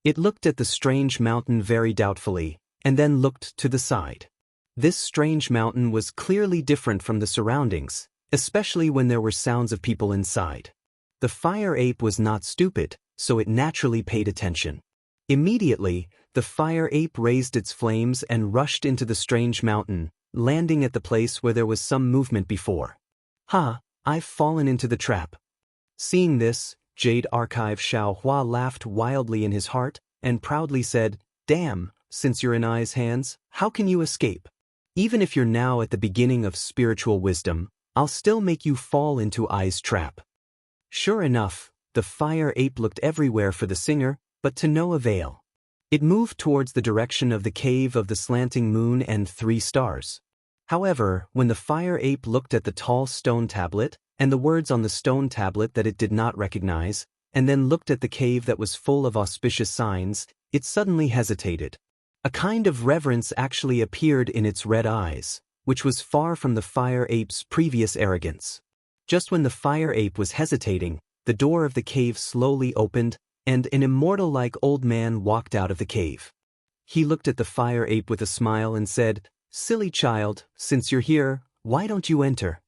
It looked at the strange mountain very doubtfully, and then looked to the side. This strange mountain was clearly different from the surroundings, especially when there were sounds of people inside. The fire ape was not stupid, so it naturally paid attention. Immediately, the fire ape raised its flames and rushed into the strange mountain, landing at the place where there was some movement before. Ha, I've fallen into the trap. Seeing this, Jade Archive Xiaohua laughed wildly in his heart, and proudly said, "Damn, since you're in I's hands, how can you escape? Even if you're now at the beginning of spiritual wisdom, I'll still make you fall into I's trap." Sure enough, the fire ape looked everywhere for the singer, but to no avail. It moved towards the direction of the Cave of the Slanting Moon and 3 Stars. However, when the fire ape looked at the tall stone tablet, and the words on the stone tablet that it did not recognize, and then looked at the cave that was full of auspicious signs, it suddenly hesitated. A kind of reverence actually appeared in its red eyes, which was far from the fire ape's previous arrogance. Just when the fire ape was hesitating, the door of the cave slowly opened, and an immortal-like old man walked out of the cave. He looked at the fire ape with a smile and said, "Silly child, since you're here, why don't you enter?"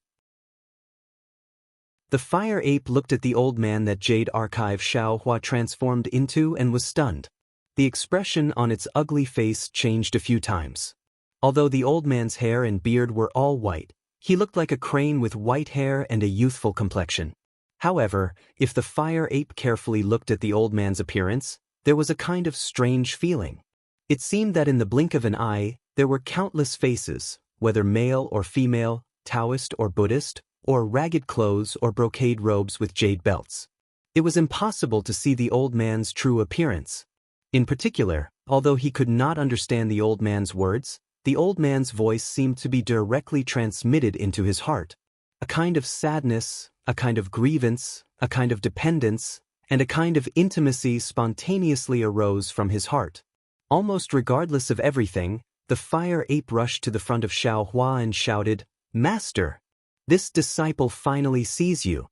The fire ape looked at the old man that Jade Archive Xiaohua transformed into and was stunned. The expression on its ugly face changed a few times. Although the old man's hair and beard were all white, he looked like a crane with white hair and a youthful complexion. However, if the fire ape carefully looked at the old man's appearance, there was a kind of strange feeling. It seemed that in the blink of an eye, there were countless faces, whether male or female, Taoist or Buddhist, or ragged clothes or brocade robes with jade belts. It was impossible to see the old man's true appearance. In particular, although he could not understand the old man's words, the old man's voice seemed to be directly transmitted into his heart. A kind of sadness, a kind of grievance, a kind of dependence, and a kind of intimacy spontaneously arose from his heart. Almost regardless of everything, the fire ape rushed to the front of Xiaohua and shouted, "Master! This disciple finally sees you."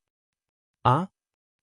Ah?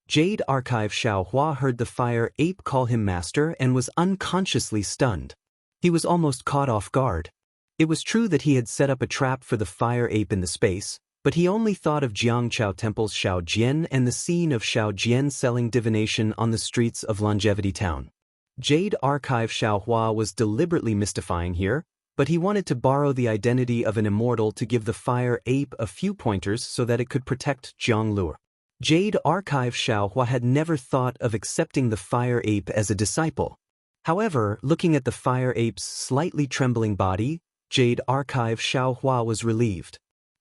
Jade Archive Xiaohua heard the fire ape call him master and was unconsciously stunned. He was almost caught off guard. It was true that he had set up a trap for the fire ape in the space, But he only thought of Jiangchao Temple's Shaojian and the scene of Shaojian selling divination on the streets of Longevity Town. Jade Archive Xiaohua was deliberately mystifying here, but he wanted to borrow the identity of an immortal to give the fire ape a few pointers so that it could protect Zhonglur. Jade Archive Xiaohua had never thought of accepting the fire ape as a disciple. However, looking at the fire ape's slightly trembling body, Jade Archive Xiaohua was relieved.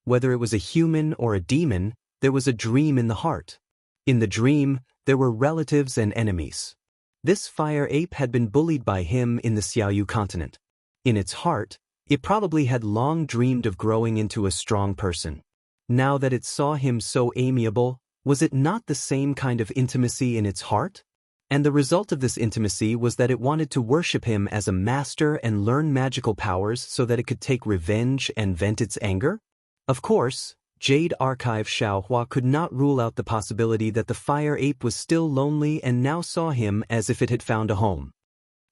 Whether it was a human or a demon, there was a dream in the heart. In the dream, there were relatives and enemies. This fire ape had been bullied by him in the Xiaoyu continent. In its heart, it probably had long dreamed of growing into a strong person. Now that it saw him so amiable, was it not the same kind of intimacy in its heart? And the result of this intimacy was that it wanted to worship him as a master and learn magical powers so that it could take revenge and vent its anger? Of course, Jade Archive Xiaohua could not rule out the possibility that the fire ape was still lonely and now saw him as if it had found a home.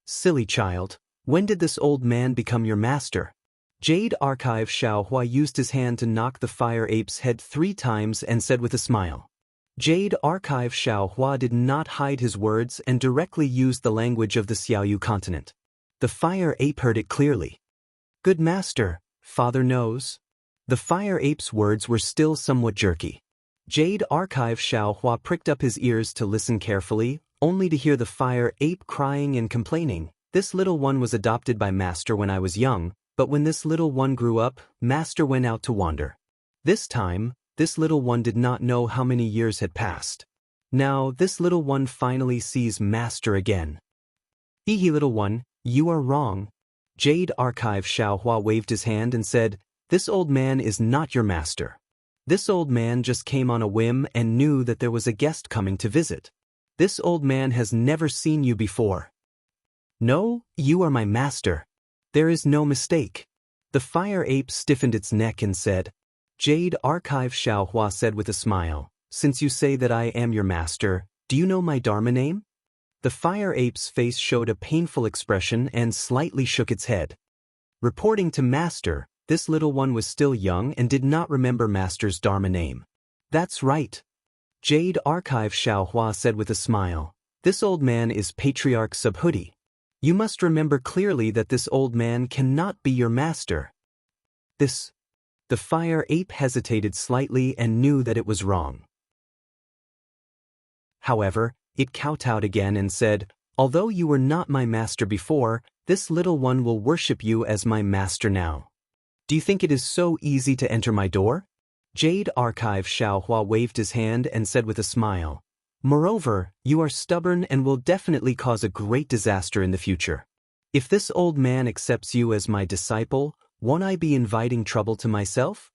Silly child, when did this old man become your master? Jade Archive Xiaohua used his hand to knock the fire ape's head 3 times and said with a smile. Jade Archive Xiaohua did not hide his words and directly used the language of the Xiaoyu continent. The fire ape heard it clearly. Good master, father knows. The fire ape's words were still somewhat jerky. Jade Archive Xiaohua pricked up his ears to listen carefully, only to hear the fire ape crying and complaining. This little one was adopted by master when I was young, but when this little one grew up, master went out to wander. This time, this little one did not know how many years had passed. Now, this little one finally sees master again. Hee little one, you are wrong. Jade Archive Xiaohua waved his hand and said, this old man is not your master. This old man just came on a whim and knew that there was a guest coming to visit. This old man has never seen you before. No, you are my master. There is no mistake. The fire ape stiffened its neck and said, Jade Archive Xiaohua said with a smile, since you say that I am your master, do you know my Dharma name? The fire ape's face showed a painful expression and slightly shook its head. Reporting to master, this little one was still young and did not remember master's Dharma name. That's right. Jade Archive Xiaohua said with a smile, this old man is Patriarch Subhuti. You must remember clearly that this old man cannot be your master. The fire ape hesitated slightly and knew that it was wrong. However, it kowtowed again and said, although you were not my master before, this little one will worship you as my master now. Do you think it is so easy to enter my door? Jade Archive Xiaohua waved his hand and said with a smile, moreover, you are stubborn and will definitely cause a great disaster in the future. If this old man accepts you as my disciple, won't I be inviting trouble to myself?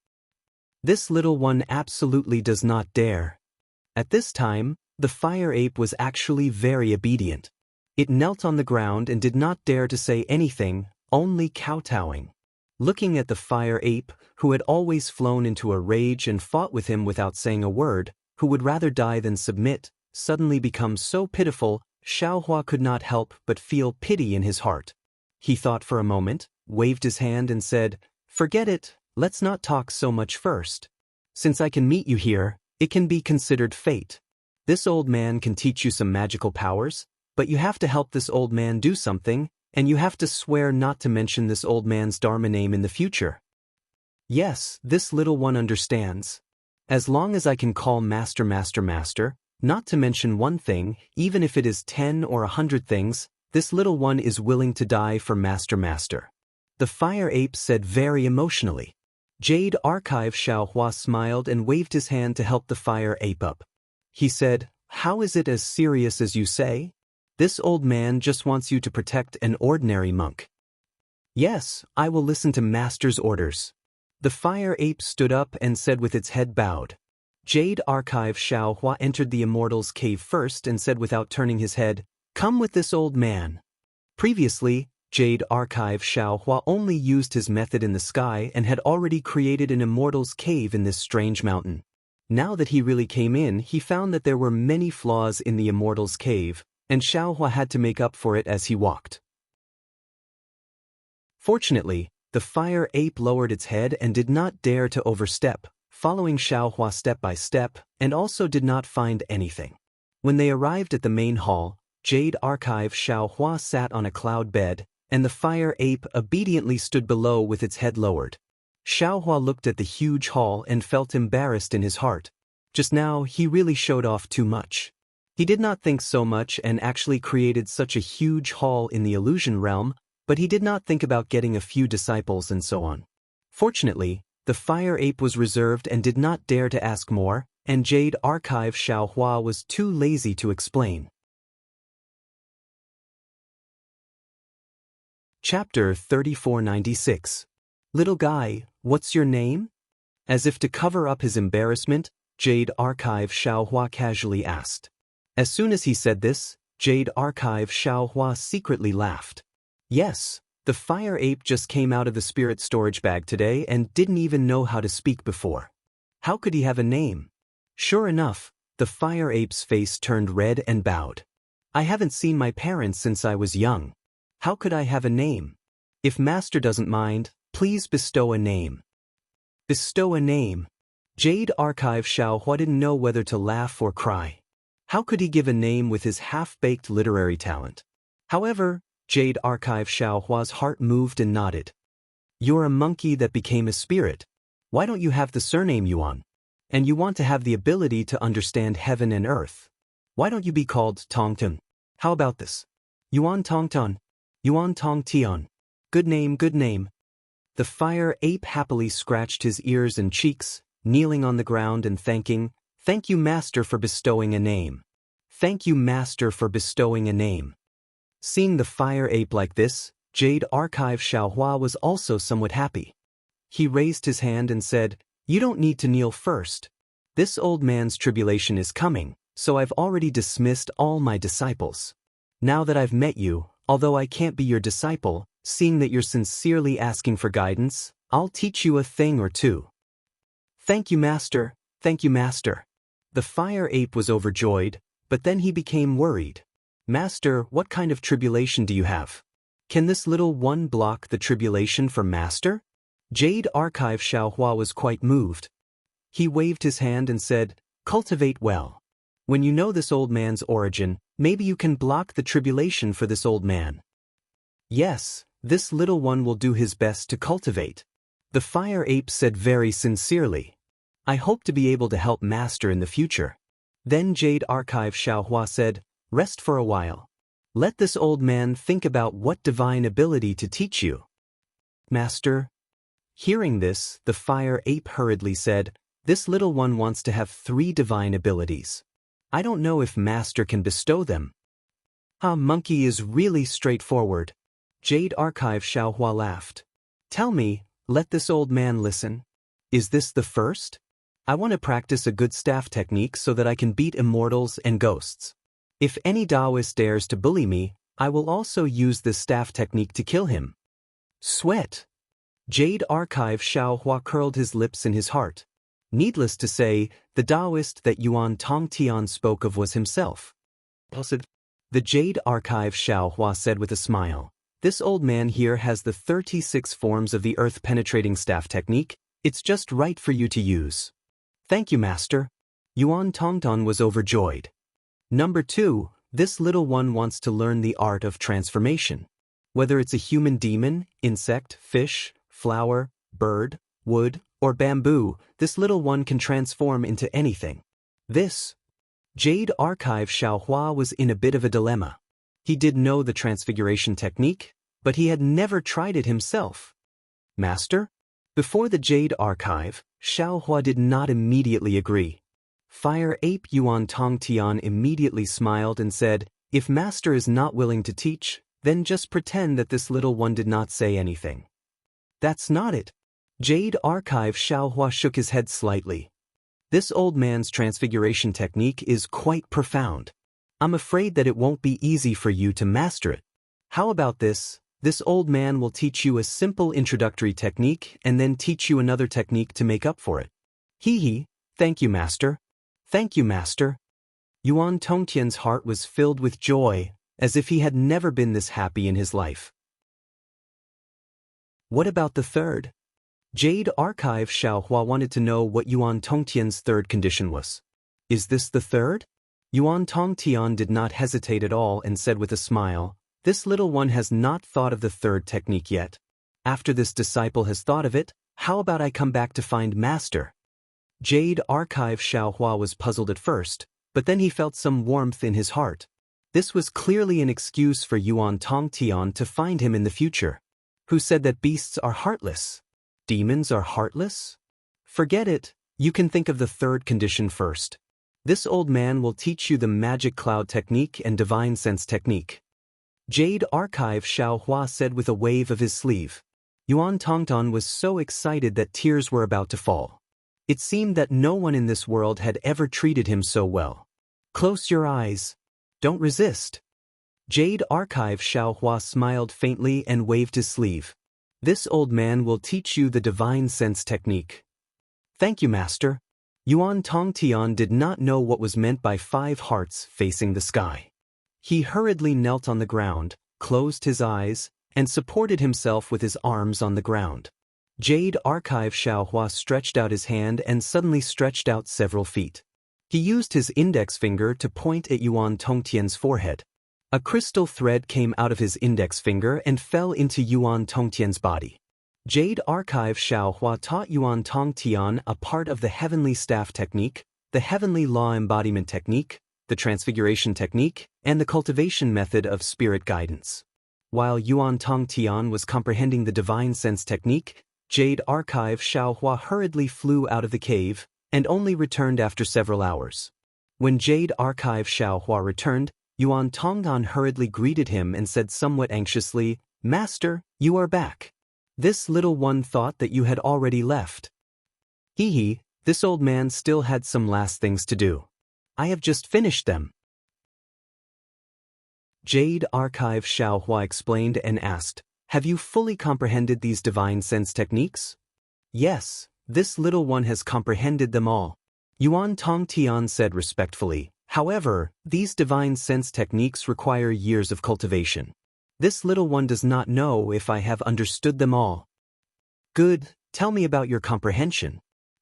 This little one absolutely does not dare. At this time, the fire ape was actually very obedient. It knelt on the ground and did not dare to say anything, only kowtowing. Looking at the fire ape, who had always flown into a rage and fought with him without saying a word, who would rather die than submit, suddenly become so pitiful, Xiaohua could not help but feel pity in his heart. He thought for a moment, waved his hand and said, forget it, let's not talk so much first. Since I can meet you here, it can be considered fate. This old man can teach you some magical powers, but you have to help this old man do something, and you have to swear not to mention this old man's Dharma name in the future. Yes, this little one understands. As long as I can call master, not to mention one thing, even if it is 10 or 100 things, this little one is willing to die for master. The fire ape said very emotionally. Jade Archive Xiaohua smiled and waved his hand to help the fire ape up. He said, how is it as serious as you say? This old man just wants you to protect an ordinary monk. Yes, I will listen to master's orders. The fire ape stood up and said with its head bowed. Jade Archive Xiaohua entered the immortal's cave first and said without turning his head, come with this old man. Previously, Jade Archive Xiaohua only used his method in the sky and had already created an immortal's cave in this strange mountain. Now that he really came in, he found that there were many flaws in the immortal's cave, and Xiaohua had to make up for it as he walked. Fortunately, the fire ape lowered its head and did not dare to overstep, following Xiaohua step by step, and also did not find anything. When they arrived at the main hall, Jade Archive Xiaohua sat on a cloud bed, and the fire ape obediently stood below with its head lowered. Xiaohua looked at the huge hall and felt embarrassed in his heart. Just now, he really showed off too much. He did not think so much and actually created such a huge hall in the illusion realm, but he did not think about getting a few disciples and so on. Fortunately, the fire ape was reserved and did not dare to ask more, and Jade Archive Xiaohua was too lazy to explain. Chapter 3496. Little guy, what's your name? As if to cover up his embarrassment, Jade Archive Xiaohua casually asked. As soon as he said this, Jade Archive Xiaohua secretly laughed. Yes, the fire ape just came out of the spirit storage bag today and didn't even know how to speak before. How could he have a name? Sure enough, the fire ape's face turned red and bowed. I haven't seen my parents since I was young. How could I have a name? If Master doesn't mind, please bestow a name. Bestow a name. Jade Archive Xiaohua didn't know whether to laugh or cry. How could he give a name with his half-baked literary talent? However, Jade Archive Xiaohua's heart moved and nodded. You're a monkey that became a spirit. Why don't you have the surname Yuan? And you want to have the ability to understand heaven and earth. Why don't you be called Tongton? How about this? Yuan Tongton. Yuan Tongtian. Good name, good name. The fire ape happily scratched his ears and cheeks, kneeling on the ground and Thank you, Master, for bestowing a name. Thank you, Master, for bestowing a name. Seeing the fire ape like this, Jade Archive Xiaohua was also somewhat happy. He raised his hand and said, You don't need to kneel first. This old man's tribulation is coming, so I've already dismissed all my disciples. Now that I've met you, although I can't be your disciple, seeing that you're sincerely asking for guidance, I'll teach you a thing or two. Thank you, Master. Thank you, Master. The fire ape was overjoyed, but then he became worried. Master, what kind of tribulation do you have? Can this little one block the tribulation for Master? Jade Archive Xiaohua was quite moved. He waved his hand and said, Cultivate well. When you know this old man's origin, maybe you can block the tribulation for this old man. Yes, this little one will do his best to cultivate. The fire ape said very sincerely. I hope to be able to help Master in the future. Then Jade Archive Xiaohua said, Rest for a while. Let this old man think about what divine ability to teach you. Master. Hearing this, the fire ape hurriedly said, This little one wants to have 3 divine abilities. I don't know if Master can bestow them. Monkey is really straightforward. Jade Archive Xiaohua laughed. Tell me, let this old man listen. Is this the first? I want to practice a good staff technique so that I can beat immortals and ghosts. If any Taoist dares to bully me, I will also use this staff technique to kill him. Sweat. Jade Archive Xiaohua curled his lips in his heart. Needless to say, the Taoist that Yuan Tongtian spoke of was himself. The Jade Archive Xiaohua said with a smile, This old man here has the 36 forms of the earth-penetrating staff technique. It's just right for you to use. Thank you, Master. Yuan Tongton was overjoyed. Number 2, this little one wants to learn the art of transformation. Whether it's a human demon, insect, fish, flower, bird, wood, or bamboo, this little one can transform into anything. This. Jade Archive Xiaohua was in a bit of a dilemma. He did know the transfiguration technique, but he had never tried it himself. Master? Before the Jade Archive, Xiaohua did not immediately agree. Fire Ape Yuan Tongtian immediately smiled and said, If Master is not willing to teach, then just pretend that this little one did not say anything. That's not it. Jade Archive Xiaohua shook his head slightly. This old man's transfiguration technique is quite profound. I'm afraid that it won't be easy for you to master it. How about this? This old man will teach you a simple introductory technique and then teach you another technique to make up for it. Hee. Thank you, Master. Thank you, Master. Yuan Tongtian's heart was filled with joy, as if he had never been this happy in his life. What about the third? Jade Archive Xiaohua wanted to know what Yuan Tongtian's third condition was. Is this the third? Yuan Tongtian did not hesitate at all and said with a smile, "This little one has not thought of the third technique yet. After this disciple has thought of it, how about I come back to find master?" Jade Archive Xiaohua was puzzled at first, but then he felt some warmth in his heart. This was clearly an excuse for Yuan Tongtian to find him in the future. Who said that beasts are heartless? Demons are heartless? Forget it, you can think of the third condition first. This old man will teach you the magic cloud technique and divine sense technique. Jade Archive Xiaohua said with a wave of his sleeve. Yuan Tongtian was so excited that tears were about to fall. It seemed that no one in this world had ever treated him so well. Close your eyes. Don't resist. Jade Archive Xiaohua smiled faintly and waved his sleeve. This old man will teach you the divine sense technique. Thank you, master. Yuan Tongtian did not know what was meant by 5 hearts facing the sky. He hurriedly knelt on the ground, closed his eyes, and supported himself with his arms on the ground. Jade Archive Xiaohua stretched out his hand and suddenly stretched out several feet. He used his index finger to point at Yuan Tongtian's forehead. A crystal thread came out of his index finger and fell into Yuan Tongtian's body. Jade Archive Xiaohua taught Yuan Tongtian a part of the Heavenly Staff Technique, the Heavenly Law Embodiment Technique, the Transfiguration Technique, and the Cultivation Method of Spirit Guidance. While Yuan Tongtian was comprehending the Divine Sense Technique, Jade Archive Xiaohua hurriedly flew out of the cave and only returned after several hours. When Jade Archive Xiaohua returned, Yuan Tongtian hurriedly greeted him and said somewhat anxiously, "Master, you are back. This little one thought that you had already left." Hee, this old man still had some last things to do. I have just finished them. Jade Archive Xiaohua explained and asked, "Have you fully comprehended these divine sense techniques?" "Yes, this little one has comprehended them all," Yuan Tongtian said respectfully. "However, these divine sense techniques require years of cultivation. This little one does not know if I have understood them all." "Good, tell me about your comprehension."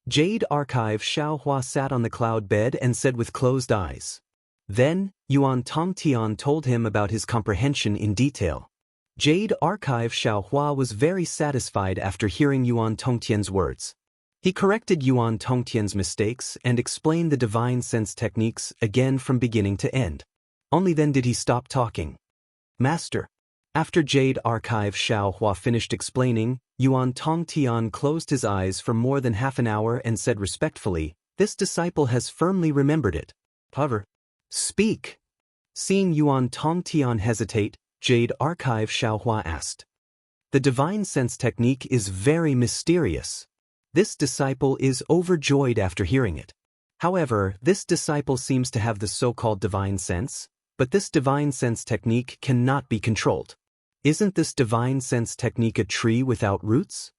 Jade Archive Xiaohua sat on the cloud bed and said with closed eyes. Then, Yuan Tongtian told him about his comprehension in detail. Jade Archive Xiaohua was very satisfied after hearing Yuan Tongtian's words. He corrected Yuan Tongtian's mistakes and explained the divine sense techniques again from beginning to end. Only then did he stop talking. "Master." After Jade Archive Xiaohua finished explaining, Yuan Tongtian closed his eyes for more than half an hour and said respectfully, "This disciple has firmly remembered it. However, speak." Seeing Yuan Tongtian hesitate, Jade Archive Xiaohua asked. "The divine sense technique is very mysterious. This disciple is overjoyed after hearing it. However, this disciple seems to have the so-called divine sense, but this divine sense technique cannot be controlled. Isn't this divine sense technique a tree without roots?"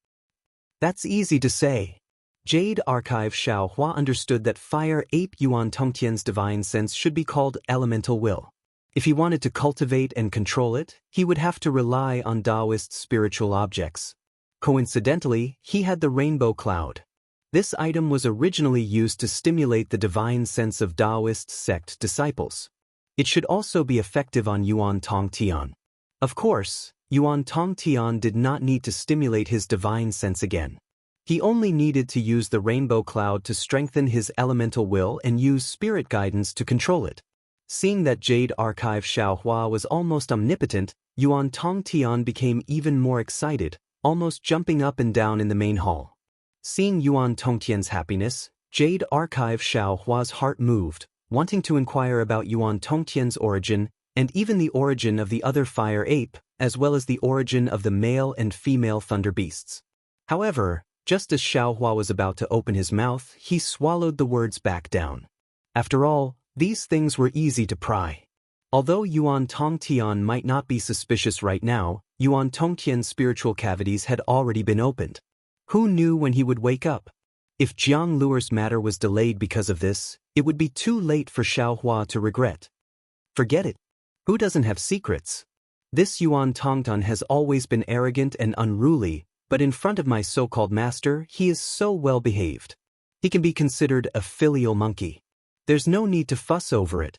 "That's easy to say." Jade Archive Xiaohua understood that Fire Ape Yuan Tongtian's divine sense should be called elemental will. If he wanted to cultivate and control it, he would have to rely on Taoist spiritual objects. Coincidentally, he had the rainbow cloud. This item was originally used to stimulate the divine sense of Taoist sect disciples. It should also be effective on Yuan Tongtian. Of course, Yuan Tongtian did not need to stimulate his divine sense again. He only needed to use the rainbow cloud to strengthen his elemental will and use spirit guidance to control it. Seeing that Jade Archive Xiaohua was almost omnipotent, Yuan Tongtian became even more excited, almost jumping up and down in the main hall. Seeing Yuan Tongtian's happiness, Jade Archive Xiaohua's heart moved, wanting to inquire about Yuan Tongtian's origin and even the origin of the other fire ape, as well as the origin of the male and female thunder beasts. However, just as Xiaohua was about to open his mouth, he swallowed the words back down. After all, these things were easy to pry. Although Yuan Tongtian might not be suspicious right now, Yuan Tongtian's spiritual cavities had already been opened. Who knew when he would wake up? If Jiang Luer's matter was delayed because of this, it would be too late for Xiaohua to regret. Forget it. Who doesn't have secrets? This Yuan Tongtian has always been arrogant and unruly, but in front of my so-called master, he is so well behaved. He can be considered a filial monkey. There's no need to fuss over it.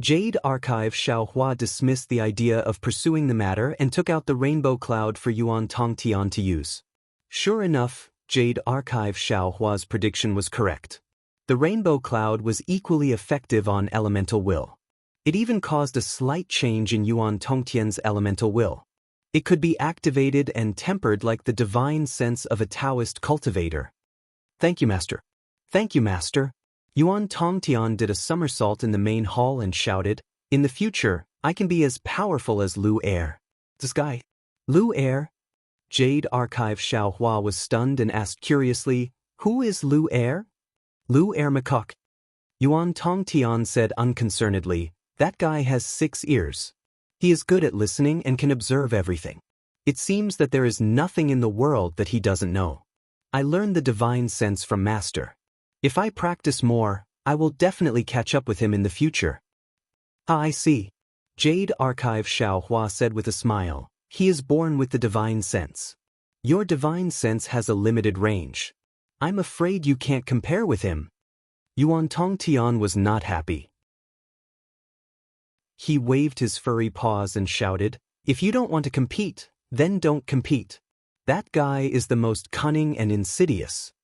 Jade Archive Xiaohua dismissed the idea of pursuing the matter and took out the rainbow cloud for Yuan Tongtian to use. Sure enough, Jade Archive Xiaohua's prediction was correct. The rainbow cloud was equally effective on elemental will. It even caused a slight change in Yuan Tongtian's elemental will. It could be activated and tempered like the divine sense of a Taoist cultivator. Thank you, Master. Thank you, Master. Yuan Tongtian did a somersault in the main hall and shouted, "In the future, I can be as powerful as Lu Er." This guy? Lu Er? Jade Archive Xiaohua was stunned and asked curiously, "Who is Lu Er?" Lu Er Macaque. Yuan Tongtian said unconcernedly, "That guy has 6 ears. He is good at listening and can observe everything. It seems that there is nothing in the world that he doesn't know. I learned the divine sense from Master. If I practice more, I will definitely catch up with him in the future." "Ah, I see." Jade Archive Xiaohua said with a smile, "He is born with the divine sense. Your divine sense has a limited range. I'm afraid you can't compare with him." Yuan Tongtian was not happy. He waved his furry paws and shouted, "If you don't want to compete, then don't compete. That guy is the most cunning and insidious.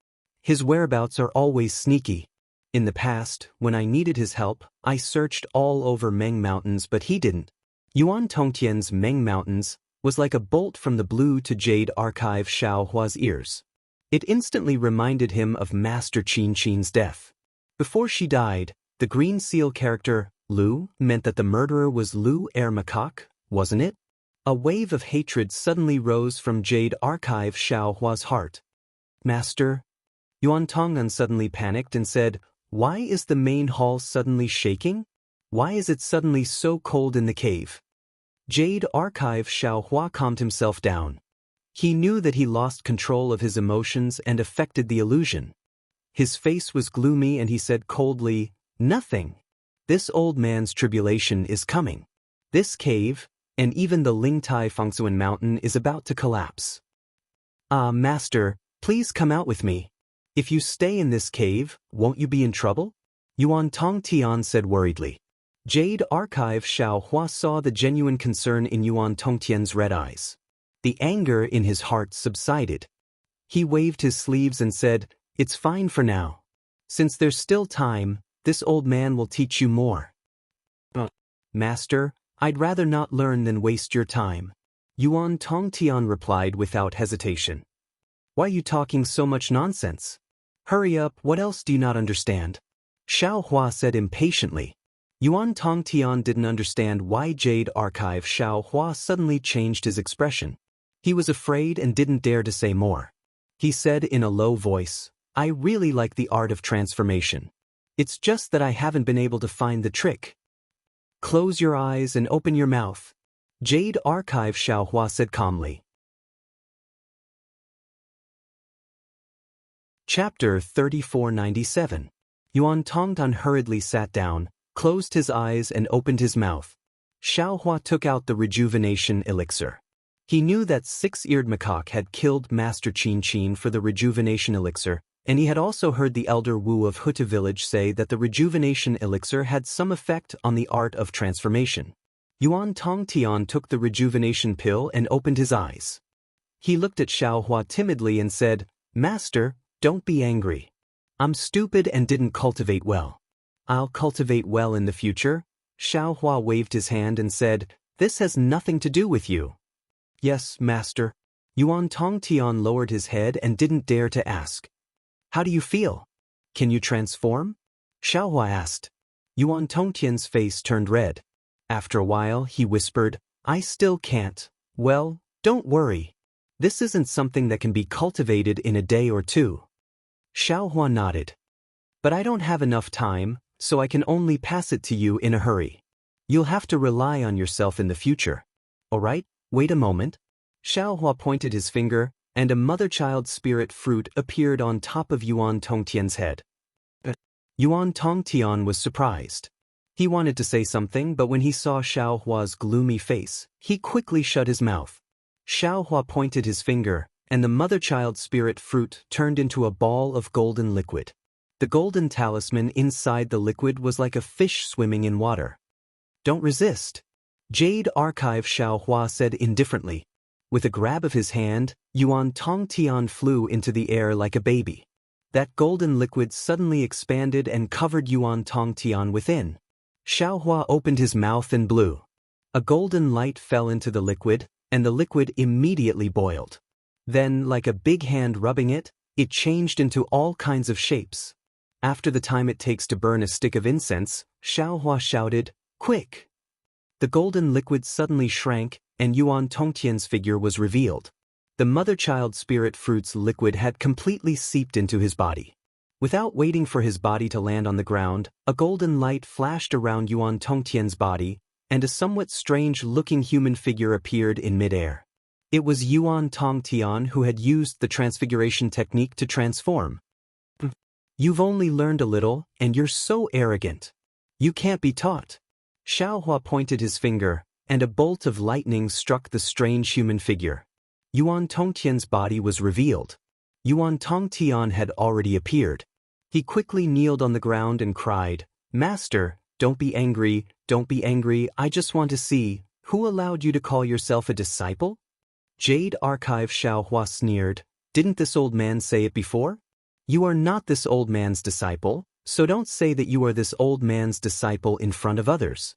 His whereabouts are always sneaky. In the past, when I needed his help, I searched all over Meng Mountains but he didn't." Yuan Tongtian's Meng Mountains was like a bolt from the blue to Jade Archive Xiaohua's ears. It instantly reminded him of Master Qin Qin's death. Before she died, the green seal character, Lu, meant that the murderer was Lu Er Macaque, wasn't it? A wave of hatred suddenly rose from Jade Archive Xiaohua's heart. "Master?" Yuan Tongtian suddenly panicked and said, "Why is the main hall suddenly shaking? Why is it suddenly so cold in the cave?" Jade Archive Xiaohua calmed himself down. He knew that he lost control of his emotions and affected the illusion. His face was gloomy and he said coldly, "Nothing. This old man's tribulation is coming. This cave, and even the Lingtai Fengsuan mountain is about to collapse. Ah, Master, please come out with me. If you stay in this cave, won't you be in trouble?" Yuan Tongtian said worriedly. Jade Archive Xiaohua saw the genuine concern in Yuan Tongtian's red eyes. The anger in his heart subsided. He waved his sleeves and said, "It's fine for now. Since there's still time, this old man will teach you more." "Master, I'd rather not learn than waste your time," Yuan Tongtian replied without hesitation. "Why are you talking so much nonsense? Hurry up, what else do you not understand?" Xiaohua said impatiently. Yuan Tongtian didn't understand why Jade Archive Xiaohua suddenly changed his expression. He was afraid and didn't dare to say more. He said in a low voice, "I really like the art of transformation. It's just that I haven't been able to find the trick." "Close your eyes and open your mouth," Jade Archive Xiaohua said calmly. Chapter 3497. Yuan Tongtian hurriedly sat down, closed his eyes and opened his mouth. Xiaohua took out the rejuvenation elixir. He knew that 6-eared macaque had killed Master Qin Qin for the rejuvenation elixir, and he had also heard the elder Wu of Huta village say that the rejuvenation elixir had some effect on the art of transformation. Yuan Tongtian took the rejuvenation pill and opened his eyes. He looked at Xiaohua timidly and said, "Master, don't be angry. I'm stupid and didn't cultivate well. I'll cultivate well in the future." Xiaohua waved his hand and said, "This has nothing to do with you." "Yes, Master." Yuan Tongtian lowered his head and didn't dare to ask. "How do you feel? Can you transform?" Xiaohua asked. Yuan Tongtian's face turned red. After a while, he whispered, "I still can't." "Well, don't worry. This isn't something that can be cultivated in a day or two." Xiaohua nodded. "But I don't have enough time, so I can only pass it to you in a hurry. You'll have to rely on yourself in the future. All right, wait a moment." Xiaohua pointed his finger, and a mother-child spirit fruit appeared on top of Yuan Tongtian's head. Yuan Tongtian was surprised. He wanted to say something, but when he saw Xiaohua's gloomy face, he quickly shut his mouth. Xiaohua pointed his finger, and the mother-child spirit fruit turned into a ball of golden liquid. The golden talisman inside the liquid was like a fish swimming in water. "Don't resist," Jade Archive Xiaohua said indifferently. With a grab of his hand, Yuan Tongtian flew into the air like a baby. That golden liquid suddenly expanded and covered Yuan Tongtian within. Xiaohua opened his mouth and blew. A golden light fell into the liquid, and the liquid immediately boiled. Then, like a big hand rubbing it, it changed into all kinds of shapes. After the time it takes to burn a stick of incense, Xiaohua shouted, "Quick!" The golden liquid suddenly shrank, and Yuan Tongtian's figure was revealed. The mother-child spirit fruit's liquid had completely seeped into his body. Without waiting for his body to land on the ground, a golden light flashed around Yuan Tongtian's body, and a somewhat strange-looking human figure appeared in midair. It was Yuan Tongtian who had used the transfiguration technique to transform. "You've only learned a little, and you're so arrogant. You can't be taught." Xiaohua pointed his finger, and a bolt of lightning struck the strange human figure. Yuan Tongtian's body was revealed. Yuan Tongtian had already appeared. He quickly kneeled on the ground and cried, "Master, don't be angry, I just want to see, who allowed you to call yourself a disciple?" Jade Archive Xiaohua sneered, "Didn't this old man say it before? You are not this old man's disciple, so don't say that you are this old man's disciple in front of others.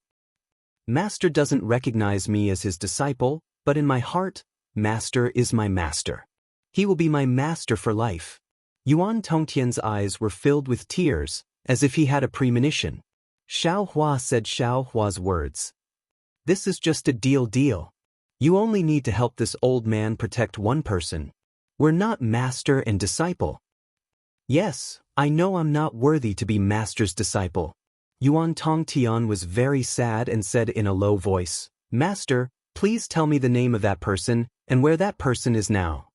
Master doesn't recognize me as his disciple, but in my heart, Master is my master. He will be my master for life." Yuan Tongtian's eyes were filled with tears, as if he had a premonition. Xiaohua said Xiaohua's words. "This is just a deal. You only need to help this old man protect one person. We're not master and disciple." "Yes, I know I'm not worthy to be master's disciple." Yuan Tongtian was very sad and said in a low voice, "Master, please tell me the name of that person and where that person is now."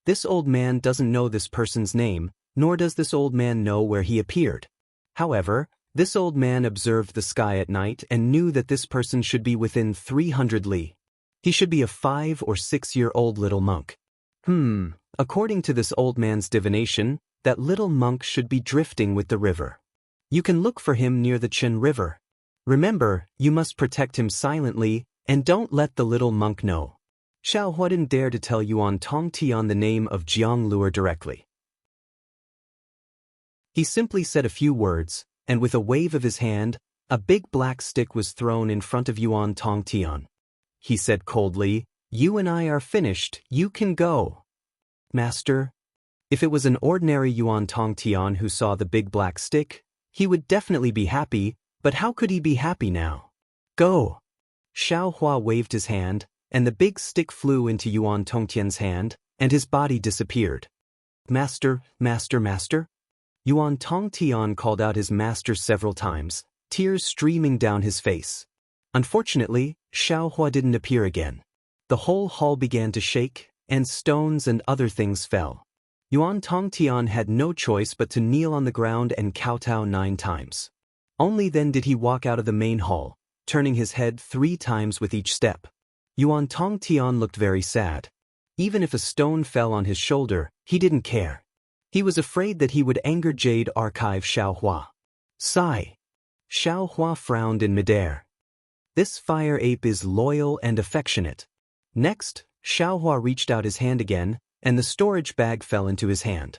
This old man doesn't know this person's name, nor does this old man know where he appeared. However, this old man observed the sky at night and knew that this person should be within 300 li. He should be a 5 or 6-year-old little monk. According to this old man's divination, that little monk should be drifting with the river. You can look for him near the Chen River. Remember, you must protect him silently, and don't let the little monk know. Xiaohua didn't dare to tell Yuan Tongtian the name of Jiang Luer directly. He simply said a few words, and with a wave of his hand, a big black stick was thrown in front of Yuan Tongtian. He said coldly, "You and I are finished, you can go." "Master?" If it was an ordinary Yuan Tongtian who saw the big black stick, he would definitely be happy, but how could he be happy now? "Go!" Xiaohua waved his hand, and the big stick flew into Yuan Tongtian's hand, and his body disappeared. "Master, master." Yuan Tongtian called out his master several times, tears streaming down his face. Unfortunately, Xiaohua didn't appear again. The whole hall began to shake, and stones and other things fell. Yuan Tongtian had no choice but to kneel on the ground and kowtow 9 times. Only then did he walk out of the main hall, turning his head 3 times with each step. Yuan Tongtian looked very sad. Even if a stone fell on his shoulder, he didn't care. He was afraid that he would anger Jade Archive Xiaohua. Sigh. Xiaohua frowned in midair. This fire ape is loyal and affectionate. Next, Xiaohua reached out his hand again, and the storage bag fell into his hand.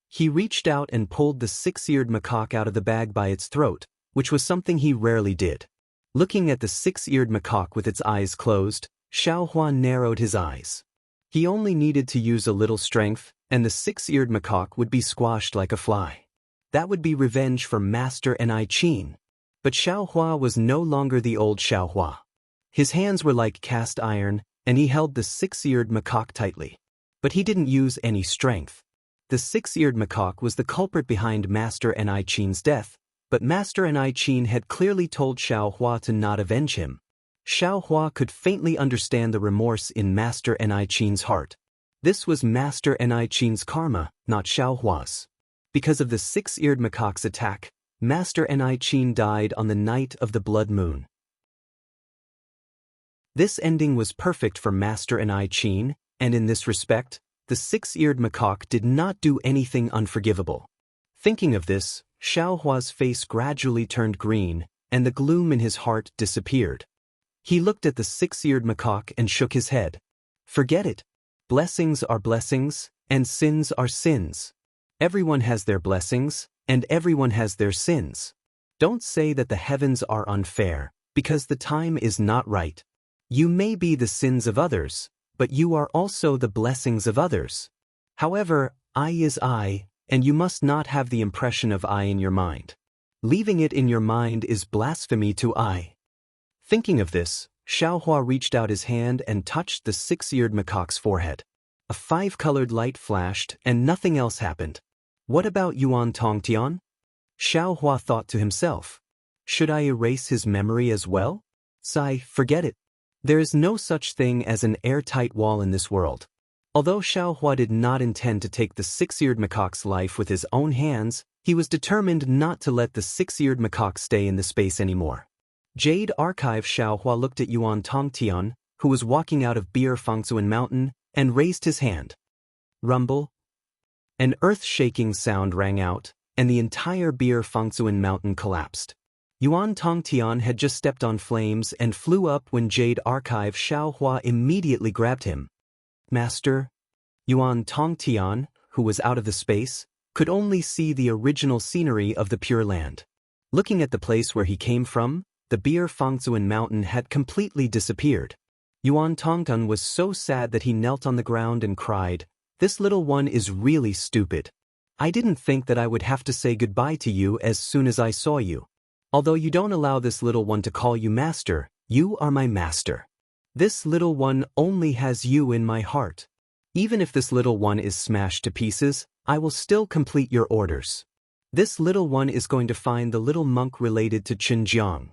He reached out and pulled the 6-eared macaque out of the bag by its throat, which was something he rarely did. Looking at the 6-eared macaque with its eyes closed, Xiaohua narrowed his eyes. He only needed to use a little strength, and the 6-eared macaque would be squashed like a fly. That would be revenge for Master and I Qin. But Xiaohua was no longer the old Xiaohua. His hands were like cast iron, and he held the 6-eared macaque tightly. But he didn't use any strength. The 6-eared macaque was the culprit behind Master and I Qin's death, but Master and I Qin had clearly told Xiaohua to not avenge him. Xiaohua could faintly understand the remorse in Master and I Qin's heart. This was Master and I Qin's karma, not Xiaohua's. Because of the 6-eared macaque's attack, Master and I Qin died on the night of the blood moon. This ending was perfect for Master and I Qin, and in this respect, The six-eared macaque did not do anything unforgivable. Thinking of this, Xiaohua's face gradually turned green, and the gloom in his heart disappeared. He looked at the six-eared macaque and shook his head. Forget it. Blessings are blessings, and sins are sins. Everyone has their blessings, and everyone has their sins. Don't say that the heavens are unfair, because the time is not right. You may be the sins of others, but you are also the blessings of others. However, I is I, and you must not have the impression of I in your mind. Leaving it in your mind is blasphemy to I. Thinking of this, Xiaohua reached out his hand and touched the six-eared macaque's forehead. A five-colored light flashed, and nothing else happened. What about Yuan Tongtian? Xiaohua thought to himself. Should I erase his memory as well? Sigh, forget it. There is no such thing as an airtight wall in this world. Although Xiaohua did not intend to take the six-eared macaque's life with his own hands, he was determined not to let the six-eared macaque stay in the space anymore. Jade Archive. Xiaohua looked at Yuan Tongtian, who was walking out of Bir Fengzuan Mountain, and raised his hand. Rumble. An earth-shaking sound rang out, and the entire Bir Fengzuan Mountain collapsed. Yuan Tongtian had just stepped on flames and flew up when Jade Archive. Xiaohua immediately grabbed him. Master? Yuan Tongtian, who was out of the space, could only see the original scenery of the Pure Land. Looking at the place where he came from, the Bir Fengzuan Mountain had completely disappeared. Yuan Tongtian was so sad that he knelt on the ground and cried, "This little one is really stupid. I didn't think that I would have to say goodbye to you as soon as I saw you. Although you don't allow this little one to call you master, you are my master. This little one only has you in my heart. Even if this little one is smashed to pieces, I will still complete your orders. This little one is going to find the little monk related to Xinjiang."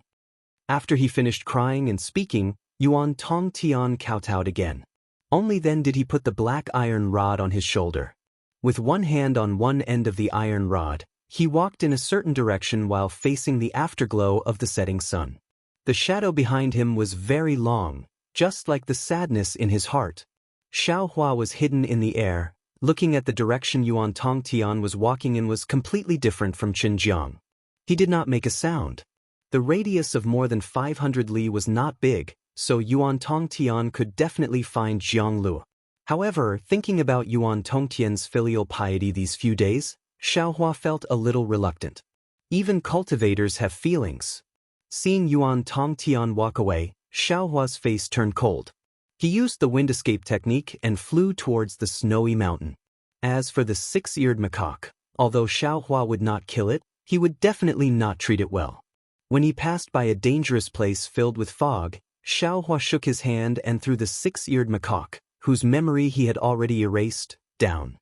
After he finished crying and speaking, Yuan Tongtian kowtowed again. Only then did he put the black iron rod on his shoulder. With one hand on one end of the iron rod, he walked in a certain direction while facing the afterglow of the setting sun. The shadow behind him was very long, just like the sadness in his heart. Xiaohua was hidden in the air. Looking at the direction Yuan Tongtian was walking in was completely different from Xinjiang. He did not make a sound. The radius of more than 500 li was not big, so Yuan Tongtian could definitely find Jianglu. However, thinking about Yuan Tongtian's filial piety these few days, Xiaohua felt a little reluctant. Even cultivators have feelings. Seeing Yuan Tongtian walk away, Xiaohua's face turned cold. He used the wind escape technique and flew towards the snowy mountain. As for the six-eared macaque, although Xiaohua would not kill it, he would definitely not treat it well. When he passed by a dangerous place filled with fog, Xiaohua shook his hand and threw the six-eared macaque, whose memory he had already erased, down.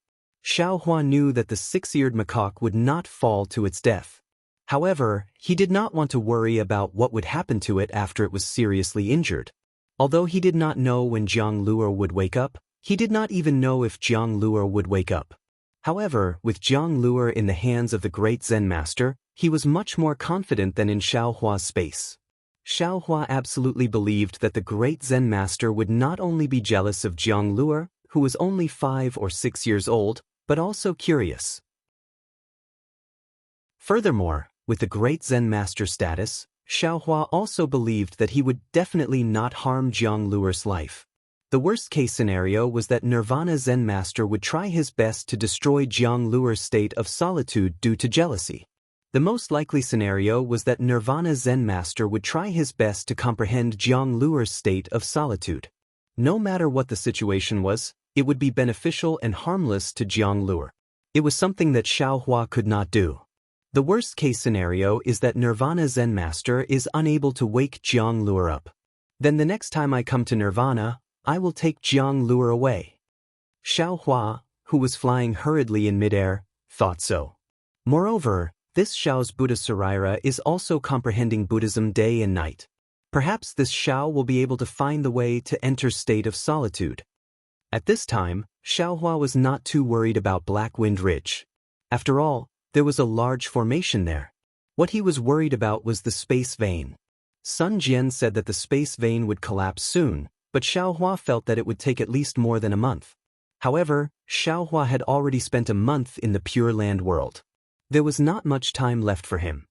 Xiaohua knew that the six-eared macaque would not fall to its death. However, he did not want to worry about what would happen to it after it was seriously injured. Although he did not know when Jiang Luo would wake up, he did not even know if Jiang Luo would wake up. However, with Jiang Luo in the hands of the great Zen master, he was much more confident than in Xiaohua's space. Xiaohua absolutely believed that the great Zen master would not only be jealous of Jiang Luo, who was only 5 or 6 years old, but also curious. Furthermore, with the great Zen master status, Xiaohua also believed that he would definitely not harm Jiang Luo's life. The worst-case scenario was that Nirvana Zen master would try his best to destroy Jiang Luo's state of solitude due to jealousy. The most likely scenario was that Nirvana Zen master would try his best to comprehend Jiang Luo's state of solitude. No matter what the situation was, it would be beneficial and harmless to Jiang Luo. It was something that Xiaohua could not do. The worst-case scenario is that Nirvana Zen master is unable to wake Jiang Luo up. Then the next time I come to Nirvana, I will take Jiang Luo away. Xiaohua, who was flying hurriedly in midair, thought so. Moreover, this Xiao's Buddha Sarira is also comprehending Buddhism day and night. Perhaps this Xiao will be able to find the way to enter state of solitude. At this time, Xiaohua was not too worried about Black Wind Ridge. After all, there was a large formation there. What he was worried about was the space vein. Sun Jian said that the space vein would collapse soon, but Xiaohua felt that it would take at least more than a month. However, Xiaohua had already spent a month in the Pure Land world. There was not much time left for him.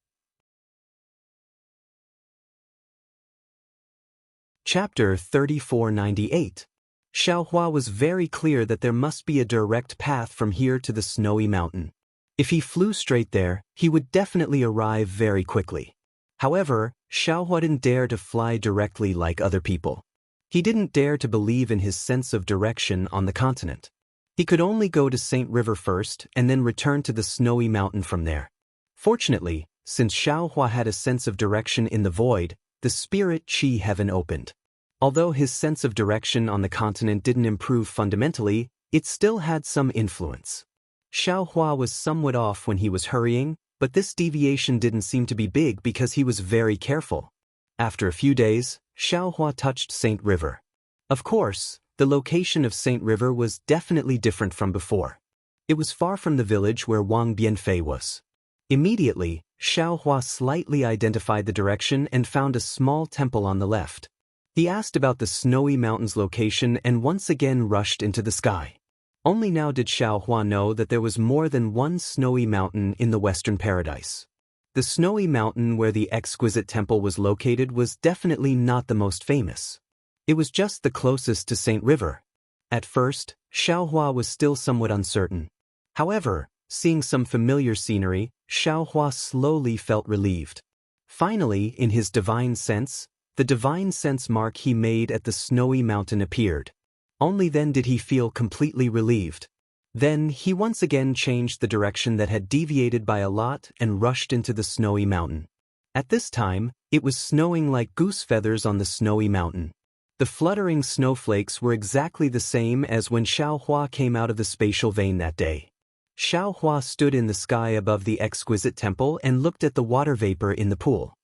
Chapter 3498. Xiaohua was very clear that there must be a direct path from here to the snowy mountain. If he flew straight there, he would definitely arrive very quickly. However, Xiaohua didn't dare to fly directly like other people. He didn't dare to believe in his sense of direction on the continent. He could only go to Saint River first and then return to the snowy mountain from there. Fortunately, since Xiaohua had a sense of direction in the void, the spirit Qi heaven opened. Although his sense of direction on the continent didn't improve fundamentally, it still had some influence. Xiaohua was somewhat off when he was hurrying, but this deviation didn't seem to be big because he was very careful. After a few days, Xiaohua touched Saint River. Of course, the location of Saint River was definitely different from before. It was far from the village where Wang Bianfei was. Immediately, Xiaohua slightly identified the direction and found a small temple on the left. He asked about the snowy mountain's location and once again rushed into the sky. Only now did Xiaohua know that there was more than one snowy mountain in the Western Paradise. The snowy mountain where the exquisite temple was located was definitely not the most famous. It was just the closest to Saint River. At first, Xiaohua was still somewhat uncertain. However, seeing some familiar scenery, Xiaohua slowly felt relieved. Finally, in his divine sense, the divine sense mark he made at the snowy mountain appeared. Only then did he feel completely relieved. Then he once again changed the direction that had deviated by a lot and rushed into the snowy mountain. At this time, it was snowing like goose feathers on the snowy mountain. The fluttering snowflakes were exactly the same as when Xiaohua came out of the spatial vein that day. Xiaohua stood in the sky above the exquisite temple and looked at the water vapor in the pool.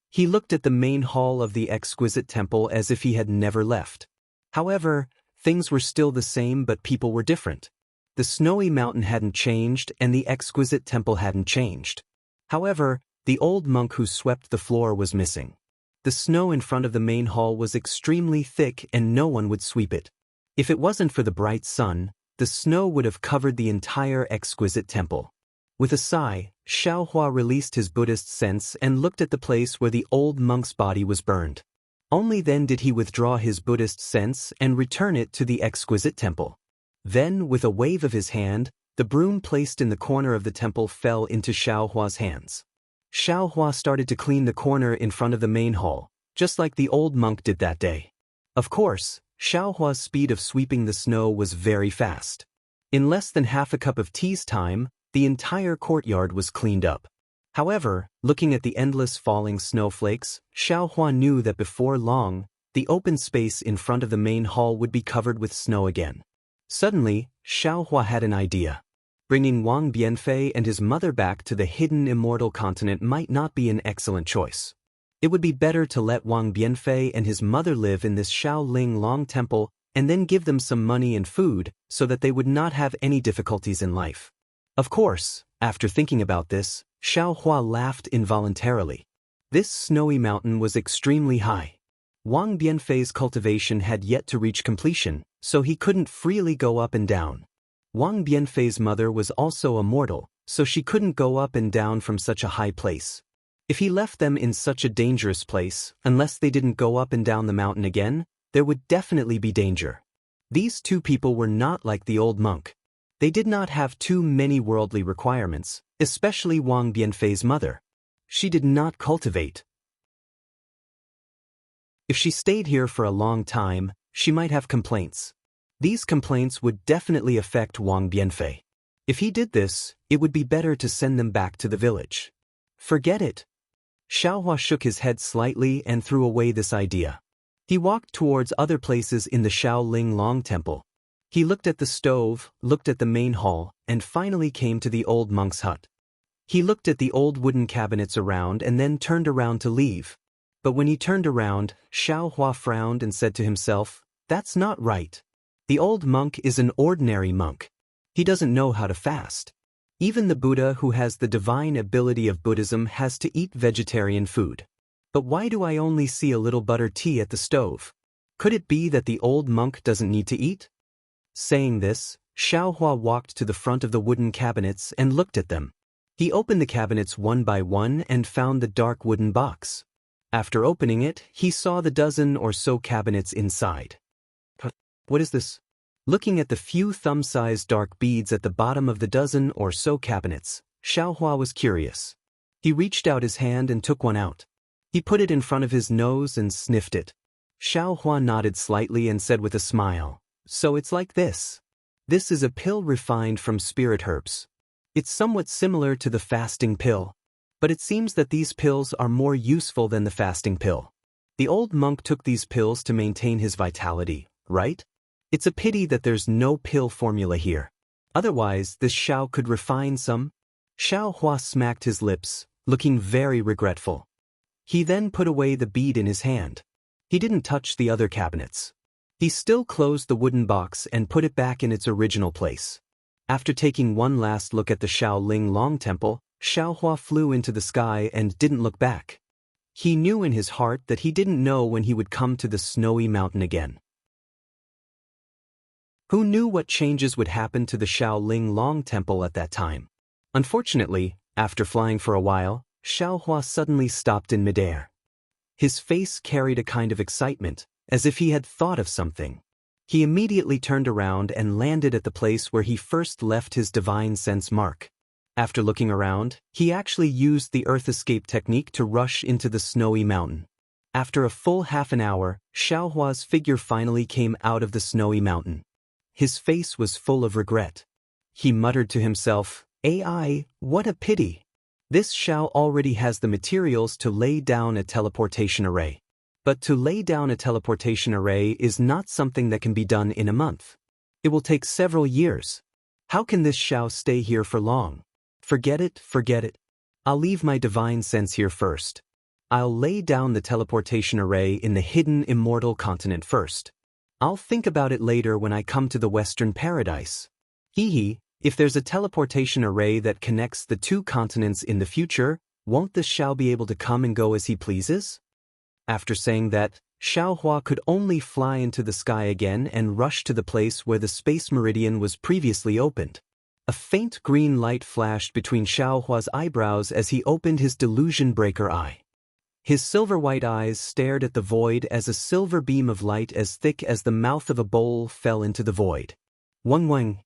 He looked at the main hall of the exquisite temple as if he had never left. However, things were still the same, but people were different. The snowy mountain hadn't changed and the exquisite temple hadn't changed. However, the old monk who swept the floor was missing. The snow in front of the main hall was extremely thick and no one would sweep it. If it wasn't for the bright sun, the snow would have covered the entire exquisite temple. With a sigh, Xiaohua released his Buddhist sense and looked at the place where the old monk's body was burned. Only then did he withdraw his Buddhist sense and return it to the exquisite temple. Then, with a wave of his hand, the broom placed in the corner of the temple fell into Xiaohua's hands. Xiaohua started to clean the corner in front of the main hall, just like the old monk did that day. Of course, Xiaohua's speed of sweeping the snow was very fast. In less than half a cup of tea's time, the entire courtyard was cleaned up. However, looking at the endless falling snowflakes, Xiaohua knew that before long, the open space in front of the main hall would be covered with snow again. Suddenly, Xiaohua had an idea. Bringing Wang Bianfei and his mother back to the hidden immortal continent might not be an excellent choice. It would be better to let Wang Bianfei and his mother live in this Shaoling Long temple and then give them some money and food so that they would not have any difficulties in life. Of course, after thinking about this, Xiaohua laughed involuntarily. This snowy mountain was extremely high. Wang Bianfei's cultivation had yet to reach completion, so he couldn't freely go up and down. Wang Bianfei's mother was also a mortal, so she couldn't go up and down from such a high place. If he left them in such a dangerous place, unless they didn't go up and down the mountain again, there would definitely be danger. These two people were not like the old monk. They did not have too many worldly requirements, especially Wang Bianfei's mother. She did not cultivate. If she stayed here for a long time, she might have complaints. These complaints would definitely affect Wang Bianfei. If he did this, it would be better to send them back to the village. Forget it. Xiaohua shook his head slightly and threw away this idea. He walked towards other places in the Shaoling Long temple. He looked at the stove, looked at the main hall, and finally came to the old monk's hut. He looked at the old wooden cabinets around and then turned around to leave. But when he turned around, Xiaohua frowned and said to himself, "That's not right. The old monk is an ordinary monk. He doesn't know how to fast. Even the Buddha who has the divine ability of Buddhism has to eat vegetarian food. But why do I only see a little butter tea at the stove? Could it be that the old monk doesn't need to eat?" Saying this, Xiaohua walked to the front of the wooden cabinets and looked at them. He opened the cabinets one by one and found the dark wooden box. After opening it, he saw the dozen or so cabinets inside. What is this? Looking at the few thumb-sized dark beads at the bottom of the dozen or so cabinets, Xiaohua was curious. He reached out his hand and took one out. He put it in front of his nose and sniffed it. Xiaohua nodded slightly and said with a smile, "So it's like this. This is a pill refined from spirit herbs. It's somewhat similar to the fasting pill, but it seems that these pills are more useful than the fasting pill. The old monk took these pills to maintain his vitality, right? It's a pity that there's no pill formula here. Otherwise, this Xiao could refine some." Xiaohua smacked his lips, looking very regretful. He then put away the bead in his hand. He didn't touch the other cabinets. He still closed the wooden box and put it back in its original place. After taking one last look at the Shaolin Long Temple, Xiaohua flew into the sky and didn't look back. He knew in his heart that he didn't know when he would come to the snowy mountain again. Who knew what changes would happen to the Shaolin Long Temple at that time? Unfortunately, after flying for a while, Xiaohua suddenly stopped in midair. His face carried a kind of excitement, as if he had thought of something. He immediately turned around and landed at the place where he first left his divine sense mark. After looking around, he actually used the earth escape technique to rush into the snowy mountain. After a full half an hour, Xiaohua's figure finally came out of the snowy mountain. His face was full of regret. He muttered to himself, "AI, what a pity. This Xiao already has the materials to lay down a teleportation array. But to lay down a teleportation array is not something that can be done in a month. It will take several years. How can this Xiao stay here for long? Forget it, forget it. I'll leave my divine sense here first. I'll lay down the teleportation array in the hidden immortal continent first. I'll think about it later when I come to the Western Paradise. Hee. If there's a teleportation array that connects the two continents in the future, won't this Xiao be able to come and go as he pleases?" After saying that, Xiaohua could only fly into the sky again and rush to the place where the space meridian was previously opened. A faint green light flashed between Xiaohua's eyebrows as he opened his delusion breaker eye. His silver-white eyes stared at the void as a silver beam of light as thick as the mouth of a bowl fell into the void. Wang.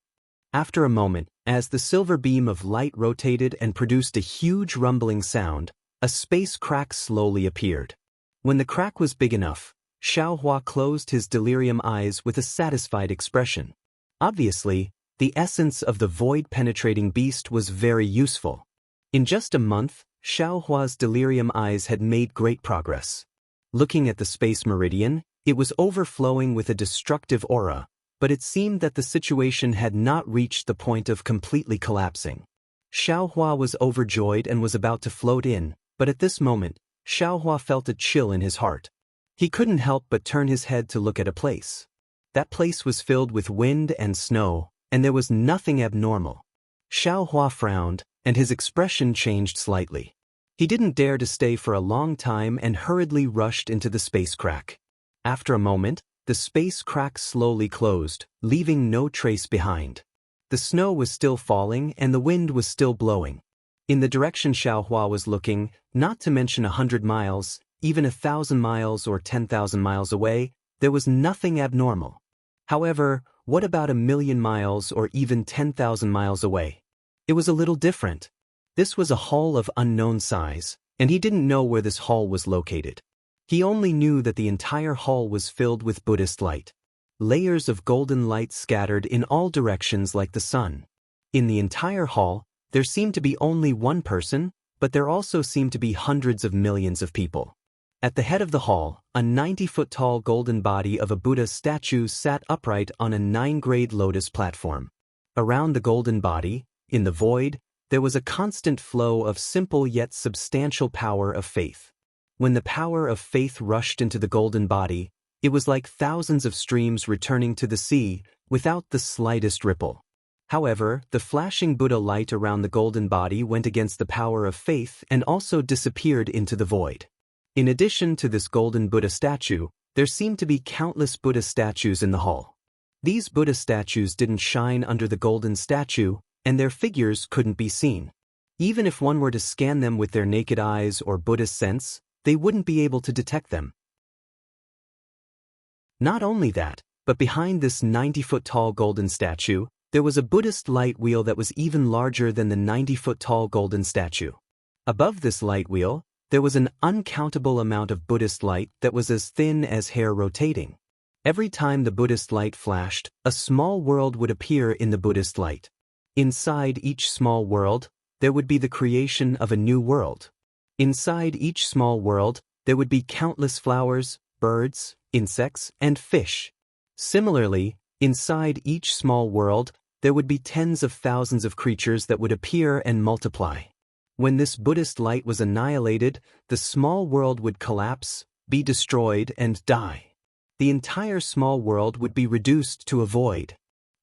After a moment, as the silver beam of light rotated and produced a huge rumbling sound, a space crack slowly appeared. When the crack was big enough, Xiaohua closed his delirium eyes with a satisfied expression. Obviously, the essence of the void-penetrating beast was very useful. In just a month, Xiaohua's delirium eyes had made great progress. Looking at the space meridian, it was overflowing with a destructive aura, but it seemed that the situation had not reached the point of completely collapsing. Xiaohua was overjoyed and was about to float in, but at this moment, Xiaohua felt a chill in his heart. He couldn't help but turn his head to look at a place. That place was filled with wind and snow, and there was nothing abnormal. Xiaohua frowned, and his expression changed slightly. He didn't dare to stay for a long time and hurriedly rushed into the space crack. After a moment, the space crack slowly closed, leaving no trace behind. The snow was still falling and the wind was still blowing. In the direction Xiaohua was looking, not to mention 100 miles, even 1,000 miles or 10,000 miles away, there was nothing abnormal. However, what about 1,000,000 miles or even 10,000 miles away? It was a little different. This was a hall of unknown size, and he didn't know where this hall was located. He only knew that the entire hall was filled with Buddhist light. Layers of golden light scattered in all directions like the sun. In the entire hall, there seemed to be only one person, but there also seemed to be hundreds of millions of people. At the head of the hall, a 90-foot-tall golden body of a Buddha statue sat upright on a 9-grade lotus platform. Around the golden body, in the void, there was a constant flow of simple yet substantial power of faith. When the power of faith rushed into the golden body, it was like thousands of streams returning to the sea, without the slightest ripple. However, the flashing Buddha light around the golden body went against the power of faith and also disappeared into the void. In addition to this golden Buddha statue, there seemed to be countless Buddha statues in the hall. These Buddha statues didn't shine under the golden statue, and their figures couldn't be seen. Even if one were to scan them with their naked eyes or Buddhist sense, they wouldn't be able to detect them. Not only that, but behind this 90-foot-tall golden statue, there was a Buddhist light wheel that was even larger than the 90-foot-tall golden statue. Above this light wheel, there was an uncountable amount of Buddhist light that was as thin as hair rotating. Every time the Buddhist light flashed, a small world would appear in the Buddhist light. Inside each small world, there would be the creation of a new world. Inside each small world, there would be countless flowers, birds, insects, and fish. Similarly, inside each small world, there would be tens of thousands of creatures that would appear and multiply. When this Buddhist light was annihilated, the small world would collapse, be destroyed, and die. The entire small world would be reduced to a void.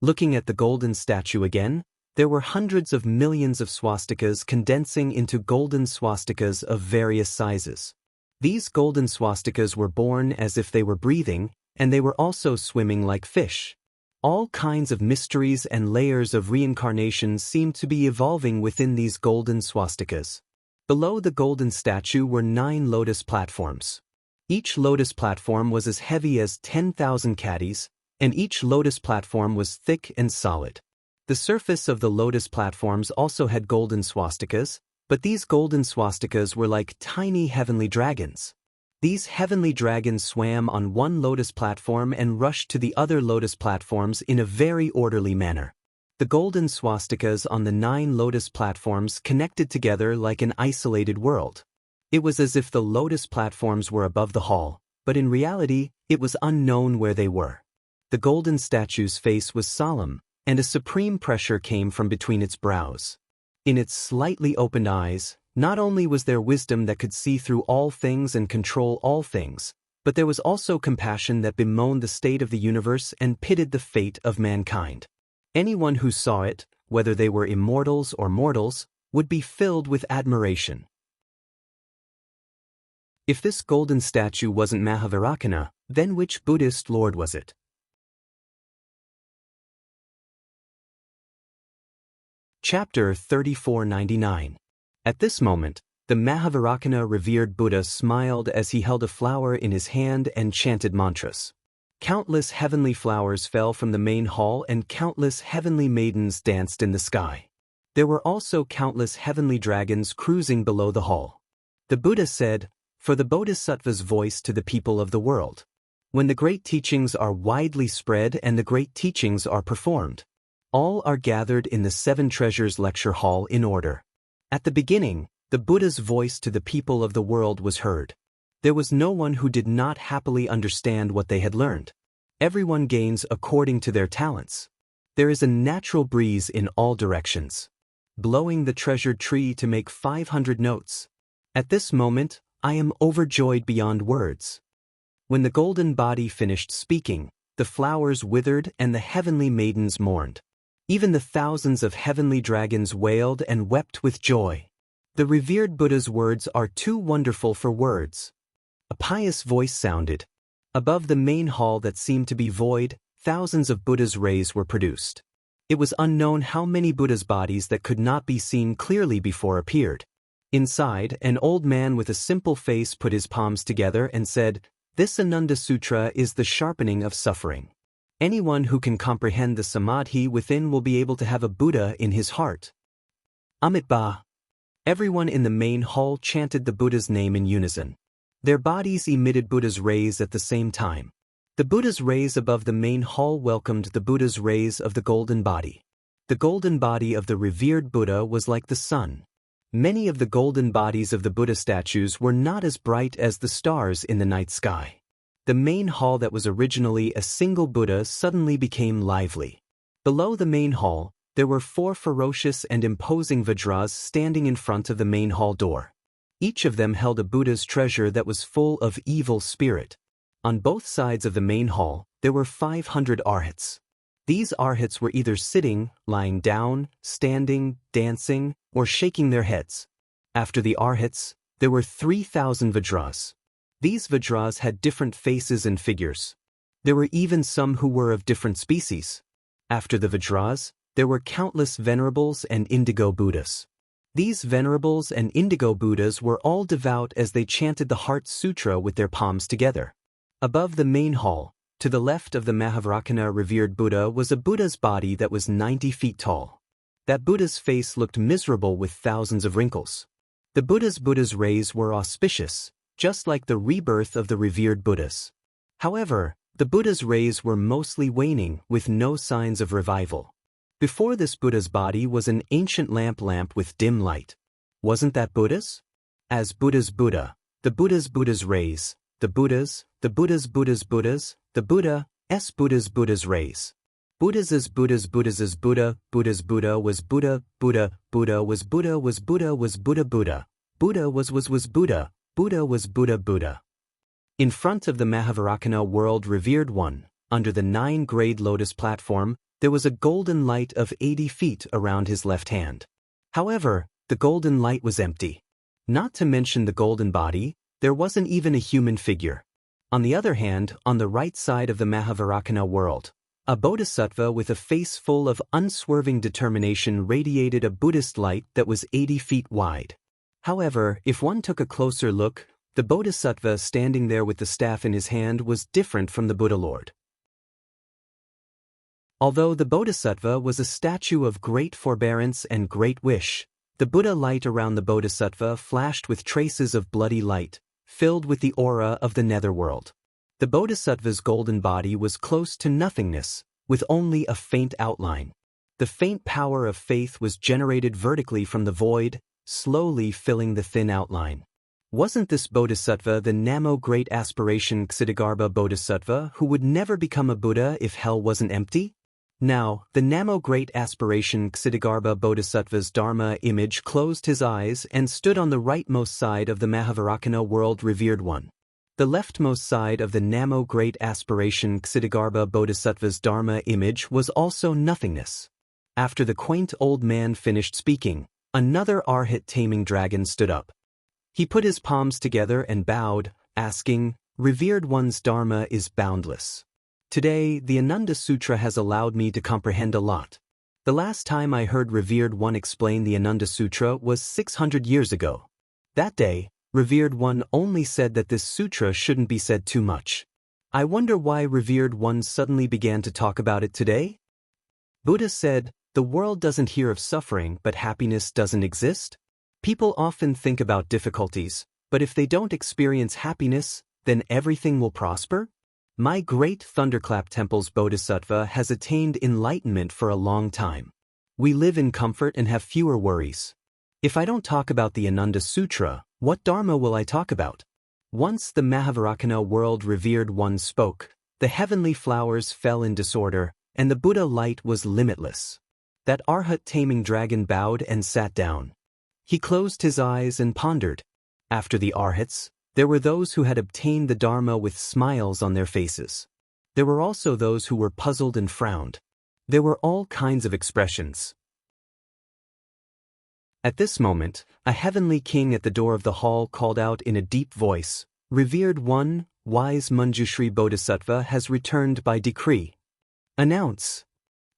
Looking at the golden statue again, there were hundreds of millions of swastikas condensing into golden swastikas of various sizes. These golden swastikas were born as if they were breathing, and they were also swimming like fish. All kinds of mysteries and layers of reincarnation seemed to be evolving within these golden swastikas. Below the golden statue were 9 lotus platforms. Each lotus platform was as heavy as 10,000 caddies, and each lotus platform was thick and solid. The surface of the lotus platforms also had golden swastikas, but these golden swastikas were like tiny heavenly dragons. These heavenly dragons swam on one lotus platform and rushed to the other lotus platforms in a very orderly manner. The golden swastikas on the 9 lotus platforms connected together like an isolated world. It was as if the lotus platforms were above the hall, but in reality, it was unknown where they were. The golden statue's face was solemn, and a supreme pressure came from between its brows. In its slightly opened eyes, not only was there wisdom that could see through all things and control all things, but there was also compassion that bemoaned the state of the universe and pitied the fate of mankind. Anyone who saw it, whether they were immortals or mortals, would be filled with admiration. If this golden statue wasn't Mahavairakana, then which Buddhist lord was it? Chapter 3499. At this moment, the Mahavairakana revered Buddha smiled as he held a flower in his hand and chanted mantras. Countless heavenly flowers fell from the main hall and countless heavenly maidens danced in the sky. There were also countless heavenly dragons cruising below the hall. The Buddha said, "For the Bodhisattva's voice to the people of the world. When the great teachings are widely spread and the great teachings are performed, all are gathered in the 7 Treasures lecture hall in order." At the beginning, the Buddha's voice to the people of the world was heard. There was no one who did not happily understand what they had learned. Everyone gains according to their talents. There is a natural breeze in all directions, blowing the treasured tree to make 500 notes. At this moment, I am overjoyed beyond words. When the golden body finished speaking, the flowers withered and the heavenly maidens mourned. Even the thousands of heavenly dragons wailed and wept with joy. The revered Buddha's words are too wonderful for words. A pious voice sounded. Above the main hall that seemed to be void, thousands of Buddha's rays were produced. It was unknown how many Buddha's bodies that could not be seen clearly before appeared. Inside, an old man with a simple face put his palms together and said, "This Ananda Sutra is the sharpening of suffering. Anyone who can comprehend the samadhi within will be able to have a Buddha in his heart." Amitabha. Everyone in the main hall chanted the Buddha's name in unison. Their bodies emitted Buddha's rays at the same time. The Buddha's rays above the main hall welcomed the Buddha's rays of the golden body. The golden body of the revered Buddha was like the sun. Many of the golden bodies of the Buddha statues were not as bright as the stars in the night sky. The main hall that was originally a single Buddha suddenly became lively. Below the main hall, there were 4 ferocious and imposing Vajras standing in front of the main hall door. Each of them held a Buddha's treasure that was full of evil spirit. On both sides of the main hall, there were 500 arhats. These arhats were either sitting, lying down, standing, dancing, or shaking their heads. After the arhats, there were 3,000 Vajras. These Vajras had different faces and figures. There were even some who were of different species. After the Vajras, there were countless venerables and indigo Buddhas. These venerables and indigo Buddhas were all devout as they chanted the Heart Sutra with their palms together. Above the main hall, to the left of the Mahavrakana revered Buddha was a Buddha's body that was 90 feet tall. That Buddha's face looked miserable with thousands of wrinkles. The Buddha's rays were auspicious, just like the rebirth of the revered Buddhas. However, the Buddha's rays were mostly waning with no signs of revival. Before this Buddha's body was an ancient lamp with dim light. Wasn't that Buddha's? As Buddha's Buddha, the Buddha's rays, the Buddha's Buddha's the Buddha's rays. Buddha's Buddha was Buddha was Buddha was Buddha was Buddha Buddha was Buddha, Buddha was Buddha. In front of the Mahavrakana world revered one, under the 9-grade lotus platform, there was a golden light of 80 feet around his left hand. However, the golden light was empty. Not to mention the golden body, there wasn't even a human figure. On the other hand, on the right side of the Mahavrakana world, a bodhisattva with a face full of unswerving determination radiated a Buddhist light that was 80 feet wide. However, if one took a closer look, the bodhisattva standing there with the staff in his hand was different from the Buddha Lord. Although the bodhisattva was a statue of great forbearance and great wish, the Buddha light around the bodhisattva flashed with traces of bloody light, filled with the aura of the netherworld. The bodhisattva's golden body was close to nothingness, with only a faint outline. The faint power of faith was generated vertically from the void, slowly filling the thin outline. Wasn't this bodhisattva the Namo Great Aspiration Ksitigarbha Bodhisattva who would never become a Buddha if hell wasn't empty? Now, the Namo Great Aspiration Ksitigarbha Bodhisattva's Dharma image closed his eyes and stood on the rightmost side of the Mahavrakana world revered one. The leftmost side of the Namo Great Aspiration Ksitigarbha Bodhisattva's Dharma image was also nothingness. After the quaint old man finished speaking, another Arhat taming dragon stood up. He put his palms together and bowed, asking, "Revered one's Dharma is boundless. Today, the Ananda Sutra has allowed me to comprehend a lot. The last time I heard Revered One explain the Ananda Sutra was 600 years ago. That day, Revered One only said that this sutra shouldn't be said too much. I wonder why Revered One suddenly began to talk about it today?" Buddha said, "The world doesn't hear of suffering, but happiness doesn't exist. People often think about difficulties, but if they don't experience happiness, then everything will prosper? My great Thunderclap Temple's Bodhisattva has attained enlightenment for a long time. We live in comfort and have fewer worries. If I don't talk about the Ananda Sutra, what Dharma will I talk about?" Once the Mahavrakana world revered one spoke, the heavenly flowers fell in disorder, and the Buddha light was limitless. That Arhat taming dragon bowed and sat down. He closed his eyes and pondered. After the Arhats, there were those who had obtained the Dharma with smiles on their faces. There were also those who were puzzled and frowned. There were all kinds of expressions. At this moment, a heavenly king at the door of the hall called out in a deep voice, "Revered One, wise Manjushri Bodhisattva has returned by decree. Announce."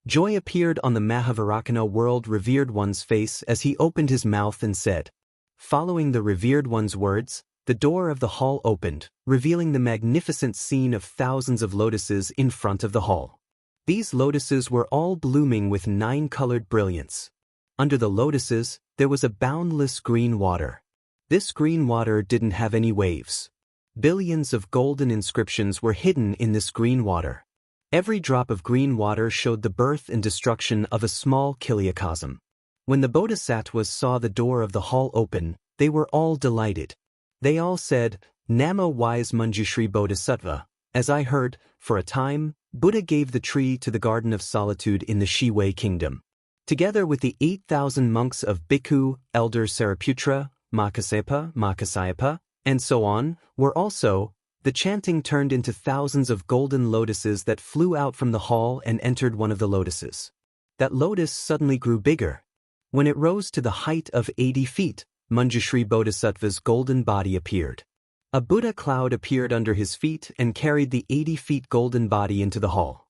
Joy appeared on the Mahavrakana world revered one's face as he opened his mouth and said. Following the revered one's words, the door of the hall opened, revealing the magnificent scene of thousands of lotuses in front of the hall. These lotuses were all blooming with 9-colored brilliance. Under the lotuses, there was a boundless green water. This green water didn't have any waves. Billions of golden inscriptions were hidden in this green water. Every drop of green water showed the birth and destruction of a small kiliacosm. When the bodhisattvas saw the door of the hall open, they were all delighted. They all said, "Namo wise Manjushri Bodhisattva." As I heard, for a time, Buddha gave the tree to the Garden of Solitude in the Shiwei kingdom. Together with the 8,000 monks of Bhikkhu, Elder Sariputra, Makasayapa, and so on, were also. The chanting turned into thousands of golden lotuses that flew out from the hall and entered one of the lotuses. That lotus suddenly grew bigger. When it rose to the height of 80 feet, Manjushri Bodhisattva's golden body appeared. A Buddha cloud appeared under his feet and carried the 80 feet golden body into the hall.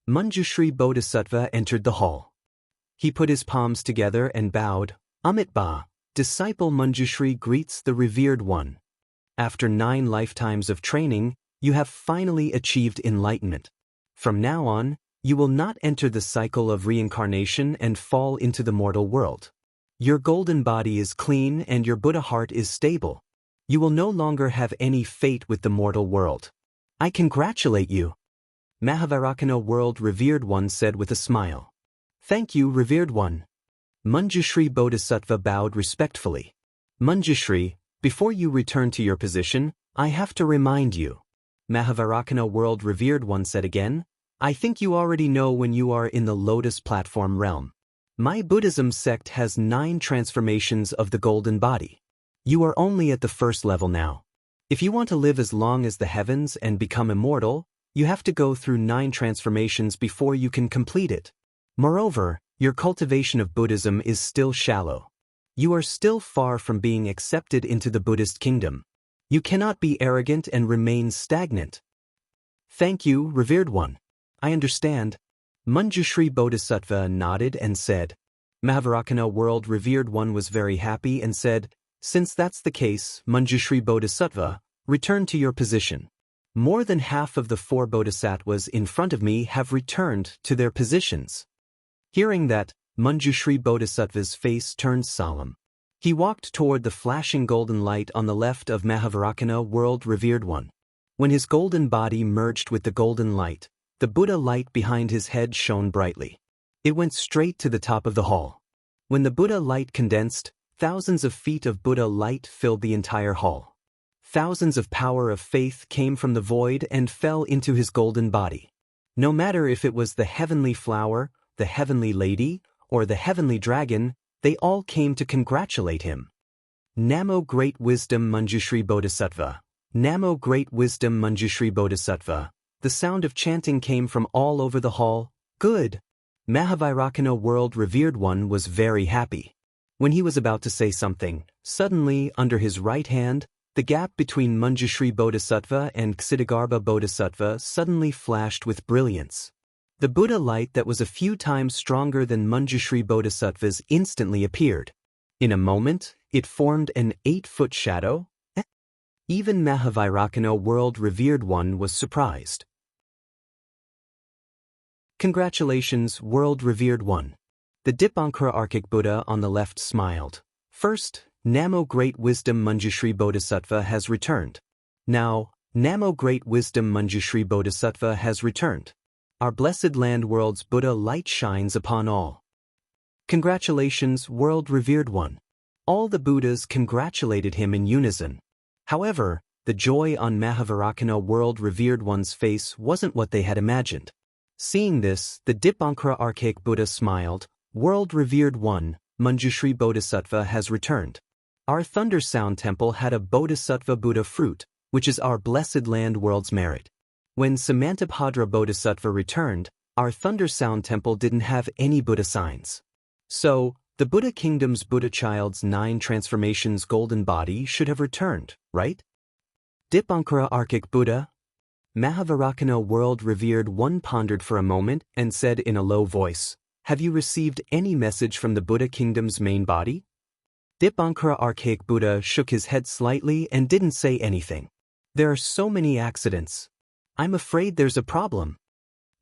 Manjushri Bodhisattva entered the hall. He put his palms together and bowed. Amitabha, disciple Manjushri greets the revered one. After 9 lifetimes of training, you have finally achieved enlightenment. From now on, you will not enter the cycle of reincarnation and fall into the mortal world. Your golden body is clean and your Buddha heart is stable. You will no longer have any fate with the mortal world. I congratulate you. Mahavairocana world revered one said with a smile. Thank you, revered one. Manjushri Bodhisattva bowed respectfully. Manjushri, before you return to your position, I have to remind you. Mahavairocana world revered one said again, I think you already know when you are in the Lotus Platform realm. My Buddhism sect has 9 transformations of the golden body. You are only at the first level now. If you want to live as long as the heavens and become immortal, you have to go through 9 transformations before you can complete it. Moreover, your cultivation of Buddhism is still shallow. You are still far from being accepted into the Buddhist kingdom. You cannot be arrogant and remain stagnant. Thank you, revered one. I understand. Manjushri Bodhisattva nodded and said. Mahavairocana world revered one was very happy and said, since that's the case, Manjushri Bodhisattva, return to your position. More than half of the 4 bodhisattvas in front of me have returned to their positions. Hearing that, Manjushri Bodhisattva's face turned solemn. He walked toward the flashing golden light on the left of Mahavairocana world revered one. When his golden body merged with the golden light, the Buddha light behind his head shone brightly. It went straight to the top of the hall. When the Buddha light condensed, thousands of feet of Buddha light filled the entire hall. Thousands of power of faith came from the void and fell into his golden body. No matter if it was the heavenly flower, the heavenly lady, or the heavenly dragon, they all came to congratulate him. Namo Great Wisdom Manjushri Bodhisattva. Namo Great Wisdom Manjushri Bodhisattva. The sound of chanting came from all over the hall. Good. Mahavairocana world revered one was very happy. When he was about to say something, suddenly, under his right hand, the gap between Manjushri Bodhisattva and Ksitigarbha Bodhisattva suddenly flashed with brilliance. The Buddha light that was a few times stronger than Manjushri Bodhisattva's instantly appeared. In a moment, it formed an 8-foot shadow. Even Mahavairocana world revered one was surprised. Congratulations, world revered one. The Dipankara Archaic Buddha on the left smiled. First, Namo Great Wisdom Manjushri Bodhisattva has returned. Now, Namo Great Wisdom Manjushri Bodhisattva has returned. Our blessed land world's Buddha light shines upon all. Congratulations, world revered one. All the Buddhas congratulated him in unison. However, the joy on Mahavairocana world revered one's face wasn't what they had imagined. Seeing this, the Dipankara Archaic Buddha smiled. World revered one, Manjushri Bodhisattva has returned. Our Thunder Sound Temple had a Bodhisattva Buddha fruit, which is our blessed land world's merit. When Samantabhadra Bodhisattva returned, our Thunder Sound Temple didn't have any Buddha signs. So, the Buddha Kingdom's Buddha child's 9 transformations golden body should have returned, right? Dipankara Archaic Buddha. Mahavairocana world revered one pondered for a moment and said in a low voice, have you received any message from the Buddha Kingdom's main body? Dipankara Archaic Buddha shook his head slightly and didn't say anything. There are so many accidents. I'm afraid there's a problem.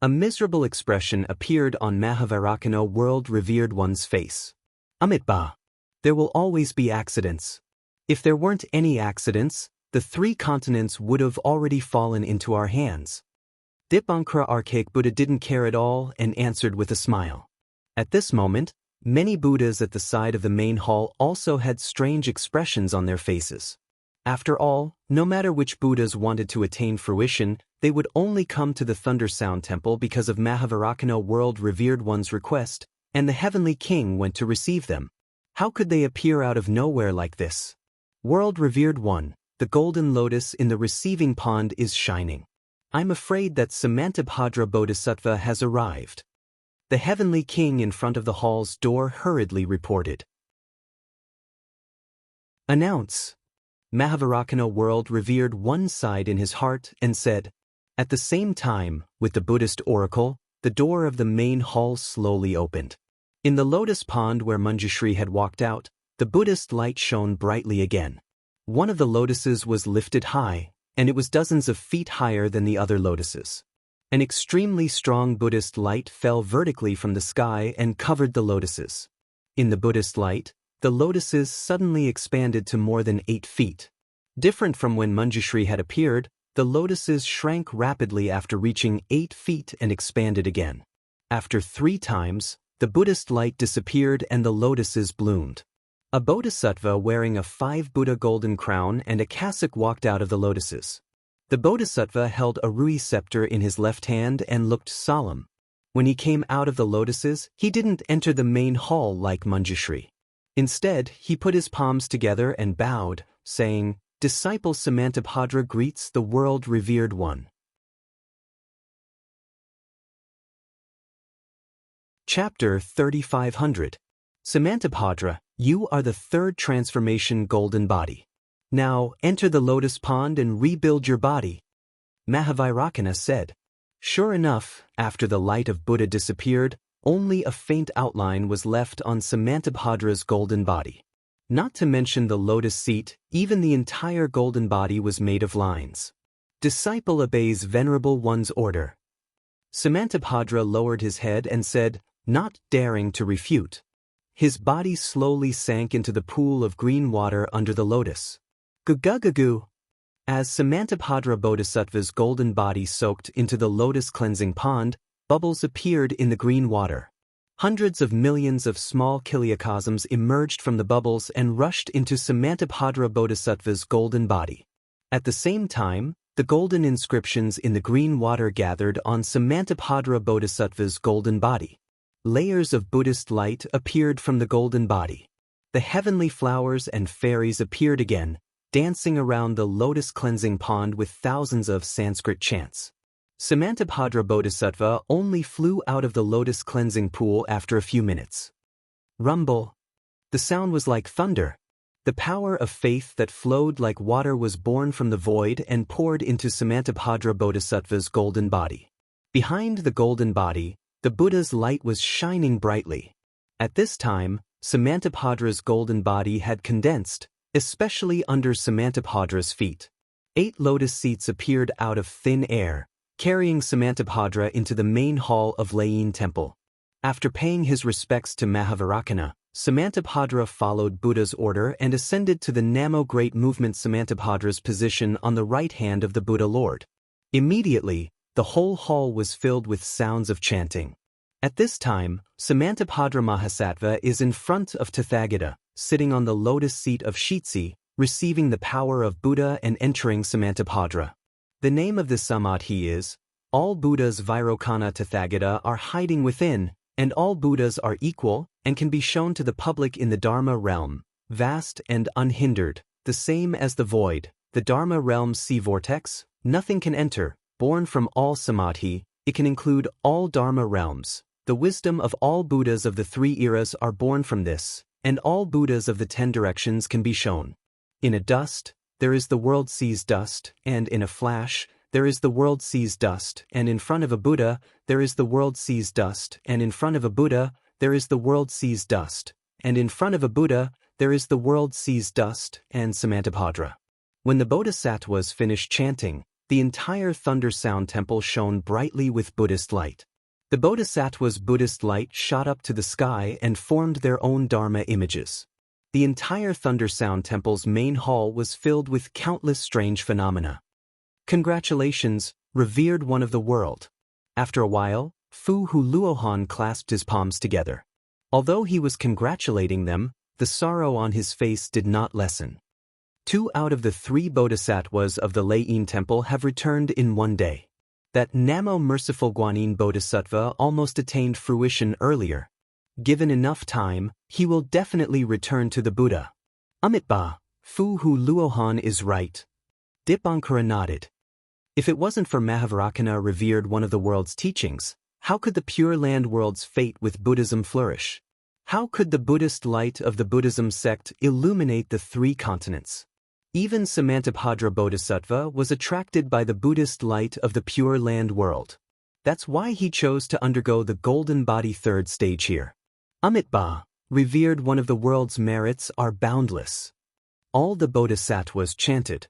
A miserable expression appeared on Mahavairocana world revered one's face. Amitabha. There will always be accidents. If there weren't any accidents, the 3 continents would have already fallen into our hands. Dipankara Archaic Buddha didn't care at all and answered with a smile. At this moment, many Buddhas at the side of the main hall also had strange expressions on their faces. After all, no matter which Buddhas wanted to attain fruition, they would only come to the Thunder Sound Temple because of Mahavairocana world revered one's request, and the Heavenly King went to receive them. How could they appear out of nowhere like this? World revered one. The golden lotus in the receiving pond is shining. I'm afraid that Samantabhadra Bodhisattva has arrived. The Heavenly King in front of the hall's door hurriedly reported. Announce. Mahavarakana world revered one side in his heart and said, at the same time, with the Buddhist oracle, the door of the main hall slowly opened. In the lotus pond where Manjushri had walked out, the Buddhist light shone brightly again. One of the lotuses was lifted high, and it was dozens of feet higher than the other lotuses. An extremely strong Buddhist light fell vertically from the sky and covered the lotuses. In the Buddhist light, the lotuses suddenly expanded to more than 8 feet. Different from when Manjushri had appeared, the lotuses shrank rapidly after reaching 8 feet and expanded again. After 3 times, the Buddhist light disappeared and the lotuses bloomed. A bodhisattva wearing a 5 Buddha golden crown and a cassock walked out of the lotuses. The bodhisattva held a rui scepter in his left hand and looked solemn. When he came out of the lotuses, he didn't enter the main hall like Manjushri. Instead, he put his palms together and bowed, saying, Disciple Samantabhadra greets the world-revered one. Chapter 3500. Samantabhadra, you are the 3rd transformation golden body. Now, enter the lotus pond and rebuild your body. Mahavarakana said. Sure enough, after the light of Buddha disappeared, only a faint outline was left on Samantabhadra's golden body. Not to mention the lotus seat, even the entire golden body was made of lines. Disciple obeys Venerable One's order. Samantabhadra lowered his head and said, not daring to refute. His body slowly sank into the pool of green water under the lotus. Gugugugu. As Samantabhadra Bodhisattva's golden body soaked into the lotus cleansing pond, bubbles appeared in the green water. Hundreds of millions of small kiliacosms emerged from the bubbles and rushed into Samantabhadra Bodhisattva's golden body. At the same time, the golden inscriptions in the green water gathered on Samantabhadra Bodhisattva's golden body. Layers of Buddhist light appeared from the golden body. The heavenly flowers and fairies appeared again, dancing around the lotus cleansing pond with thousands of Sanskrit chants. Samantabhadra Bodhisattva only flew out of the lotus cleansing pool after a few minutes. Rumble. The sound was like thunder. The power of faith that flowed like water was born from the void and poured into Samantabhadra Bodhisattva's golden body. Behind the golden body, the Buddha's light was shining brightly. At this time, Samantabhadra's golden body had condensed, especially under Samantabhadra's feet. 8 lotus seats appeared out of thin air, carrying Samantabhadra into the main hall of Layin Temple. After paying his respects to Mahavarakana, Samantabhadra followed Buddha's order and ascended to the Namo Great Movement Samantabhadra's position on the right hand of the Buddha Lord. Immediately, the whole hall was filled with sounds of chanting. At this time, Samantabhadra Mahasattva is in front of Tathagata, sitting on the lotus seat of Shitsi, receiving the power of Buddha and entering Samantabhadra. The name of this samadhi is, all Buddhas Vairocana Tathagata are hiding within, and all Buddhas are equal and can be shown to the public in the Dharma realm, vast and unhindered, the same as the void, the Dharma realm's sea vortex, nothing can enter, born from all samadhi, it can include all Dharma realms. The wisdom of all Buddhas of the 3 eras are born from this, and all Buddhas of the 10 directions can be shown. In a dust, there is the world sees dust, and in a flash, there is the world sees dust, and in front of a Buddha, there is the world sees dust, and in front of a Buddha, there is the world sees dust, and in front of a Buddha, there is the world sees dust, and Samantabhadra. When the Bodhisattvas finished chanting, the entire Thunder Sound Temple shone brightly with Buddhist light. The Bodhisattva's Buddhist light shot up to the sky and formed their own Dharma images. The entire Thunder Sound Temple's main hall was filled with countless strange phenomena. Congratulations, revered one of the world. After a while, Fu Huluohan clasped his palms together. Although he was congratulating them, the sorrow on his face did not lessen. 2 out of the 3 bodhisattvas of the Layin Temple have returned in one day. That Namo Merciful Guanyin Bodhisattva almost attained fruition earlier. Given enough time, he will definitely return to the Buddha. Amitba, Fu Huluohan is right. Dipankara nodded. If it wasn't for Mahavarakana revered one of the world's teachings, how could the Pure Land world's fate with Buddhism flourish? How could the Buddhist light of the Buddhism sect illuminate the 3 continents? Even Samantabhadra Bodhisattva was attracted by the Buddhist light of the Pure Land world. That's why he chose to undergo the golden body third stage here. Amitabha, revered one of the world's merits are boundless. All the bodhisattvas chanted.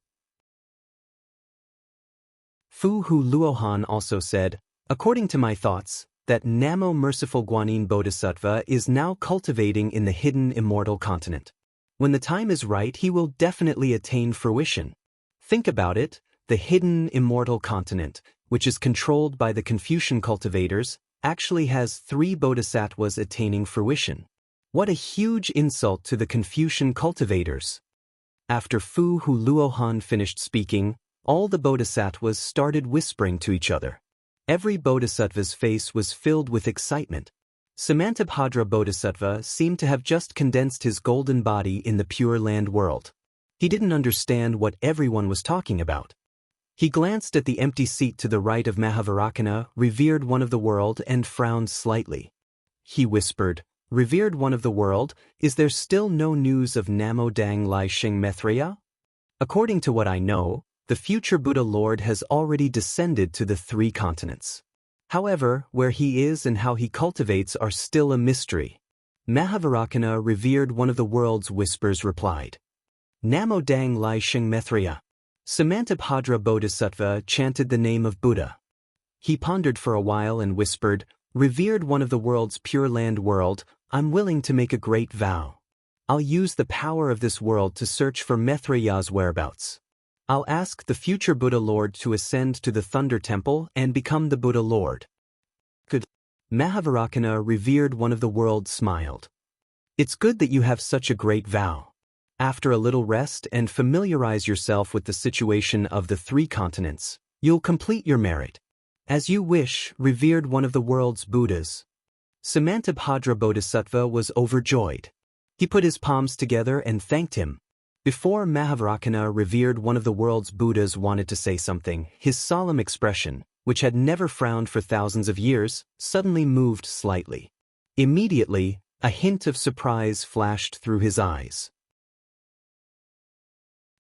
Fu Hu Luohan also said, according to my thoughts, that Namo Merciful Guanyin Bodhisattva is now cultivating in the hidden immortal continent. When the time is right, he will definitely attain fruition. Think about it, the hidden immortal continent, which is controlled by the Confucian cultivators, actually has 3 bodhisattvas attaining fruition. What a huge insult to the Confucian cultivators. After Fu Hu Luohan finished speaking, all the bodhisattvas started whispering to each other. Every bodhisattva's face was filled with excitement. Samantabhadra Bodhisattva seemed to have just condensed his golden body in the Pure Land world. He didn't understand what everyone was talking about. He glanced at the empty seat to the right of Mahavarakana, revered one of the world, and frowned slightly. He whispered, "Revered one of the world, is there still no news of Namo Dang Lai Shing Maitreya? According to what I know, the future Buddha Lord has already descended to the 3 continents. However, where he is and how he cultivates are still a mystery." Mahavarakana, revered one of the world's whispers, replied. Namo Dang Lai Shing Maitreya. Samantabhadra Bodhisattva chanted the name of Buddha. He pondered for a while and whispered, "Revered one of the world's Pure Land world, I'm willing to make a great vow. I'll use the power of this world to search for Maitreya's whereabouts. I'll ask the future Buddha Lord to ascend to the Thunder Temple and become the Buddha Lord." Good. Mahavarakana, revered one of the world, smiled. "It's good that you have such a great vow. After a little rest and familiarize yourself with the situation of the 3 continents, you'll complete your merit. As you wish, revered one of the world's Buddhas." Samantabhadra Bodhisattva was overjoyed. He put his palms together and thanked him. Before Mahavarakana, revered one of the world's Buddhas, wanted to say something, his solemn expression, which had never frowned for thousands of years, suddenly moved slightly. Immediately, a hint of surprise flashed through his eyes.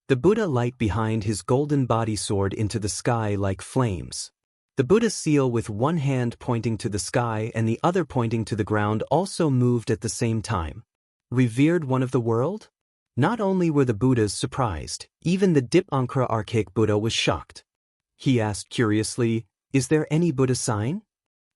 The Buddha light behind his golden body soared into the sky like flames. The Buddha seal, with one hand pointing to the sky and the other pointing to the ground, also moved at the same time. Revered one of the world? Not only were the Buddhas surprised, even the Dipankara archaic Buddha was shocked. He asked curiously, "Is there any Buddha sign?"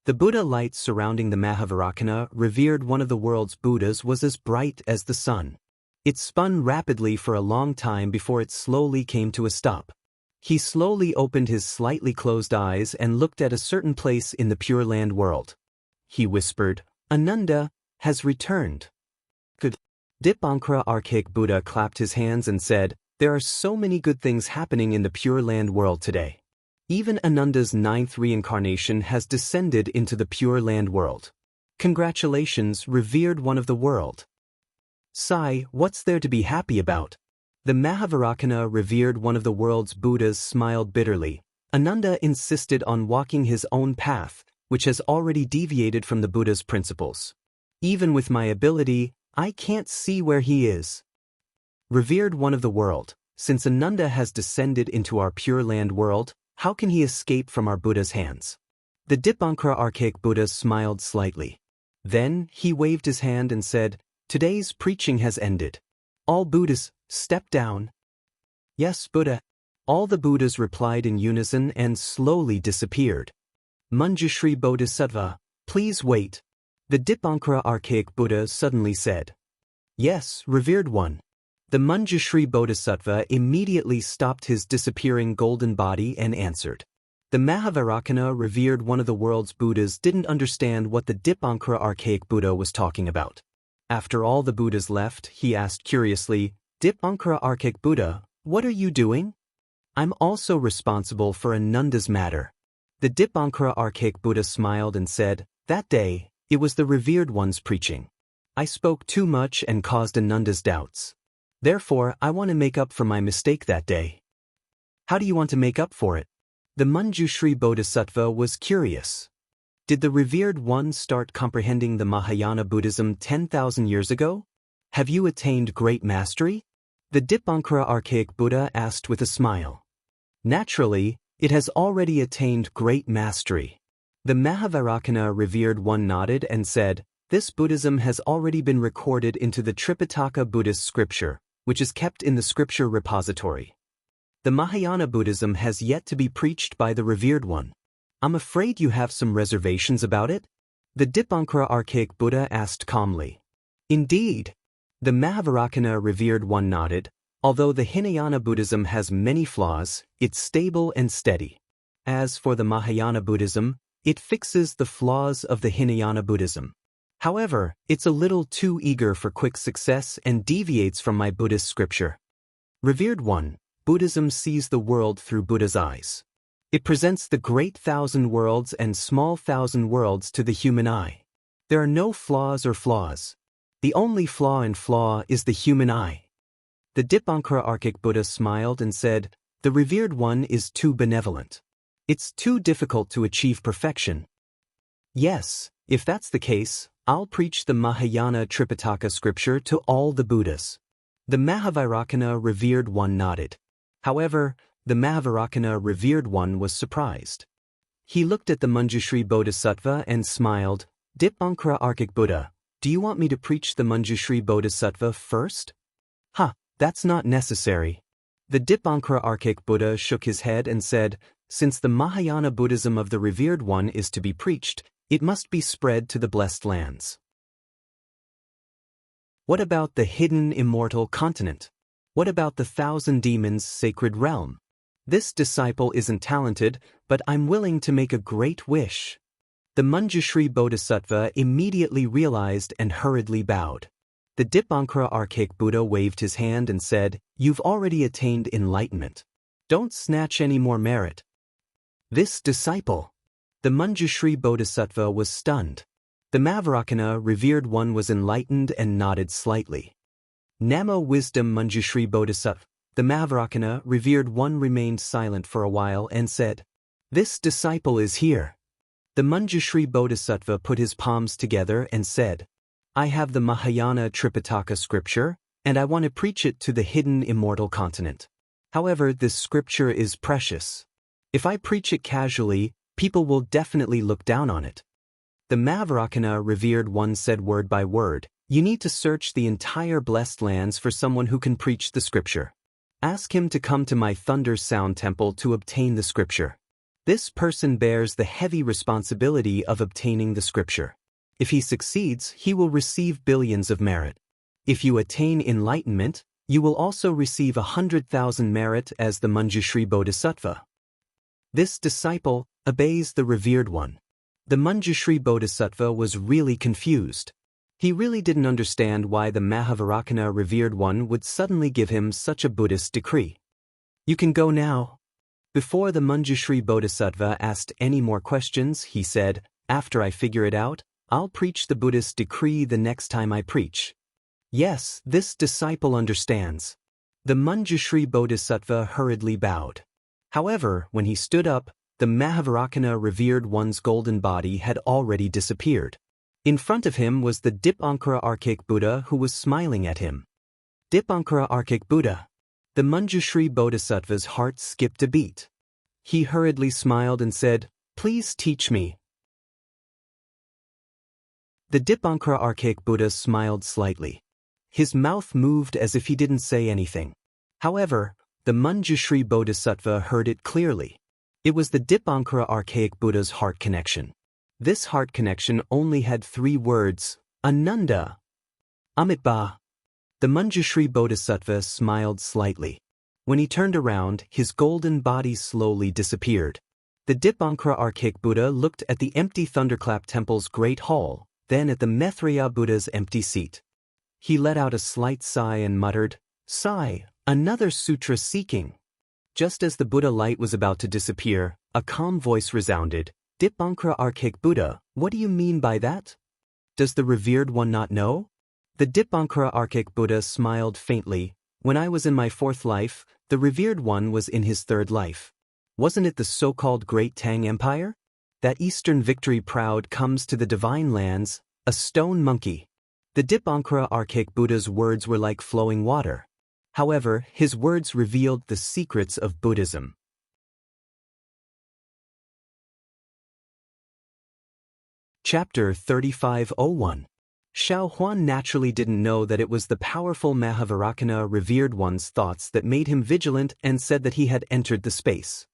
The Buddha light surrounding the Mahavarakana, revered one of the world's Buddhas, was as bright as the sun. It spun rapidly for a long time before it slowly came to a stop. He slowly opened his slightly closed eyes and looked at a certain place in the Pure Land world. He whispered, "Ananda has returned." Good. Dipankara archaic Buddha clapped his hands and said, "There are so many good things happening in the Pure Land world today. Even Ananda's 9th reincarnation has descended into the Pure Land world. Congratulations, revered one of the world." "Sai, what's there to be happy about?" The Mahavarakana, revered one of the world's Buddhas, smiled bitterly. "Ananda insisted on walking his own path, which has already deviated from the Buddha's principles. Even with my ability, I can't see where he is." Revered one of the world, since Ananda has descended into our Pure Land world, how can he escape from our Buddha's hands? The Dipankara archaic Buddha smiled slightly. Then he waved his hand and said, "Today's preaching has ended. All Buddhas, step down." "Yes, Buddha." All the Buddhas replied in unison and slowly disappeared. "Manjushri Bodhisattva, please wait." The Dipankara archaic Buddha suddenly said. "Yes, revered one." The Manjushri Bodhisattva immediately stopped his disappearing golden body and answered. The Mahavarakana, revered one of the world's Buddhas, didn't understand what the Dipankara archaic Buddha was talking about. After all the Buddhas left, he asked curiously, "Dipankara archaic Buddha, what are you doing?" "I'm also responsible for Ananda's matter." The Dipankara archaic Buddha smiled and said, "That day, it was the revered one's preaching. I spoke too much and caused Ananda's doubts. Therefore, I want to make up for my mistake that day." "How do you want to make up for it?" The Manjushri Bodhisattva was curious. Did the revered one start comprehending the Mahayana Buddhism 10,000 years ago? Have you attained great mastery? The Dipankara archaic Buddha asked with a smile. Naturally, it has already attained great mastery. The Mahavairakana revered one nodded and said, this Buddhism has already been recorded into the Tripitaka Buddhist scripture, which is kept in the scripture repository. The Mahayana Buddhism has yet to be preached by the revered one. I'm afraid you have some reservations about it? The Dipankara archaic Buddha asked calmly. Indeed. The Mahavairakana revered one nodded. Although the Hinayana Buddhism has many flaws, it's stable and steady. As for the Mahayana Buddhism, it fixes the flaws of the Hinayana Buddhism. However, it's a little too eager for quick success and deviates from my Buddhist scripture. Revered one, Buddhism sees the world through Buddha's eyes. It presents the great thousand worlds and small thousand worlds to the human eye. There are no flaws or flaws. The only flaw in flaw is the human eye. The Dipankara archaic Buddha smiled and said, the revered one is too benevolent. It's too difficult to achieve perfection. Yes, if that's the case, I'll preach the Mahayana Tripitaka scripture to all the Buddhas. The Mahavairakana revered one nodded. However, the Mahavairakana revered one was surprised. He looked at the Manjushri Bodhisattva and smiled, Dipankara archaic Buddha, do you want me to preach the Manjushri Bodhisattva first? That's not necessary. The Dipankara archaic Buddha shook his head and said, since the Mahayana Buddhism of the revered one is to be preached, it must be spread to the blessed lands. What about the hidden immortal continent? What about the thousand demons' sacred realm? This disciple isn't talented, but I'm willing to make a great wish. The Manjushri Bodhisattva immediately realized and hurriedly bowed. The Dipankara archaic Buddha waved his hand and said, you've already attained enlightenment. Don't snatch any more merit. This disciple. The Manjushri Bodhisattva was stunned. The Mahavairakana revered one was enlightened and nodded slightly. Namo wisdom Manjushri Bodhisattva. The Mahavairakana revered one remained silent for a while and said, this disciple is here. The Manjushri Bodhisattva put his palms together and said, I have the Mahayana Tripitaka scripture, and I want to preach it to the hidden immortal continent. However, this scripture is precious. If I preach it casually, people will definitely look down on it. The Mahavairakana revered one said word by word, you need to search the entire blessed lands for someone who can preach the scripture. Ask him to come to my Thunder Sound Temple to obtain the scripture. This person bears the heavy responsibility of obtaining the scripture. If he succeeds, he will receive billions of merit. If you attain enlightenment, you will also receive 100,000 merit as the Manjushri Bodhisattva. This disciple obeys the revered one. The Manjushri Bodhisattva was really confused. He really didn't understand why the Mahavairakana revered one would suddenly give him such a Buddhist decree. You can go now. Before the Manjushri Bodhisattva asked any more questions, he said, after I figure it out, I'll preach the Buddhist decree the next time I preach. Yes, this disciple understands. The Manjushri Bodhisattva hurriedly bowed. However, when he stood up, the Mahavairakana revered one's golden body had already disappeared. In front of him was the Dipankara archaic Buddha who was smiling at him. Dipankara archaic Buddha. The Manjushri Bodhisattva's heart skipped a beat. He hurriedly smiled and said, please teach me. The Dipankara archaic Buddha smiled slightly. His mouth moved as if he didn't say anything. However, the Manjushri Bodhisattva heard it clearly. It was the Dipankara archaic Buddha's heart connection. This heart connection only had 3 words, Ananda. Amitba. The Manjushri Bodhisattva smiled slightly. When he turned around, his golden body slowly disappeared. The Dipankara archaic Buddha looked at the empty Thunderclap Temple's great hall, then at the Maitreya Buddha's empty seat. He let out a slight sigh and muttered, sigh, another sutra seeking. Just as the Buddha light was about to disappear, a calm voice resounded, Dipankara archaic Buddha, what do you mean by that? Does the revered one not know? The Dipankara archaic Buddha smiled faintly. When I was in my 4th life, the revered one was in his 3rd life. Wasn't it the so-called Great Tang Empire? That Eastern victory proud comes to the divine lands, a stone monkey. The Dipankara archaic Buddha's words were like flowing water. However, his words revealed the secrets of Buddhism. Chapter 3501. Xiao Huan naturally didn't know that it was the powerful Mahavairakana revered one's thoughts that made him vigilant and said that he had entered the space.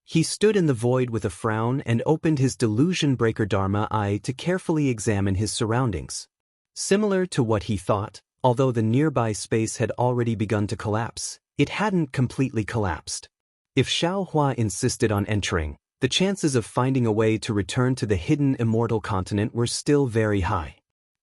He stood in the void with a frown and opened his delusion-breaker Dharma eye to carefully examine his surroundings. Similar to what he thought, although the nearby space had already begun to collapse, it hadn't completely collapsed. If Xiao Hua insisted on entering, the chances of finding a way to return to the hidden immortal continent were still very high.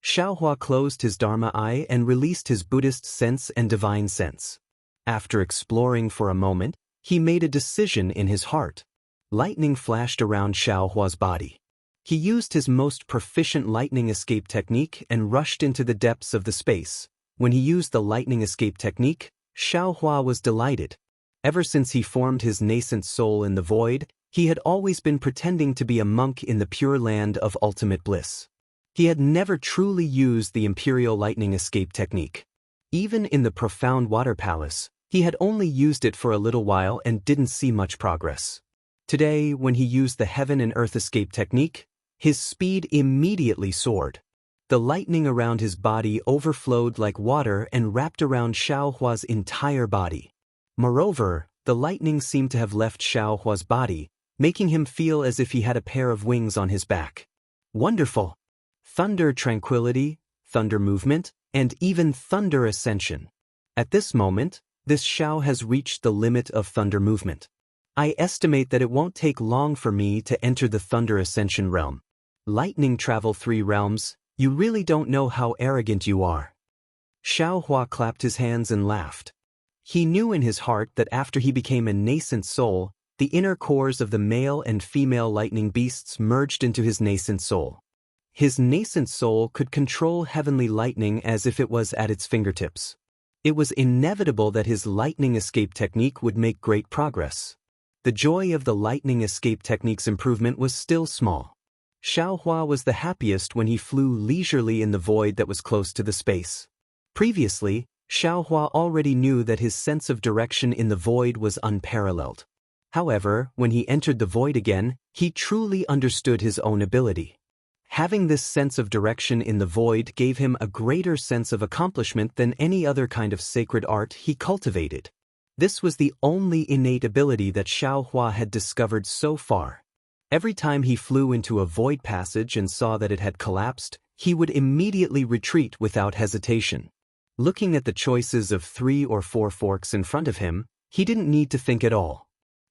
Xiao Hua closed his Dharma eye and released his Buddhist sense and divine sense. After exploring for a moment, he made a decision in his heart. Lightning flashed around Xiao Hua's body. He used his most proficient lightning escape technique and rushed into the depths of the space. When he used the lightning escape technique, Xiao Hua was delighted. Ever since he formed his nascent soul in the void, he had always been pretending to be a monk in the pure land of ultimate bliss. He had never truly used the imperial lightning escape technique. Even in the profound water palace, he had only used it for a little while and didn't see much progress. Today, when he used the heaven and earth escape technique, his speed immediately soared. The lightning around his body overflowed like water and wrapped around Xiao Hua's entire body. Moreover, the lightning seemed to have left Xiao Hua's body, making him feel as if he had a pair of wings on his back. Wonderful! Thunder tranquility, thunder movement, and even thunder ascension. At this moment, this Xiao has reached the limit of thunder movement. I estimate that it won't take long for me to enter the thunder ascension realm. Lightning travel 3 realms, you really don't know how arrogant you are. Xiao Hua clapped his hands and laughed. He knew in his heart that after he became a nascent soul, the inner cores of the male and female lightning beasts merged into his nascent soul. His nascent soul could control heavenly lightning as if it was at its fingertips. It was inevitable that his lightning escape technique would make great progress. The joy of the lightning escape technique's improvement was still small. Xiao Hua was the happiest when he flew leisurely in the void that was close to the space. Previously, Xiao Hua already knew that his sense of direction in the void was unparalleled. However, when he entered the void again, he truly understood his own ability. Having this sense of direction in the void gave him a greater sense of accomplishment than any other kind of sacred art he cultivated. This was the only innate ability that Xiao Hua had discovered so far. Every time he flew into a void passage and saw that it had collapsed, he would immediately retreat without hesitation. Looking at the choices of 3 or 4 forks in front of him, he didn't need to think at all.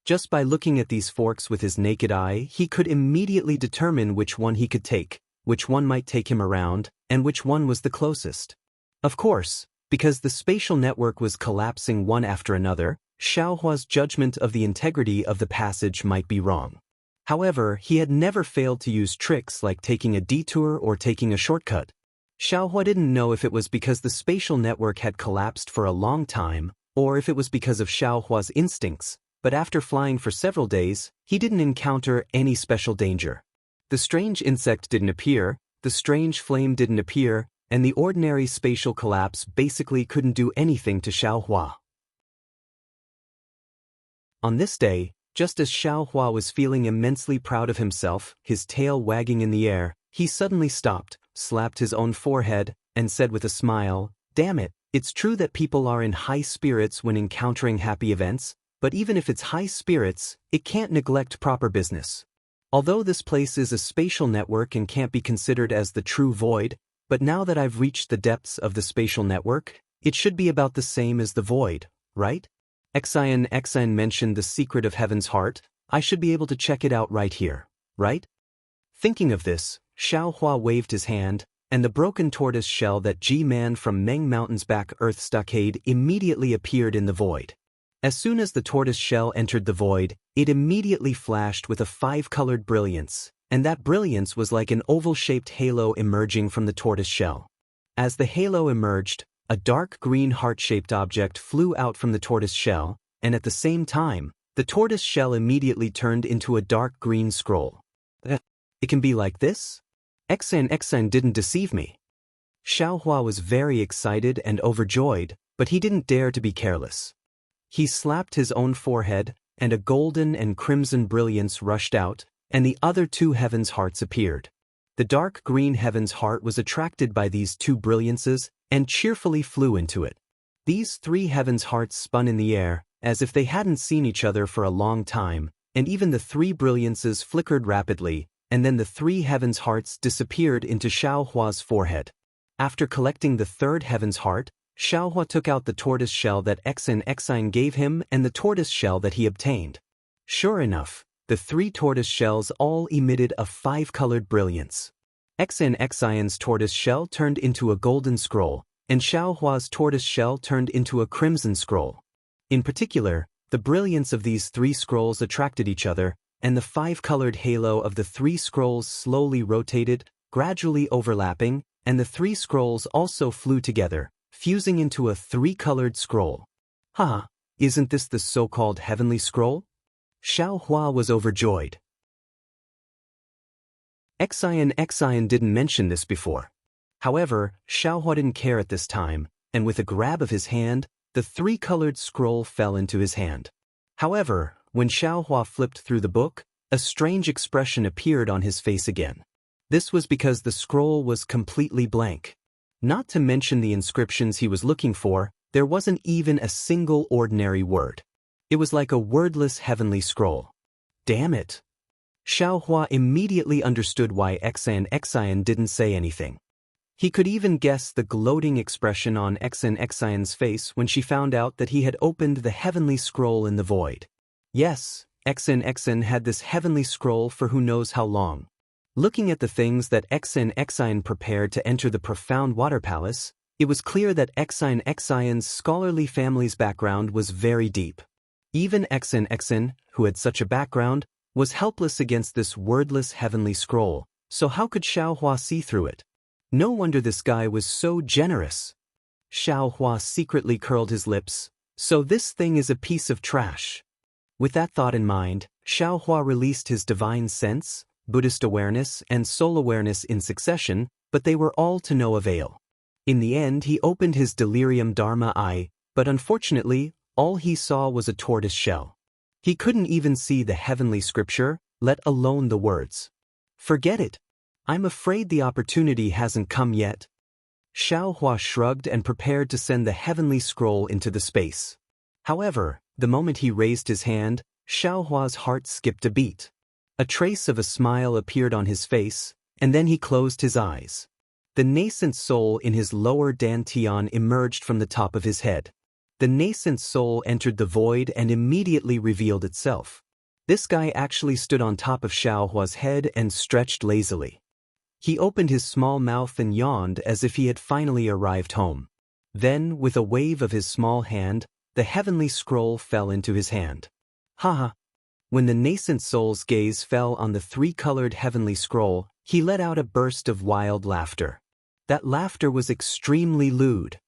Just by looking at these forks with his naked eye, he could immediately determine which one he could take, which one might take him around, and which one was the closest. Of course, because the spatial network was collapsing one after another, Xiao Hua's judgment of the integrity of the passage might be wrong. However, he had never failed to use tricks like taking a detour or taking a shortcut. Xiao Hua didn't know if it was because the spatial network had collapsed for a long time, or if it was because of Xiao Hua's instincts. But after flying for several days, he didn't encounter any special danger. The strange insect didn't appear, the strange flame didn't appear, and the ordinary spatial collapse basically couldn't do anything to Xiao Hua. On this day, just as Xiao Hua was feeling immensely proud of himself, his tail wagging in the air, he suddenly stopped, slapped his own forehead, and said with a smile, "Damn it, it's true that people are in high spirits when encountering happy events, but even if it's high spirits, it can't neglect proper business. Although this place is a spatial network and can't be considered as the true void, but now that I've reached the depths of the spatial network, it should be about the same as the void, right? Xian mentioned the secret of heaven's heart, I should be able to check it out right here, right?" Thinking of this, Xiao Hua waved his hand, and the broken tortoise shell that G-Man from Meng Mountain's back Earth Stockade immediately appeared in the void. As soon as the tortoise shell entered the void, it immediately flashed with a 5-colored brilliance, and that brilliance was like an oval-shaped halo emerging from the tortoise shell. As the halo emerged, a dark green heart-shaped object flew out from the tortoise shell, and at the same time, the tortoise shell immediately turned into a dark green scroll. It can be like this? Xian didn't deceive me. Xiao Hua was very excited and overjoyed, But he didn't dare to be careless. He slapped his own forehead, and a golden and crimson brilliance rushed out, and the other two heavens' hearts appeared. The dark green heaven's heart was attracted by these two brilliances and cheerfully flew into it. These three heavens' hearts spun in the air, as if they hadn't seen each other for a long time, and even the three brilliances flickered rapidly, and then the three heavens' hearts disappeared into Xiaohua's forehead. After collecting the third heaven's heart, Xiaohua took out the tortoise shell that Xine gave him and the tortoise shell that he obtained. Sure enough, the three tortoise shells all emitted a five-colored brilliance. Xine's tortoise shell turned into a golden scroll, and Xiaohua's tortoise shell turned into a crimson scroll. In particular, the brilliance of these three scrolls attracted each other, and the five-colored halo of the three scrolls slowly rotated, gradually overlapping, and the three scrolls also flew together, fusing into a three-colored scroll. Haha, isn't this the so-called heavenly scroll? Xiaohua was overjoyed. Xine didn't mention this before. However, Xiaohua didn't care at this time, and with a grab of his hand, the three-colored scroll fell into his hand. However, when Xiaohua flipped through the book, a strange expression appeared on his face again. This was because the scroll was completely blank. Not to mention the inscriptions he was looking for, there wasn't even a single ordinary word. It was like a wordless heavenly scroll. Damn it! Xiaohua immediately understood why Xine didn't say anything. He could even guess the gloating expression on Xine's face when she found out that he had opened the heavenly scroll in the void. Yes, Xine had this heavenly scroll for who knows how long. Looking at the things that Xine prepared to enter the profound water palace, it was clear that Xine's scholarly family's background was very deep. Even Xine, who had such a background, was helpless against this wordless heavenly scroll, so how could Xiaohua see through it? No wonder this guy was so generous. Xiaohua secretly curled his lips. So this thing is a piece of trash. With that thought in mind, Xiaohua released his divine sense, Buddhist awareness, and soul awareness in succession, but they were all to no avail. In the end, he opened his delirium dharma eye, but unfortunately, all he saw was a tortoise shell. He couldn't even see the heavenly scripture, let alone the words. Forget it. I'm afraid the opportunity hasn't come yet. Xiaohua shrugged and prepared to send the heavenly scroll into the space. However, the moment he raised his hand, Xiaohua's heart skipped a beat. A trace of a smile appeared on his face, and then he closed his eyes. The nascent soul in his lower dantian emerged from the top of his head. The nascent soul entered the void and immediately revealed itself. This guy actually stood on top of Xiaohua's head and stretched lazily. He opened his small mouth and yawned as if he had finally arrived home. Then, with a wave of his small hand, the heavenly scroll fell into his hand. Haha! When the nascent soul's gaze fell on the three-colored heavenly scroll, he let out a burst of wild laughter. That laughter was extremely lewd.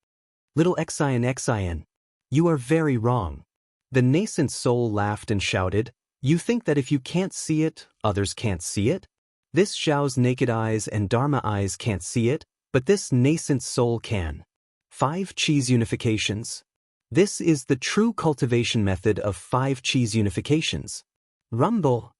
Little Xine, you are very wrong. The nascent soul laughed and shouted, You think that if you can't see it, others can't see it? This Xiao's naked eyes and Dharma eyes can't see it, but this nascent soul can. 5 cheese unifications. This is the true cultivation method of 5 cheese unifications. Rumble!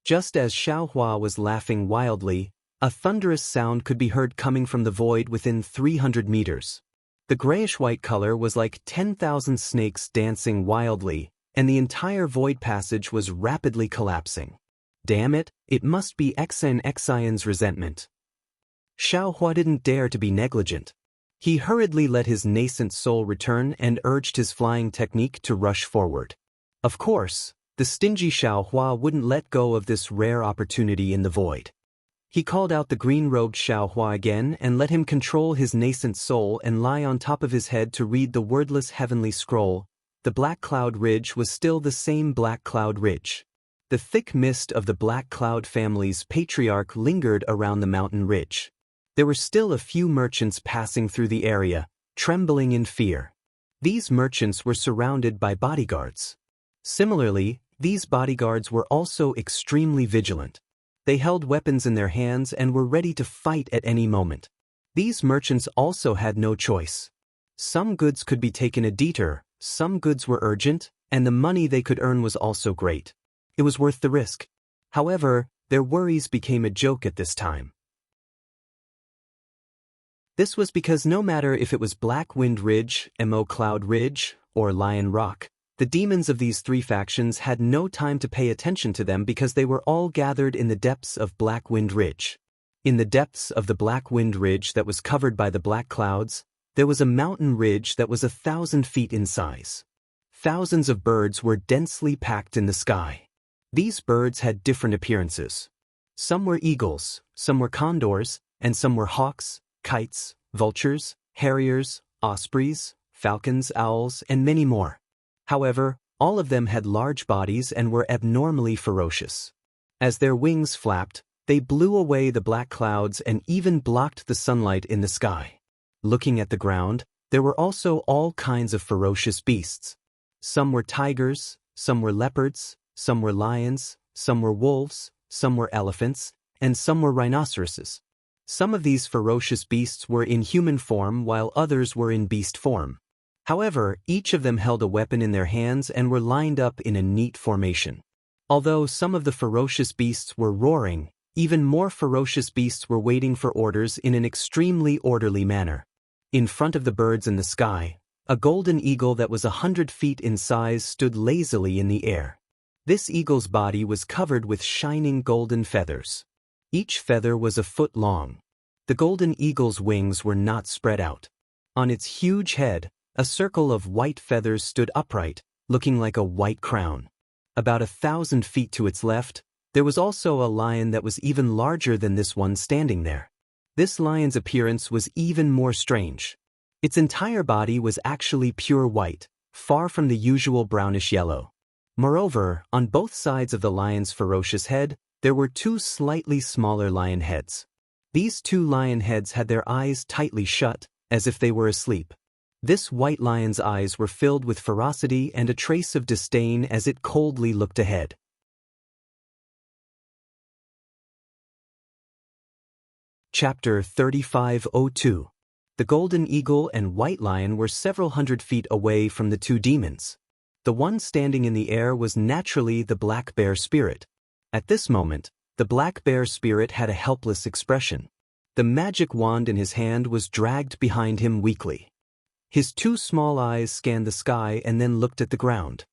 Just as Xiaohua was laughing wildly, a thunderous sound could be heard coming from the void within 300 meters. The grayish-white color was like 10,000 snakes dancing wildly, and the entire void passage was rapidly collapsing. Damn it, it must be Xine's resentment. Xiaohua didn't dare to be negligent. He hurriedly let his nascent soul return and urged his flying technique to rush forward. Of course, the stingy Xiaohua wouldn't let go of this rare opportunity in the void. He called out the green-robed Xiaohua again and let him control his nascent soul and lie on top of his head to read the wordless heavenly scroll. The Black Cloud Ridge was still the same Black Cloud Ridge. The thick mist of the Black Cloud family's patriarch lingered around the mountain ridge. There were still a few merchants passing through the area, trembling in fear. These merchants were surrounded by bodyguards. Similarly, these bodyguards were also extremely vigilant. They held weapons in their hands and were ready to fight at any moment. These merchants also had no choice. Some goods could be taken a detour, some goods were urgent, and the money they could earn was also great. It was worth the risk. However, their worries became a joke at this time. This was because no matter if it was Black Wind Ridge, Cloud Ridge, or Lion Rock, the demons of these three factions had no time to pay attention to them because they were all gathered in the depths of Black Wind Ridge. In the depths of the Black Wind Ridge that was covered by the black clouds, there was a mountain ridge that was 1,000 feet in size. Thousands of birds were densely packed in the sky. These birds had different appearances. Some were eagles, some were condors, and some were hawks, kites, vultures, harriers, ospreys, falcons, owls, and many more. However, all of them had large bodies and were abnormally ferocious. As their wings flapped, they blew away the black clouds and even blocked the sunlight in the sky. Looking at the ground, there were also all kinds of ferocious beasts. Some were tigers, some were leopards, some were lions, some were wolves, some were elephants, and some were rhinoceroses. Some of these ferocious beasts were in human form while others were in beast form. However, each of them held a weapon in their hands and were lined up in a neat formation. Although some of the ferocious beasts were roaring, even more ferocious beasts were waiting for orders in an extremely orderly manner. In front of the birds in the sky, a golden eagle that was 100 feet in size stood lazily in the air. This eagle's body was covered with shining golden feathers. Each feather was a foot long. The golden eagle's wings were not spread out. On its huge head, a circle of white feathers stood upright, looking like a white crown. About 1,000 feet to its left, there was also a lion that was even larger than this one standing there. This lion's appearance was even more strange. Its entire body was actually pure white, far from the usual brownish yellow. Moreover, on both sides of the lion's ferocious head, there were two slightly smaller lion heads. These two lion heads had their eyes tightly shut, as if they were asleep. This white lion's eyes were filled with ferocity and a trace of disdain as it coldly looked ahead. Chapter 3502. The golden eagle and white lion were several hundred feet away from the two demons. The one standing in the air was naturally the black bear spirit. At this moment, the black bear spirit had a helpless expression. The magic wand in his hand was dragged behind him weakly. His two small eyes scanned the sky and then looked at the ground.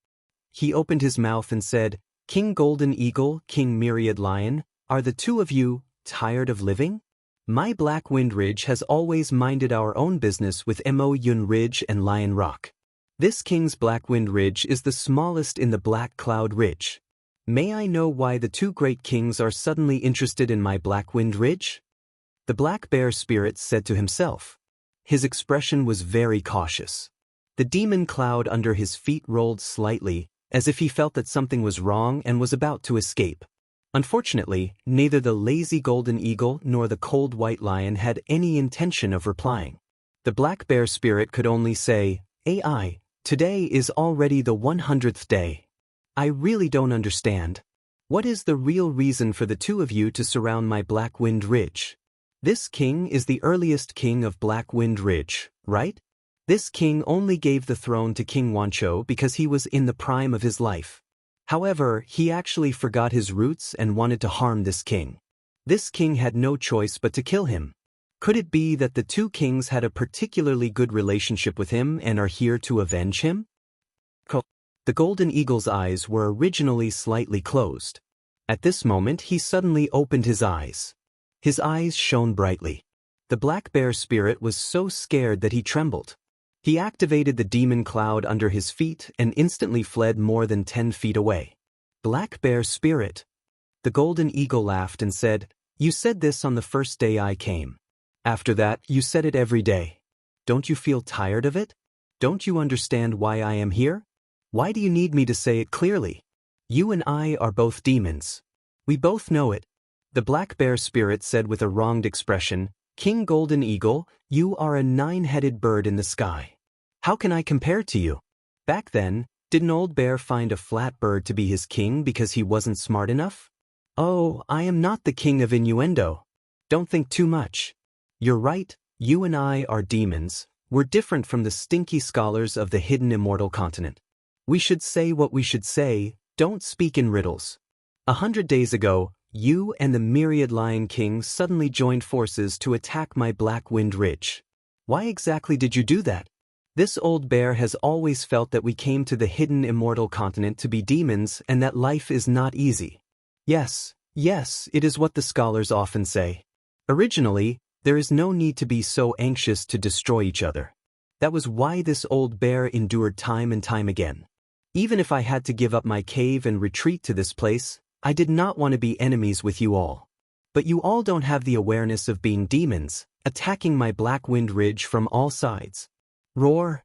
He opened his mouth and said, "King Golden Eagle, King Myriad Lion, are the two of you tired of living? My Black Wind Ridge has always minded our own business with Yun Ridge and Lion Rock. This king's Black Wind Ridge is the smallest in the Black Cloud Ridge. May I know why the two great kings are suddenly interested in my Black Wind Ridge?" The black bear spirit said to himself. His expression was very cautious. The demon cloud under his feet rolled slightly, as if he felt that something was wrong and was about to escape. Unfortunately, neither the lazy golden eagle nor the cold white lion had any intention of replying. The black bear spirit could only say, "AI, today is already the 100th day. I really don't understand. What is the real reason for the two of you to surround my Black Wind Ridge? This king is the earliest king of Black Wind Ridge, right? This king only gave the throne to King Wancho because he was in the prime of his life. However, he actually forgot his roots and wanted to harm this king. This king had no choice but to kill him. Could it be that the two kings had a particularly good relationship with him and are here to avenge him?" The golden eagle's eyes were originally slightly closed. At this moment he suddenly opened his eyes. His eyes shone brightly. The black bear spirit was so scared that he trembled. He activated the demon cloud under his feet and instantly fled more than 10 feet away. "Black bear spirit." The golden eagle laughed and said, "You said this on the first day I came. After that, you said it every day. Don't you feel tired of it? Don't you understand why I am here? Why do you need me to say it clearly? You and I are both demons. We both know it." The black bear spirit said with a wronged expression, "King Golden Eagle, you are a 9-headed bird in the sky. How can I compare to you? Back then, did an old bear find a flat bird to be his king because he wasn't smart enough? Oh, I am not the king of innuendo. Don't think too much. You're right, you and I are demons, We're different from the stinky scholars of the hidden immortal continent. We should say what we should say, don't speak in riddles. 100 days ago, you and the myriad Lion King suddenly joined forces to attack my Black Wind Ridge. Why exactly did you do that? This old bear has always felt that we came to the hidden immortal continent to be demons and that life is not easy. Yes, it is what the scholars often say. Originally, there is no need to be so anxious to destroy each other. That was why this old bear endured time and time again. Even if I had to give up my cave and retreat to this place, I did not want to be enemies with you all. But you all don't have the awareness of being demons, attacking my Black Wind Ridge from all sides. Roar!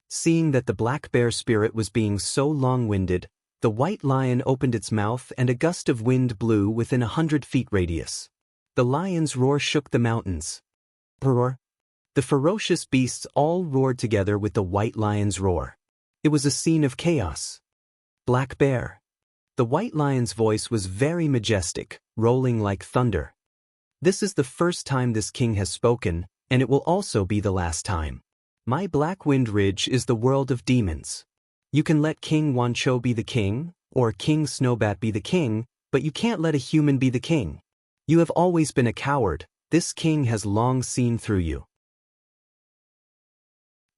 Seeing that the black bear spirit was being so long-winded, the white lion opened its mouth and a gust of wind blew within 100 feet radius. The lion's roar shook the mountains. Roar! The ferocious beasts all roared together with the white lion's roar. It was a scene of chaos. Black bear. The white lion's voice was very majestic, rolling like thunder. This is the first time this king has spoken, and it will also be the last time. My Black Wind Ridge is the world of demons. You can let King Wancho be the king, or King Snowbat be the king, but you can't let a human be the king. You have always been a coward, this king has long seen through you.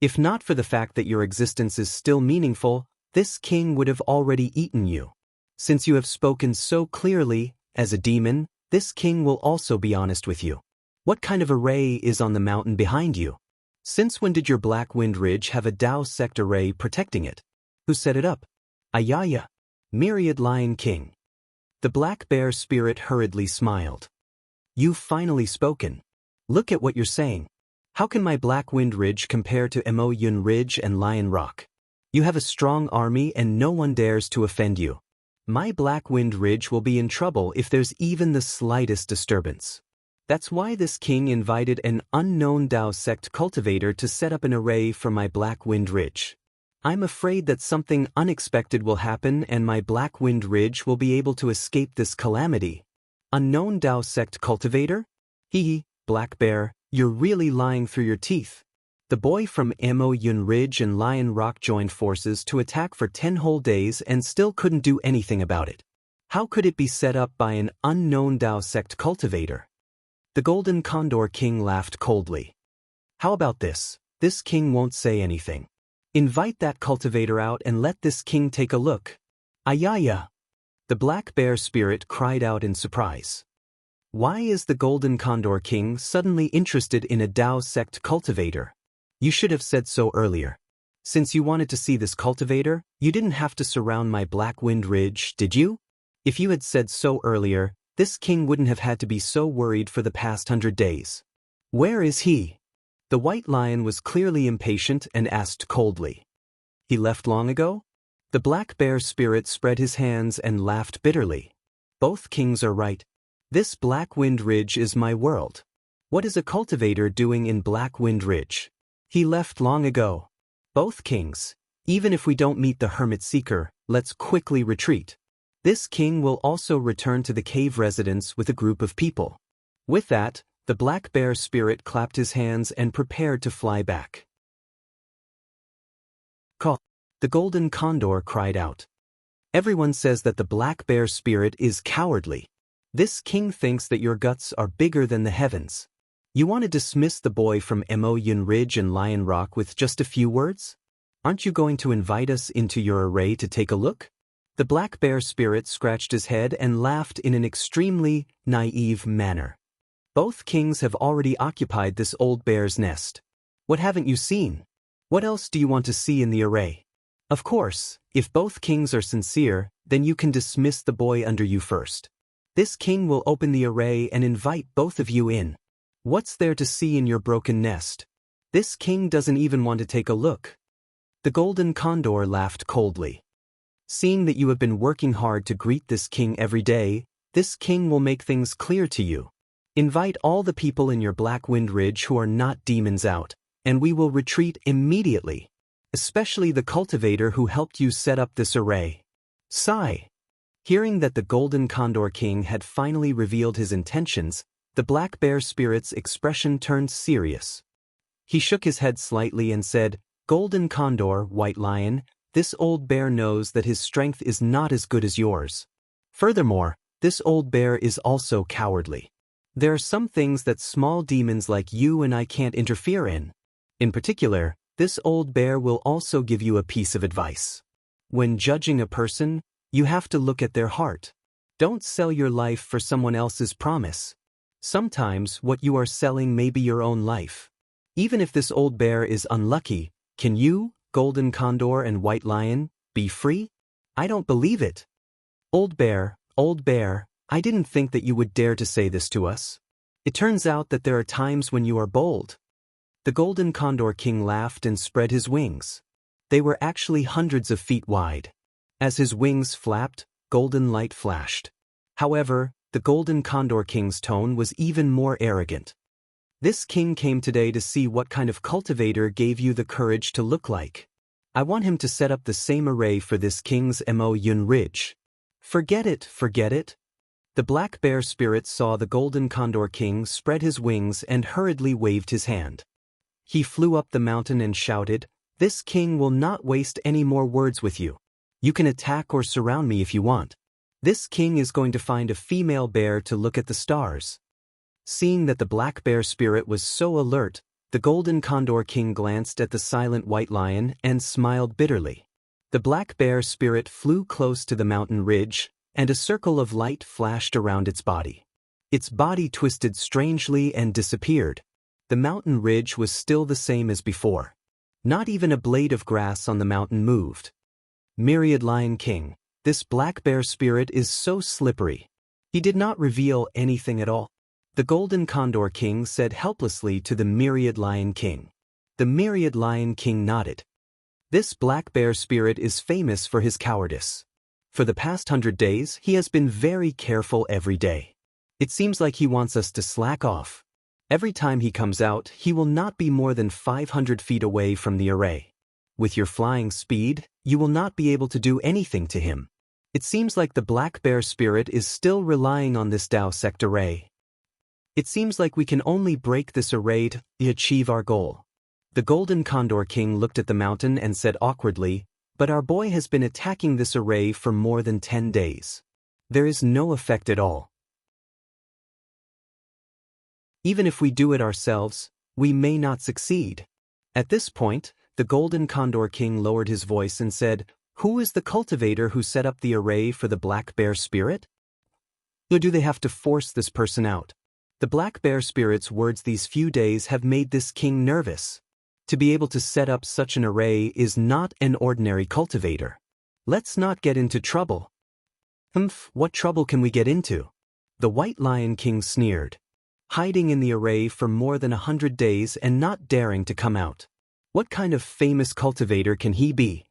If not for the fact that your existence is still meaningful, this king would have already eaten you. Since you have spoken so clearly, as a demon, this king will also be honest with you. What kind of array is on the mountain behind you? Since when did your Black Wind Ridge have a Dao sect array protecting it? Who set it up? Ayaya. Myriad Lion King. The black bear spirit hurriedly smiled. You've finally spoken. Look at what you're saying. How can my Black Wind Ridge compare to Mo Yun Ridge and Lion Rock? You have a strong army and no one dares to offend you. My Black Wind Ridge will be in trouble if there's even the slightest disturbance. That's why this king invited an unknown Dao sect cultivator to set up an array for my Black Wind Ridge. I'm afraid that something unexpected will happen and my Black Wind Ridge will be able to escape this calamity. Unknown Dao sect cultivator? Hee, Black Bear, you're really lying through your teeth. The boy from Mo Yun Ridge and Lion Rock joined forces to attack for 10 whole days and still couldn't do anything about it. How could it be set up by an unknown Dao sect cultivator? The Golden Condor King laughed coldly. How about this? This king won't say anything. Invite that cultivator out and let this king take a look. Ayaya! The black bear spirit cried out in surprise. Why is the Golden Condor King suddenly interested in a Dao sect cultivator? You should have said so earlier. Since you wanted to see this cultivator, you didn't have to surround my Black Wind Ridge, did you? If you had said so earlier, this king wouldn't have had to be so worried for the past 100 days. Where is he? The white lion was clearly impatient and asked coldly. He left long ago? The black bear spirit spread his hands and laughed bitterly. Both kings are right. This Black Wind Ridge is my world. What is a cultivator doing in Black Wind Ridge? He left long ago. Both kings. Even if we don't meet the hermit seeker, let's quickly retreat. This king will also return to the cave residence with a group of people. With that, the black bear spirit clapped his hands and prepared to fly back. Caw! The golden condor cried out. Everyone says that the black bear spirit is cowardly. This king thinks that your guts are bigger than the heavens. You want to dismiss the boy from Mo Yun Ridge and Lion Rock with just a few words? Aren't you going to invite us into your array to take a look? The black bear spirit scratched his head and laughed in an extremely naive manner. Both kings have already occupied this old bear's nest. What haven't you seen? What else do you want to see in the array? Of course, if both kings are sincere, then you can dismiss the boy under you first. This king will open the array and invite both of you in. What's there to see in your broken nest? This king doesn't even want to take a look. The golden condor laughed coldly. Seeing that you have been working hard to greet this king every day, this king will make things clear to you. Invite all the people in your Black Wind Ridge who are not demons out, and we will retreat immediately. Especially the cultivator who helped you set up this array. Sigh. Hearing that the Golden Condor King had finally revealed his intentions, the black bear spirit's expression turned serious. He shook his head slightly and said, "Golden Condor, White Lion, this old bear knows that his strength is not as good as yours. Furthermore, this old bear is also cowardly. There are some things that small demons like you and I can't interfere in. In particular, this old bear will also give you a piece of advice. When judging a person, you have to look at their heart. Don't sell your life for someone else's promise. Sometimes what you are selling may be your own life. Even if this old bear is unlucky, can you, Golden Condor and White Lion, be free? I don't believe it. Old bear, I didn't think that you would dare to say this to us. It turns out that there are times when you are bold." The Golden Condor King laughed and spread his wings. They were actually hundreds of feet wide. As his wings flapped, golden light flashed. However, the Golden Condor King's tone was even more arrogant. "This king came today to see what kind of cultivator gave you the courage to look like. I want him to set up the same array for this king's Yun Ridge." Forget it. The black bear spirit saw the Golden Condor King spread his wings and hurriedly waved his hand. He flew up the mountain and shouted, "This king will not waste any more words with you. You can attack or surround me if you want. This king is going to find a female bear to look at the stars." Seeing that the black bear spirit was so alert, the Golden Condor King glanced at the silent White Lion and smiled bitterly. The black bear spirit flew close to the mountain ridge, and a circle of light flashed around its body. Its body twisted strangely and disappeared. The mountain ridge was still the same as before. Not even a blade of grass on the mountain moved. Myriad Lion King, this black bear spirit is so slippery. He did not reveal anything at all. The Golden Condor King said helplessly to the Myriad Lion King. The Myriad Lion King nodded. This black bear spirit is famous for his cowardice. For the past 100 days, he has been very careful every day. It seems like he wants us to slack off. Every time he comes out, he will not be more than 500 feet away from the array. With your flying speed, you will not be able to do anything to him. It seems like the black bear spirit is still relying on this dissect array. It seems like we can only break this array to achieve our goal. The Golden Condor King looked at the mountain and said awkwardly, "But our boy has been attacking this array for more than 10 days. There is no effect at all. Even if we do it ourselves, we may not succeed." At this point, the Golden Condor King lowered his voice and said, "Who is the cultivator who set up the array for the black bear spirit? Or do they have to force this person out?" The black bear spirit's words these few days have made this king nervous. To be able to set up such an array is not an ordinary cultivator. Let's not get into trouble. What trouble can we get into?" The White Lion King sneered. Hiding in the array for more than 100 days and not daring to come out. What kind of famous cultivator can he be?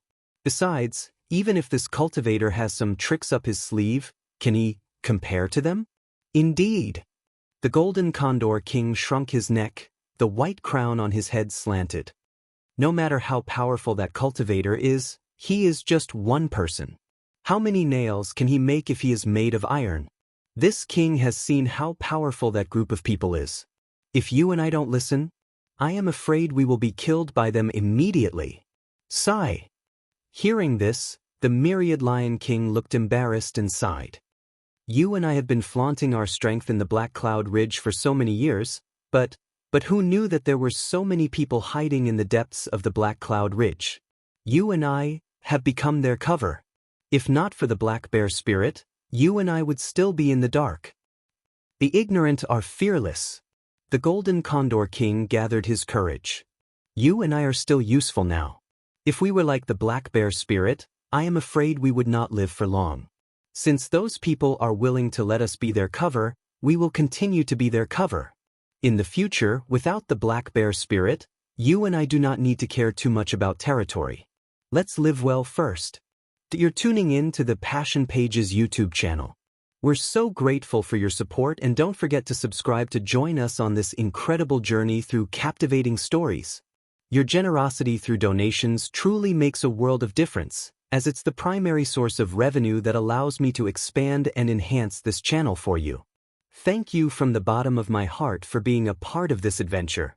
Besides, even if this cultivator has some tricks up his sleeve, can he compare to them? Indeed. The Golden Condor King shrunk his neck, the white crown on his head slanted. No matter how powerful that cultivator is, he is just one person. How many nails can he make if he is made of iron? This king has seen how powerful that group of people is. If you and I don't listen, I am afraid we will be killed by them immediately. Sigh. Hearing this, the Myriad Lion King looked embarrassed and sighed. You and I have been flaunting our strength in the Black Cloud Ridge for so many years, but who knew that there were so many people hiding in the depths of the Black Cloud Ridge? You and I have become their cover. If not for the black bear spirit, you and I would still be in the dark. The ignorant are fearless. The Golden Condor King gathered his courage. You and I are still useful now. If we were like the black bear spirit, I am afraid we would not live for long. Since those people are willing to let us be their cover, we will continue to be their cover. In the future, without the black bear spirit, you and I do not need to care too much about territory. Let's live well first. You're tuning in to the Passion Pages YouTube channel. We're so grateful for your support, and don't forget to subscribe to join us on this incredible journey through captivating stories. Your generosity through donations truly makes a world of difference, as it's the primary source of revenue that allows me to expand and enhance this channel for you. Thank you from the bottom of my heart for being a part of this adventure.